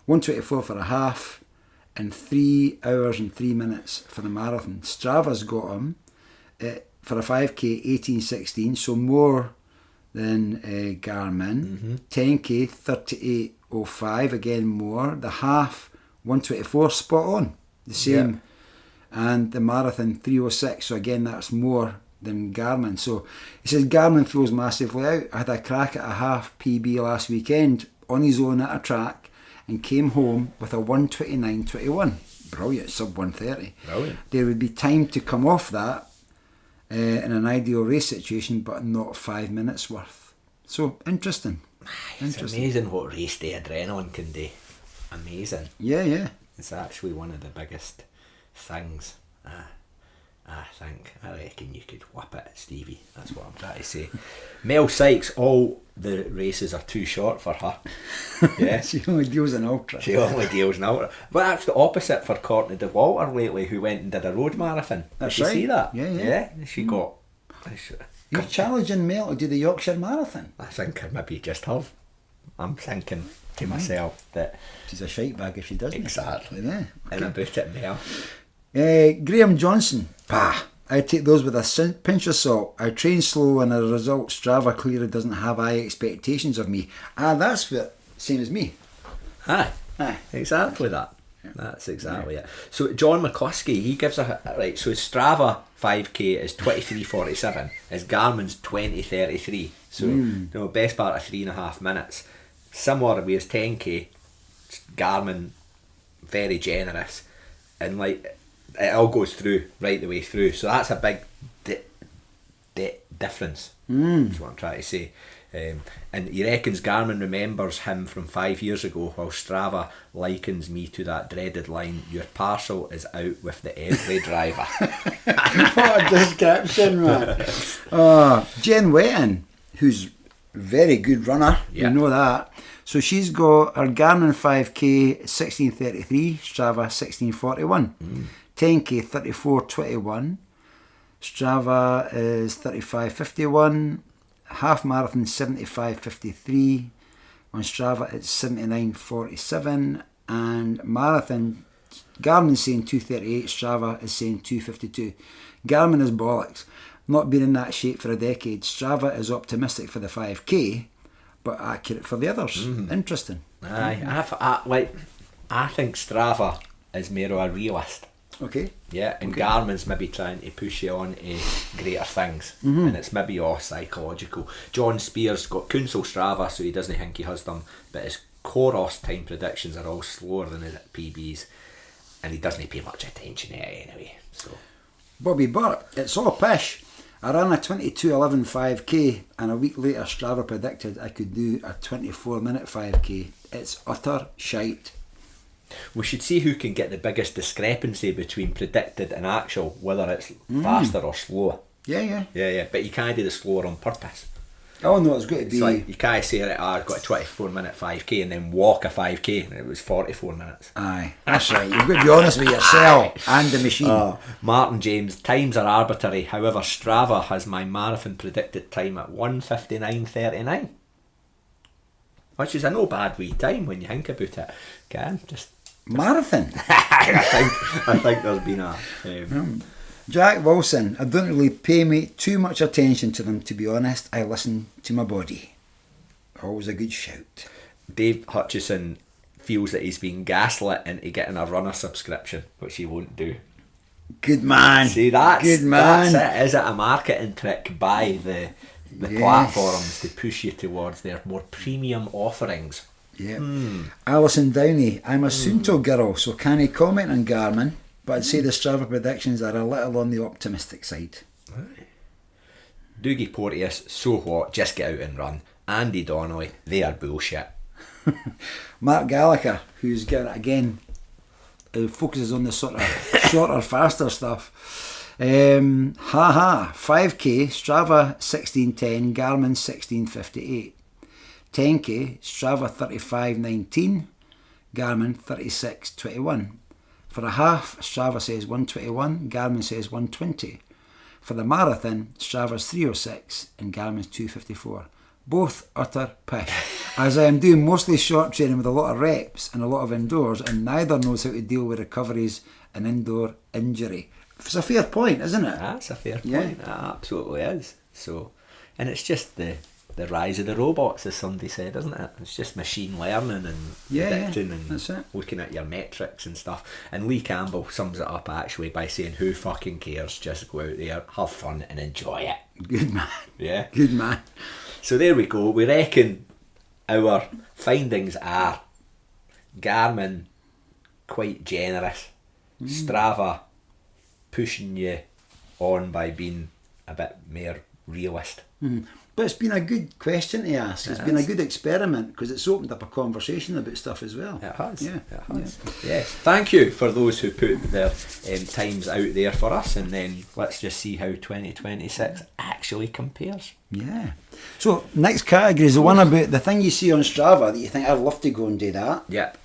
1:24 for a half, and 3 hours and 3 minutes for the marathon. Strava's got him for a 5k 18:16, so more than Garmin. 10k 38:05, again more. The half 1:24, spot on, the same and the marathon 3:06. So again, that's more than Garmin. So he says Garmin feels massively out. I had a crack at a half PB last weekend on his own at a track and came home with a 1:29.21. Brilliant, sub 1:30. Brilliant. There would be time to come off that in an ideal race situation, but not 5 minutes worth. So interesting. It's amazing what race day adrenaline can do. Amazing. Yeah. It's actually one of the biggest things. I reckon you could whap it, Stevie. That's what I'm trying to say. Mel Sykes, all the races are too short for her. Yeah. She only deals in ultra. But that's the opposite for Courtney DeWalter lately, who went and did a road marathon. That's Did you right. see that? Yeah. She got... You're challenging Mel to do the Yorkshire Marathon. I think I maybe just have. I'm thinking to myself that... She's a shite bag if she doesn't. Exactly. Yeah. And about it, Mel. Graham Johnson. I take those with a pinch of salt. I train slow and as a result Strava clearly doesn't have high expectations of me. That's what, same as me. Aye. Exactly that. Yeah. That's exactly it. So John McCluskey, he gives right, so Strava 5k is 23:47, his Garmin's 20:33. So best part of 3.5 minutes. Similar with his 10k, Garmin very generous, and like it all goes through right the way through. So that's a big difference. That's what I'm trying to say. And he reckons Garmin remembers him from 5 years ago, while Strava likens me to that dreaded line, "Your parcel is out with the every driver." What a description, man. Jen Wetton, who's a very good runner, you know that. So she's got her Garmin 5k 16:33, Strava 16:41. 10k 34:21, Strava is 35:51, half marathon 75:53, on Strava it's 79:47, and marathon Garmin's saying 2:38, Strava is saying 2:52. Garmin is bollocks. Not been in that shape for a decade. Strava is optimistic for the 5k, but accurate for the others. Interesting. I think Strava is more of a realist. Okay. Yeah, and Garmin's maybe trying to push you on to greater things, and it's maybe all psychological. John Spears got Kunsel Strava, so he doesn't think he has them, but his Coros time predictions are all slower than his PBs, and he doesn't pay much attention to it anyway. So, Bobby Burke, it's all pish. I ran a 22:11 5k, and a week later Strava predicted I could do a 24-minute 5k. It's utter shite. we should see who can get the biggest discrepancy between predicted and actual, whether it's faster or slower. Yeah. But you can't do the slower on purpose. Oh no, it's got to be. It's like you can't say that I've got a 24-minute 5k and then walk a 5k and it was 44 minutes. Aye, that's right. You've got to be honest with yourself and the machine. Martin James, times are arbitrary. However, Strava has my marathon predicted time at 1:59:39, which is a no bad wee time when you think about it. Just marathon. I think there's been a. Jack Wilson, I don't really pay me too much attention to them, to be honest. I listen to my body. Always a good shout. Dave Hutchison feels that he's been gaslit into getting a runner subscription, which he won't do. Good man. See, that's good man. That's it. Is it a marketing trick by the platforms to push you towards their more premium offerings? Yeah. Alison Downey, I'm a Sunto girl, so can't I comment on Garmin, but I'd say the Strava predictions are a little on the optimistic side. Right. Doogie Porteous, so what? Just get out and run. Andy Donnelly, they are bullshit. Mark Gallagher, who's again focuses on the sort of shorter, faster stuff. 5k Strava 16:10, Garmin 16:58. 10k Strava 35:19, Garmin 36:21. For a half, Strava says 1:21, Garmin says 1:20. For the marathon, Strava's 3:06 and Garmin's 2:54. Both utter pish. As I am doing mostly short training with a lot of reps and a lot of indoors, and neither knows how to deal with recoveries and indoor injury. It's a fair point, isn't it? That's a fair point. Yeah. It absolutely is. So, and it's just the the rise of the robots, as somebody said, isn't it? It's just machine learning and predicting and that's it. looking at your metrics and stuff. And Lee Campbell sums it up actually by saying, who fucking cares? Just go out there, have fun and enjoy it. Good man. Yeah. Good man. So there we go. We reckon our findings are Garmin quite generous, Strava pushing you on by being a bit more realist. But it's been a good question to ask. It's been a good experiment because it's opened up a conversation about stuff as well. It has. Yeah. It has. Yes. Thank you for those who put their times out there for us, and then let's just see how 2026 actually compares. Yeah. So next category is the one about the thing you see on Strava that you think I'd love to go and do that. Yep.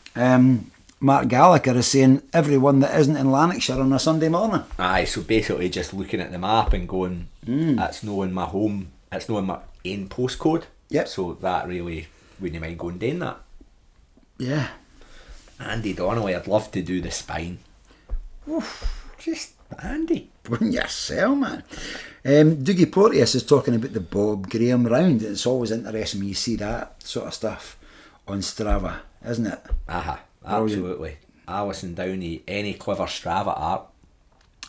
Mark Gallagher is saying everyone that isn't in Lanarkshire on a Sunday morning. Aye, so basically just looking at the map and going, that's knowing my home, it's knowing my own postcode. Yep. So that really wouldn't mind going doing that. Yeah. Andy Donnelly, I'd love to do the spine. Oof. Just Andy. Wouldn't you sell, man? Dougie Porteous is talking about the Bob Graham round. It's always interesting when you see that sort of stuff on Strava, isn't it? Aha. Absolutely. Alison Downey, any clever Strava art.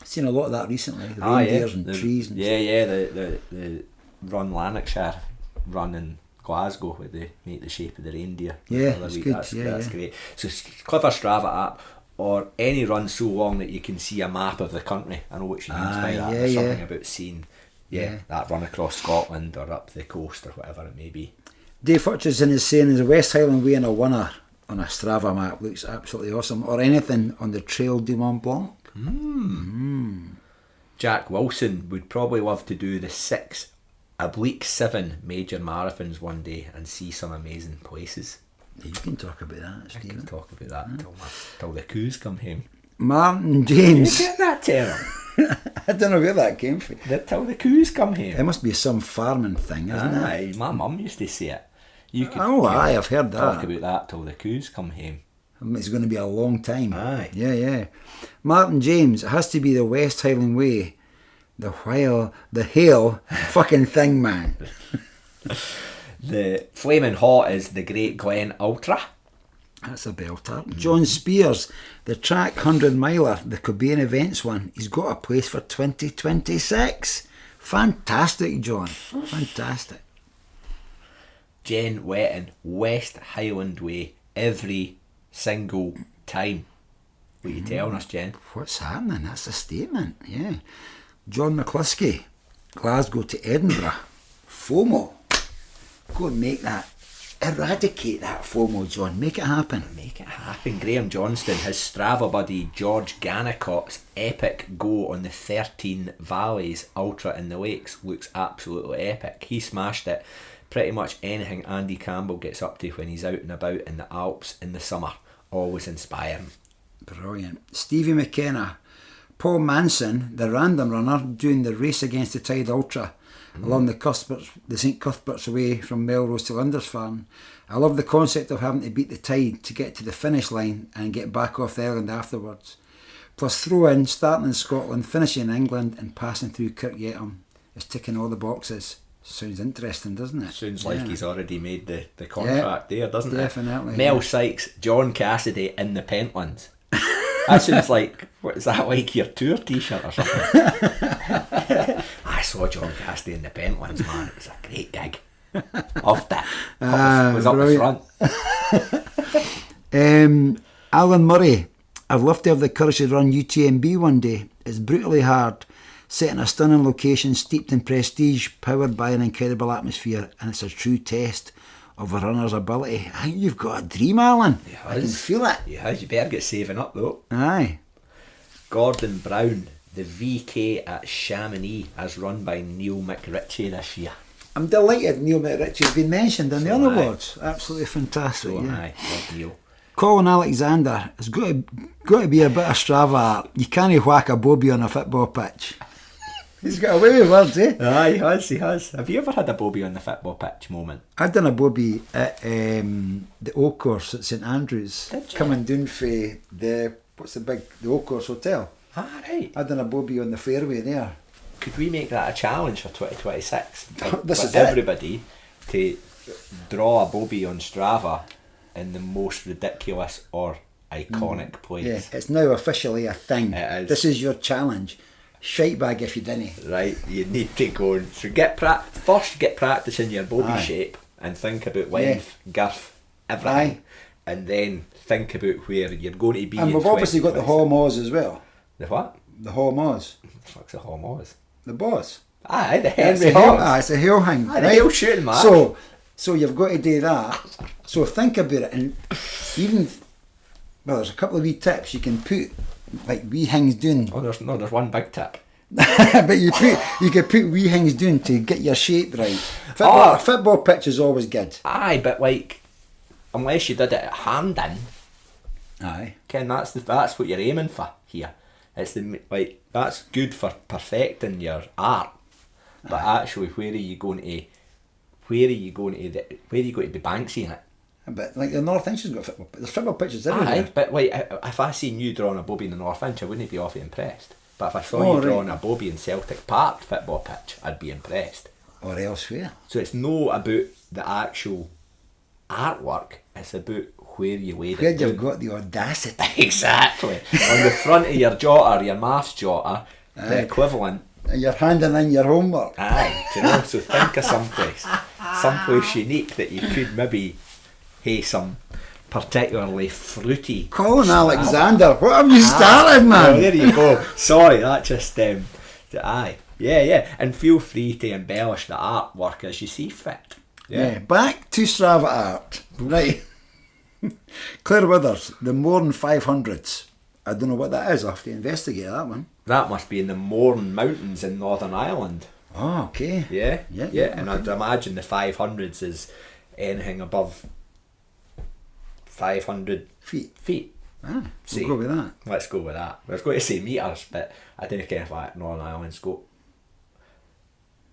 I've seen a lot of that recently. The reindeers and trees. And the Run Lanarkshire run in Glasgow where they make the shape of the reindeer. Yeah, that's good. That's great. So clever Strava app or any run so long that you can see a map of the country. I know what she means by that. There's something about seeing that run across Scotland or up the coast or whatever it may be. Dave Hutchinson is saying the West Highland Way in a winner on a Strava map looks absolutely awesome, or anything on the Trail du Mont Blanc. Jack Wilson would probably love to do the 6/7 major marathons one day and see some amazing places. You can talk about that, Stephen. I can talk about that till the coos come home. Martin James. You get that term? I don't know where that came from. Till the coos come home. It must be some farming thing, isn't it? Aye, my mum used to say it. You could I've heard that. Talk about that till the coos come home. It's going to be a long time. Aye. Yeah. Martin James, it has to be the West Highland Way. The hail fucking thing, man. The flaming hot is the Great Glen Ultra. That's a belter. John Spears, the track 100 miler, the Cobain Events one. He's got a place for 2026. Fantastic, John. Fantastic. Jen Wetton, West Highland Way, every single time. What are you telling us, Jen? What's happening? That's a statement, yeah. John McCluskey, Glasgow to Edinburgh. FOMO. Go and make that. Eradicate that FOMO, John. Make it happen. Make it happen. Graham Johnston, his Strava buddy George Gannicott's epic go on the 13 Valleys Ultra in the Lakes looks absolutely epic. He smashed it. Pretty much anything Andy Campbell gets up to when he's out and about in the Alps in the summer. Always inspiring. Brilliant. Stevie McKenna. Paul Manson, the random runner, doing the Race Against the Tide Ultra along the St Cuthbert's Way from Melrose to Lindisfarne. I love the concept of having to beat the tide to get to the finish line and get back off the island afterwards. Plus throw in starting in Scotland, finishing in England and passing through Kirkyettam. It's ticking all the boxes. Sounds interesting, doesn't it? Sounds like he's already made the contract there, doesn't it? Definitely. Mel Sykes, John Cassidy in the Pentlands. That sounds like, what is that, like your tour t-shirt or something? I saw John Cassidy in the Pentlands, man. It was a great gig. Loved it. Was up the front. Alan Murray, I'd love to have the courage to run UTMB one day. It's brutally hard, set in a stunning location, steeped in prestige, powered by an incredible atmosphere, and it's a true test of a runner's ability. I think you've got a dream, Alan. I can feel it. Yeah, you better get saving up though. Aye. Gordon Brown, the VK at Chamonix, as run by Neil McRitchie this year. I'm delighted Neil McRitchie's been mentioned in the UnAwards. Absolutely fantastic. Aye, love Neil. Colin Alexander, it's got to be a bit of Strava art. You can't whack a bobby on a football pitch. He's got away with words, eh? Aye, he has. Have you ever had a bobby on the football pitch moment? I'd done a bobby at the Oak Course at St Andrews. Coming down for the Oak Course Hotel. Ah, right. I'd done a bobby on the fairway there. Could we make that a challenge for 2026? This is everybody to draw a bobby on Strava in the most ridiculous or iconic place. Yeah, it's now officially a thing. It is. This is your challenge. Shite bag if you didn't. Right, you need to go and so get practicing your bobby shape and think about length, girth, everything, and then think about where you're going to be. And we've obviously got the Hawmaws as well. The what? The Hawmaws. What the fuck's the Hawmaws? The boss. Aye, the Henry It's a hill hang. Aye, the hill shooting match. So you've got to do that. So think about it, and even there's a couple of wee tips you can put, like wee things doing. Oh, there's one big tip. But you could put wee things doing to get your shape right. Football pitch is always good. Aye, but like, unless you did it at hand in, aye, Ken, that's what you're aiming for here. It's that's good for perfecting your art, but actually, where are you going to be Banksy in it? But like the North Inch has got football. There's football pitches everywhere. Aye, but like if I seen you drawing a bobby in the North Inch, I wouldn't be awfully impressed. But if I saw you drawing a bobby in Celtic Park football pitch, I'd be impressed. Or elsewhere. So it's no about the actual artwork, it's about where you laid Where it down. you've got the audacity. Exactly. On the front of your jotter, your maths jotter, the equivalent. And you're handing in your homework. Aye, do you know, so think of someplace unique that you could maybe have some particularly fruity Colin style. Alexander, what have you started, man? Oh, there you go. Sorry, that just aye. Yeah, and feel free to embellish the artwork as you see fit. Yeah, back to Strava art. Right. Claire Withers, the Mourne 500s. I don't know what that is, I'll have to investigate that one. That must be in the Mourne Mountains in Northern Ireland. Oh, okay. Yeah. And okay. I'd imagine the 500s is anything above 500 feet. Ah, we'll go with that. Let's go with that. I was going to say metres, but I don't care if that Northern Ireland's got.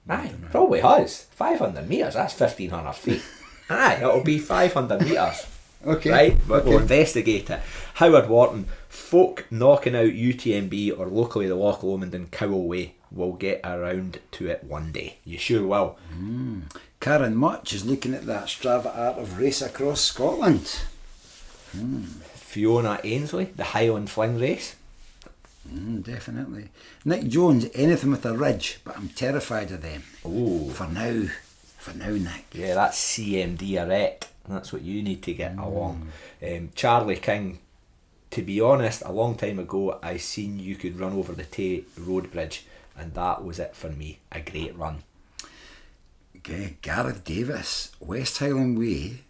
Aye, probably has. 500 metres, that's 1,500 feet. Aye, it'll be 500 metres. Okay. Right, but we'll investigate it. Howard Wharton, folk knocking out UTMB or locally the Loch Lomond and Cowell Way. We'll get around to it one day. You sure will. Karen Much is looking at that Strava art of race across Scotland. Fiona Ainsley, the Highland Fling race. Definitely. Nick Jones, anything with a ridge, but I'm terrified of them. Oh. For now, Nick. Yeah, that's CMD erect. That's what you need to get along. Charlie King, to be honest, a long time ago I seen you could run over the Tay Road Bridge, and that was it for me. A great run. Okay, Gareth Davis, West Highland Way.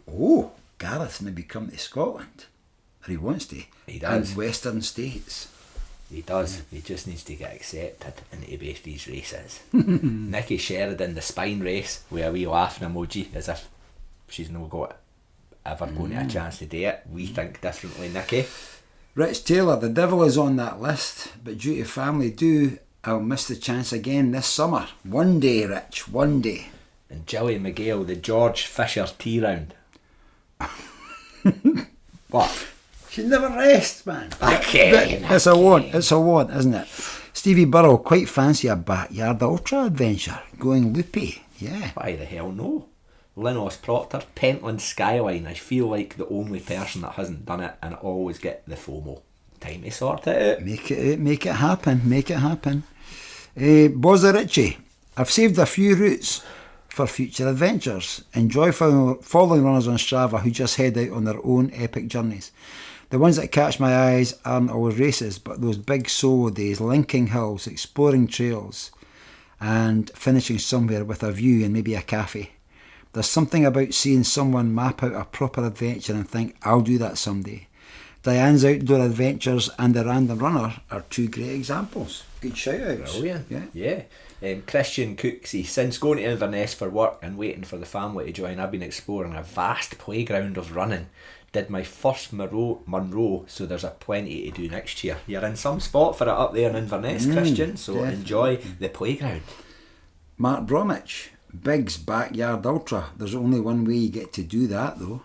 Oh, Gareth's maybe come to Scotland. Or he wants to. He does. And Western States. He does. He just needs to get accepted into both these races. Nikki Sheridan, the spine race, with a wee laughing emoji, as if she's not got ever going to a chance to do it. We think differently, Nikki. Rich Taylor, the devil is on that list, but due to family I'll miss the chance again this summer. One day, Rich, one day. And Gillian McGill, the George Fisher tea round. What? She never rests, man. Okay. It's a want, isn't it? Stevie Burrow, quite fancy a backyard ultra adventure. Going loopy, yeah. Why the hell no? Linnos Proctor, Pentland Skyline. I feel like the only person that hasn't done it, and I always get the FOMO. Time to sort it out. Make it happen. Bozza Ritchie, I've saved a few routes for future adventures. Enjoy following runners on Strava who just head out on their own epic journeys. The ones that catch my eyes aren't always races, but those big solo days, linking hills, exploring trails, and finishing somewhere with a view and maybe a cafe. There's something about seeing someone map out a proper adventure and think, I'll do that someday. Diane's Outdoor Adventures and The Random Runner are two great examples. Good shout-outs. Brilliant. Yeah. Christian Cooksey, since going to Inverness for work and waiting for the family to join, I've been exploring a vast playground of running. Did my first Munro, so there's a plenty to do next year. You're in some spot for it up there in Inverness, Christian, so definitely. Enjoy the playground. Mark Bromwich, Big's Backyard Ultra. There's only one way you get to do that, though.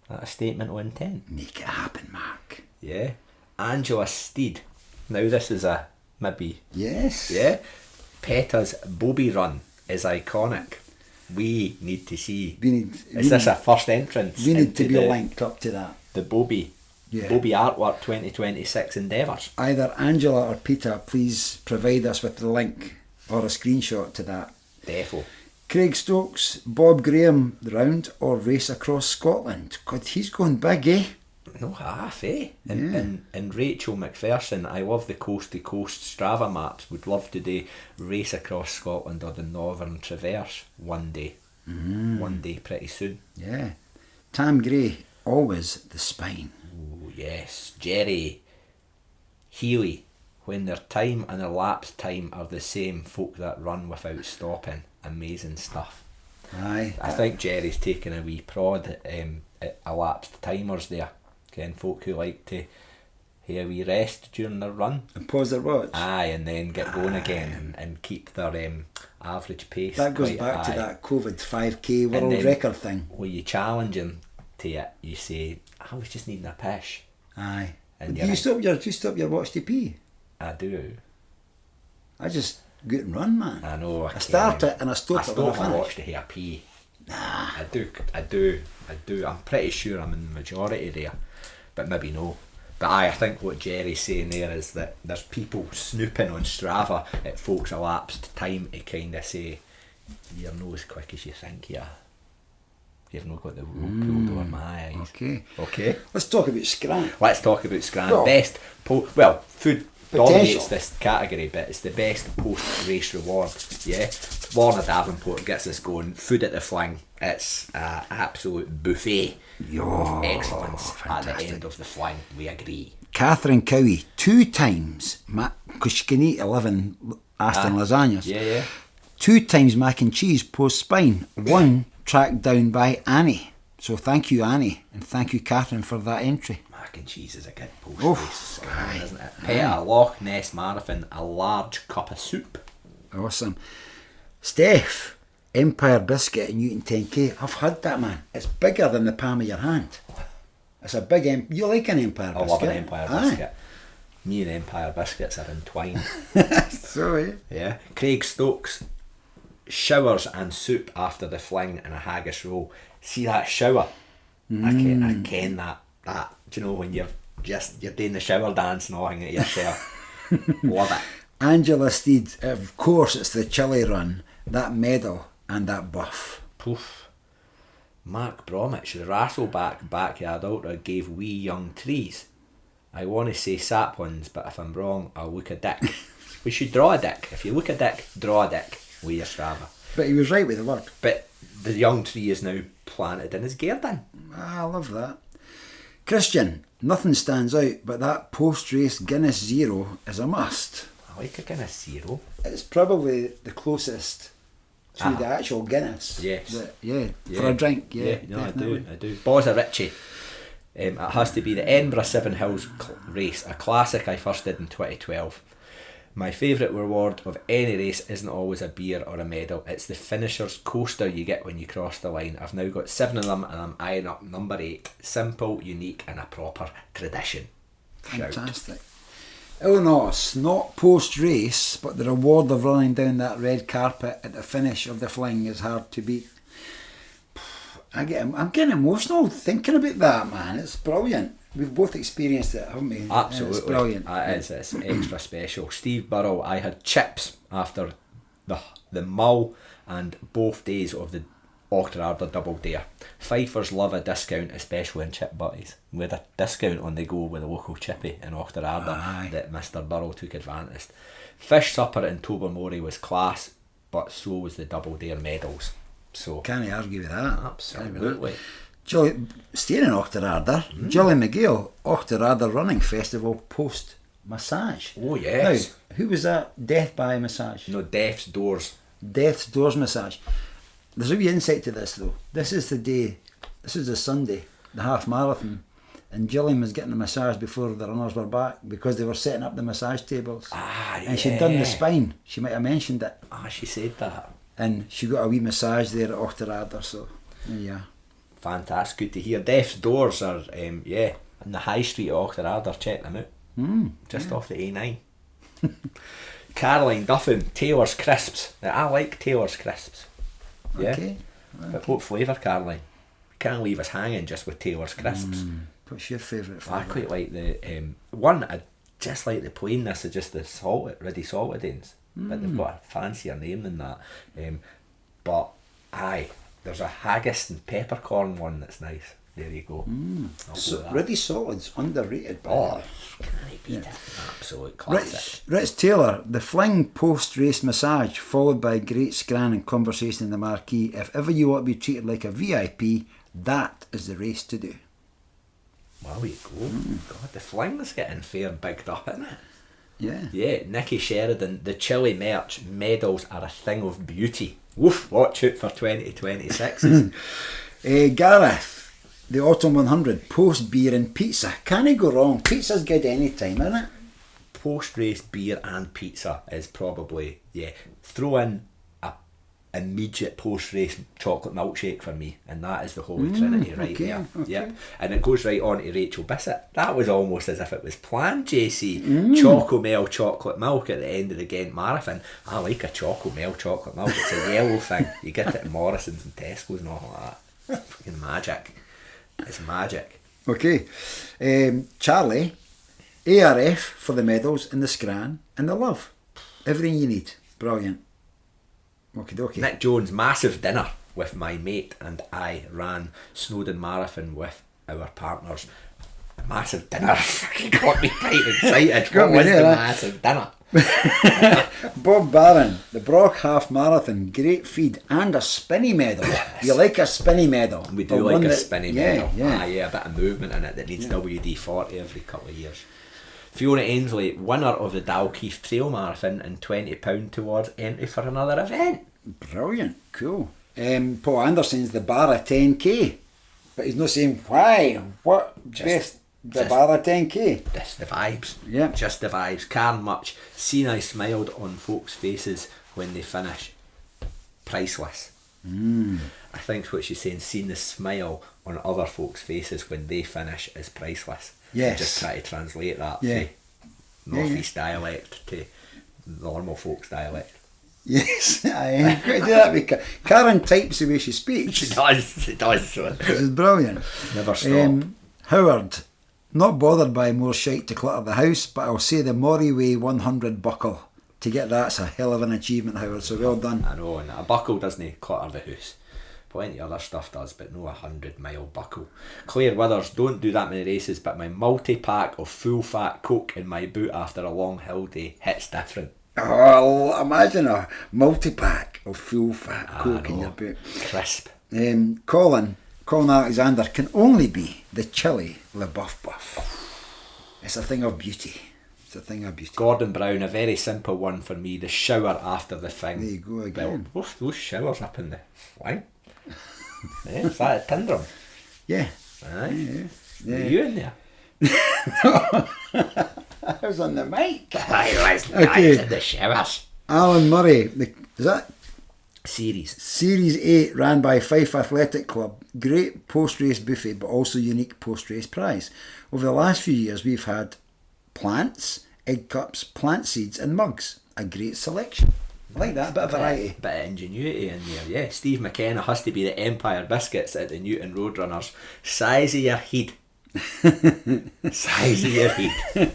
That a statement of intent? Make it happen, Mark. Yeah. Angela Steed. Now this is a maybe. Yes. Yeah. PETA's Bobby Run is iconic. we need to see. Is this a first entrance? We need to be linked up to that. The Bobby Artwork 2026 endeavours. Either Angela or Peter, please provide us with the link or a screenshot to that. Defo. Craig Stokes, Bob Graham round or race across Scotland. God, he's going big, eh? No half, eh? And Rachel McPherson, I love the coast to coast Strava maps. Would love to do race across Scotland or the Northern Traverse one day. One day pretty soon. Yeah. Tam Gray, always the spine. Oh yes. Jerry Healy, when their time and elapsed time are the same, folk that run without stopping. Amazing stuff. Aye. I think Jerry's taking a wee prod at elapsed timers there. Again, folk who like to have a wee rest during their run. And pause their watch. Aye, and then get going again and keep their average pace. That goes back to that COVID 5k world record thing. When you challenge them to it, you say, I was just needing a pish. Aye. And do you stop your watch to pee? I do. I just go out and run, man. I know. I start it and I stop it when I my finish. watch to have a pee. Nah. I do. I'm pretty sure I'm in the majority there. But maybe no. But I think what Jerry's saying there is that there's people snooping on Strava at folks' elapsed time to kind of say, you're not as quick as you think you are. You've not got the wool pulled over my eyes. Okay. Let's talk about Scran. Well, best food dominates this category, but it's the best post-race reward. Yeah, Lorna Davenport gets us going. Food at the Fling. It's an absolute buffet of excellence at the end of the Fling. We agree. Catherine Cowie, 2 times, because she can eat 11 Aston lasagnas. Yeah. 2 times mac and cheese post-spine. 1 tracked down by Annie. So thank you, Annie, and thank you, Catherine, for that entry. Mac and cheese is a good post-race, isn't it? Peta Loch Ness Marathon, a large cup of soup. Awesome. Steph, Empire Biscuit in Newton 10k. I've had that, man. It's bigger than the palm of your hand. It's a big you like an Empire Biscuit? I love an Empire Biscuit. Me and Empire Biscuits are entwined. Sorry. Yeah. Craig Stokes, showers and soup after the Fling and a haggis roll. See that shower? I ken that. Do you know when you're doing the shower dance knocking at yourself? Love it. Angela Steed, of course it's the chili run, that medal and that buff. Poof. Mark Bromwich, the Rassleback Backyard Ultra gave wee young trees. I want to say saplings, but if I'm wrong, I'll look a dick. We should draw a dick. If you look a dick, draw a dick with your Strava. But he was right with the word. But the young tree is now planted in his garden. I love that. Christian, nothing stands out, but that post-race Guinness Zero is a must. I like a Guinness Zero. It's probably the closest to the actual Guinness. Yes. For a drink. Yeah, no, I do. Bozza Ritchie. It has to be the Edinburgh Seven Hills race, a classic I first did in 2012. My favourite reward of any race isn't always a beer or a medal. It's the finisher's coaster you get when you cross the line. I've now got 7 of them and I'm eyeing up number 8. Simple, unique and a proper tradition. Fantastic. Illinois, not post-race, but the reward of running down that red carpet at the finish of the Fling is hard to beat. I'm getting emotional thinking about that, man. It's brilliant. We've both experienced it, haven't we? Absolutely. It's brilliant. It's extra special. Steve Burrell, I had chips after the mull and both days of the Auchterarder Double Dare. Fifers love a discount, especially in chip butties. We had a discount on the go with a local chippy in Auchterarder that Mr. Burrell took advantage. Fish supper in Tobermory was class, but so was the Double Dare medals. So can't argue with that. Absolutely. Staying in Auchterarder, Julie McGill, Auchterarder Running Festival post massage. Oh yes. Now, who was that? Death by massage? No, Death's Doors. Death's Doors massage. There's a wee insight to this though. This is the Sunday, the half marathon, and Gillian was getting a massage before the runners were back because they were setting up the massage tables. And she'd done the spine. She might have mentioned it. She said that. And she got a wee massage there at Auchterarder, so yeah. Fantastic, good to hear. Death's Doors are in the high street of Auchterarder. Check them out. Just off the A9. Caroline Duffin, Taylor's Crisps. Now, I like Taylor's Crisps. Yeah. Okay. But what flavour, Caroline? You can't leave us hanging just with Taylor's crisps. What's your favourite I flavour? quite like the one. I just like the plainness of just the ready saltines, but they've got a fancier name than that. But aye, there's a haggis and peppercorn one that's nice. There you go. So, ready salted's underrated. Can't beat it. Absolute classic. Ritz Taylor, the fling post-race massage followed by great scran and conversation in the marquee. If ever you want to be treated like a VIP, that is the race to do. Well, you go. God, the fling's getting fair bigged up, isn't it? Yeah. Yeah, Nicky Sheridan, the chili merch, medals are a thing of beauty. Woof, watch out for 2026. Gareth, the Autumn 100, post beer and pizza. Can it go wrong? Pizza's good any time, isn't it? Post-race beer and pizza is probably, throw in a immediate post-race chocolate milkshake for me, and that is the holy trinity right there. Okay. Yep. And it goes right on to Rachel Bissett. That was almost as if it was planned, JC. Chocomel chocolate milk at the end of the Ghent Marathon. I like a Chocomel chocolate milk. It's a yellow thing. You get it in Morrison's and Tesco's and all that. It's fucking magic. It's magic. Okay. Charlie, ARF for the medals and the scran and the love. Everything you need. Brilliant. Okie dokie. Nick Jones, massive dinner with my mate, and I ran Snowdon Marathon with our partners. A massive dinner fucking got me quite excited. What was the massive dinner? Bob Barron, the Brock Half Marathon, great feed and a spinny medal. You like a spinny medal? We do like a spinny medal. Yeah. A bit of movement in it that needs WD-40 every couple of years. Fiona Ainsley, winner of the Dalkeith Trail Marathon, and £20 towards entry for another event. Brilliant, cool. Paul Anderson's the Barra 10k, but he's not saying why. What best the Barra 10k? Just the vibes. Yeah. Just the vibes. Karen Much, seen I smiled on folks' faces when they finish. Priceless. I think what she's saying, seen the smile on other folks' faces when they finish is priceless. Yes. Just try to translate that Yeah. from North East dialect to normal folks dialect. Yes, I could do that because Karen types the way she speaks. She does. This is brilliant. Never stop. Howard, not bothered by more shite to clutter the house, but I'll say the Morriway 100 buckle. To get that's a hell of an achievement, Howard, so well done. I know, and a buckle doesn't clutter the house. Plenty of other stuff does, but no 100-mile buckle. Claire Withers, don't do that many races, but my multi-pack of full-fat Coke in my boot after a long hill day hits different. Oh, imagine a multi-pack of full-fat Coke in your boot. Crisp. Colin Alexander can only be the chili LaBeouf buff. It's a thing of beauty. It's a thing of beauty. Gordon Brown, a very simple one for me, the shower after the thing. There you go again. Well, those showers up in the flank. Is that a Tindrum? Yeah. Aye. Yeah. Were you in there? I was on the mic. I was in the showers. Alan Murray, is that Series 8 ran by Fife Athletic Club. Great post-race buffet, but also unique post-race prize. Over the last few years, we've had plants, egg cups, plant seeds and mugs. A great selection. I like that, a bit of variety. Bit of ingenuity in there, yeah. Steve McKenna has to be the Empire Biscuits at the Newton Roadrunners. Size of your head. Size of your head.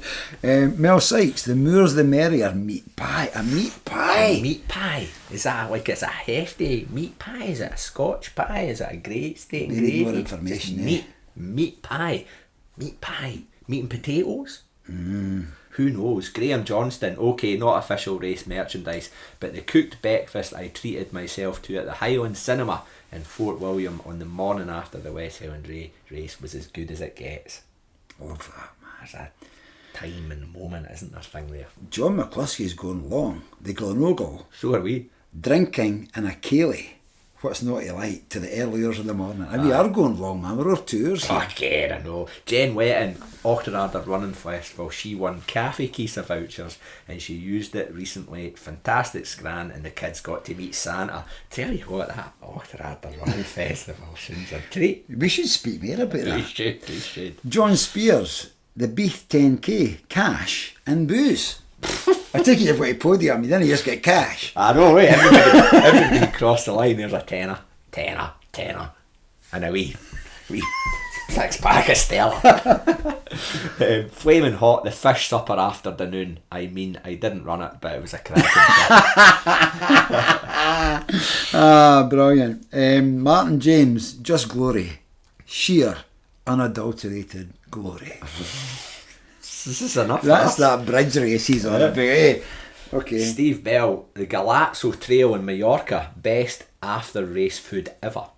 Mel Sykes, the more's the merrier meat pie. A meat pie. A meat pie. Is that like it's a hefty meat pie? Is it a Scotch pie? Is it a great steak We gravy? need more information. Meat pie. Meat and potatoes? Who knows? Graham Johnston, okay, not official race merchandise, but the cooked breakfast I treated myself to at the Highland Cinema in Fort William on the morning after the West Highland race was as good as it gets. Love that, man. There's a time and moment, isn't there, thing there? John McCluskey's going long. The Glenorgle. So are we. Drinking in a ceilidh. What's not to like to the early hours of the morning? And we are going long, man. We're over 2 hours here. Okay, I know. Jen Wetton, Auchterarder Running Festival, she won Cafe Kisa vouchers and she used it recently. Fantastic scran, and the kids got to meet Santa. Tell you what, that Auchterarder Running Festival sounds a treat. We should speak more about that. We should. John Spears, the Beef 10k, cash and booze. I take it you've got a podium, you didn't just get cash. I know, right? Everybody crossed the line. There's a tenner, and a wee 6-pack of Stella. Flaming hot, the fish supper after the noon. I mean, I didn't run it, but it was a cracking Brilliant. Martin James, just glory. Sheer, unadulterated glory. This is enough. That's that bridge race he's on about, eh? Okay. Steve Bell, the Galazzo Trail in Mallorca, best after race food ever.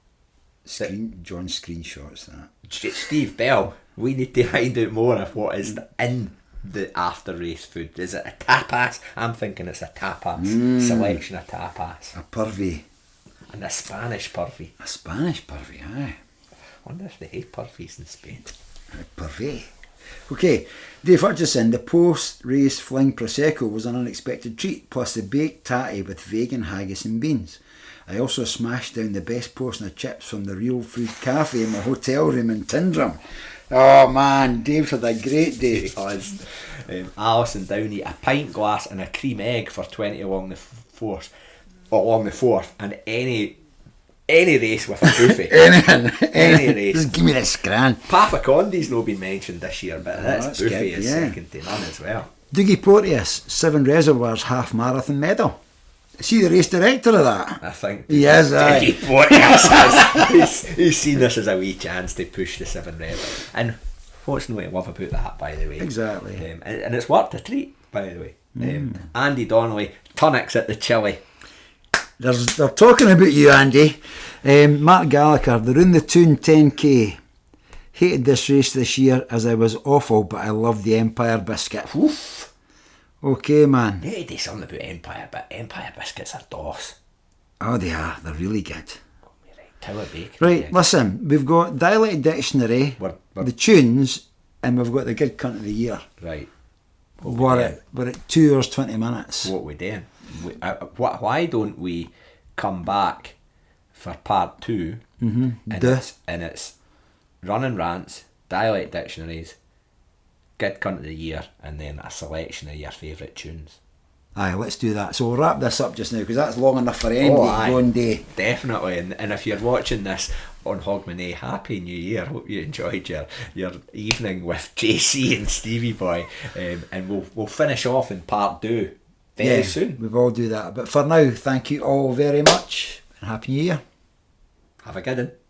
John screenshots that. Steve Bell, we need to find out more of what is in the after race food. Is it a tapas? I'm thinking it's a tapas. Selection of tapas. A purvey. And a Spanish purvey. A Spanish purvey, aye. I wonder if they have purveys in Spain. A purvey. Okay, Dave Hutchison, the post-race fling Prosecco was an unexpected treat, plus the baked tatty with vegan haggis and beans. I also smashed down the best portion of chips from the Real Food Cafe in my hotel room in Tyndrum. Oh man, Dave's had a great day. He has. Alison Downey, a pint glass and a cream egg for 20 along the fourth, and any race with a buffet. any race. Just give me this grand. Pafacondi's not been mentioned this year, but this buffet is second to none as well. Dougie Porteous, 7 Reservoirs half marathon medal. Is he the race director of that? I think he is. Dougie Porteous he's seen this as a wee chance to push the 7 Rev. And what's no to love about that, by the way? Exactly. And it's worth a treat, by the way. Andy Donnelly, tonics at the chili. They're talking about you, Andy. Mark Gallagher, they're in the Toon 10k. Hated this race this year as I was awful, but I loved the Empire Biscuit. Oof. Okay, man. Yeah, do something about Empire, but Empire Biscuits are DOS. Oh, they are. They're really good. Tower Bacon. Right, listen, we've got Dialect Dictionary, the tunes, and we've got the Good Cunt of the Year. Right. We're at 2 hours 20 minutes. What we doing? Why don't we come back for part 2? And it's running rants, dialect dictionaries, Good Cunt of the Year, and then a selection of your favourite tunes. Aye, let's do that. So we'll wrap this up just now because that's long enough for any one day. Definitely, and if you're watching this on Hogmanay, Happy New Year. Hope you enjoyed your evening with JC and Stevie Boy, and we'll finish off in part 2 very soon. We will do that. But for now, thank you all very much and Happy New Year. Have a good one.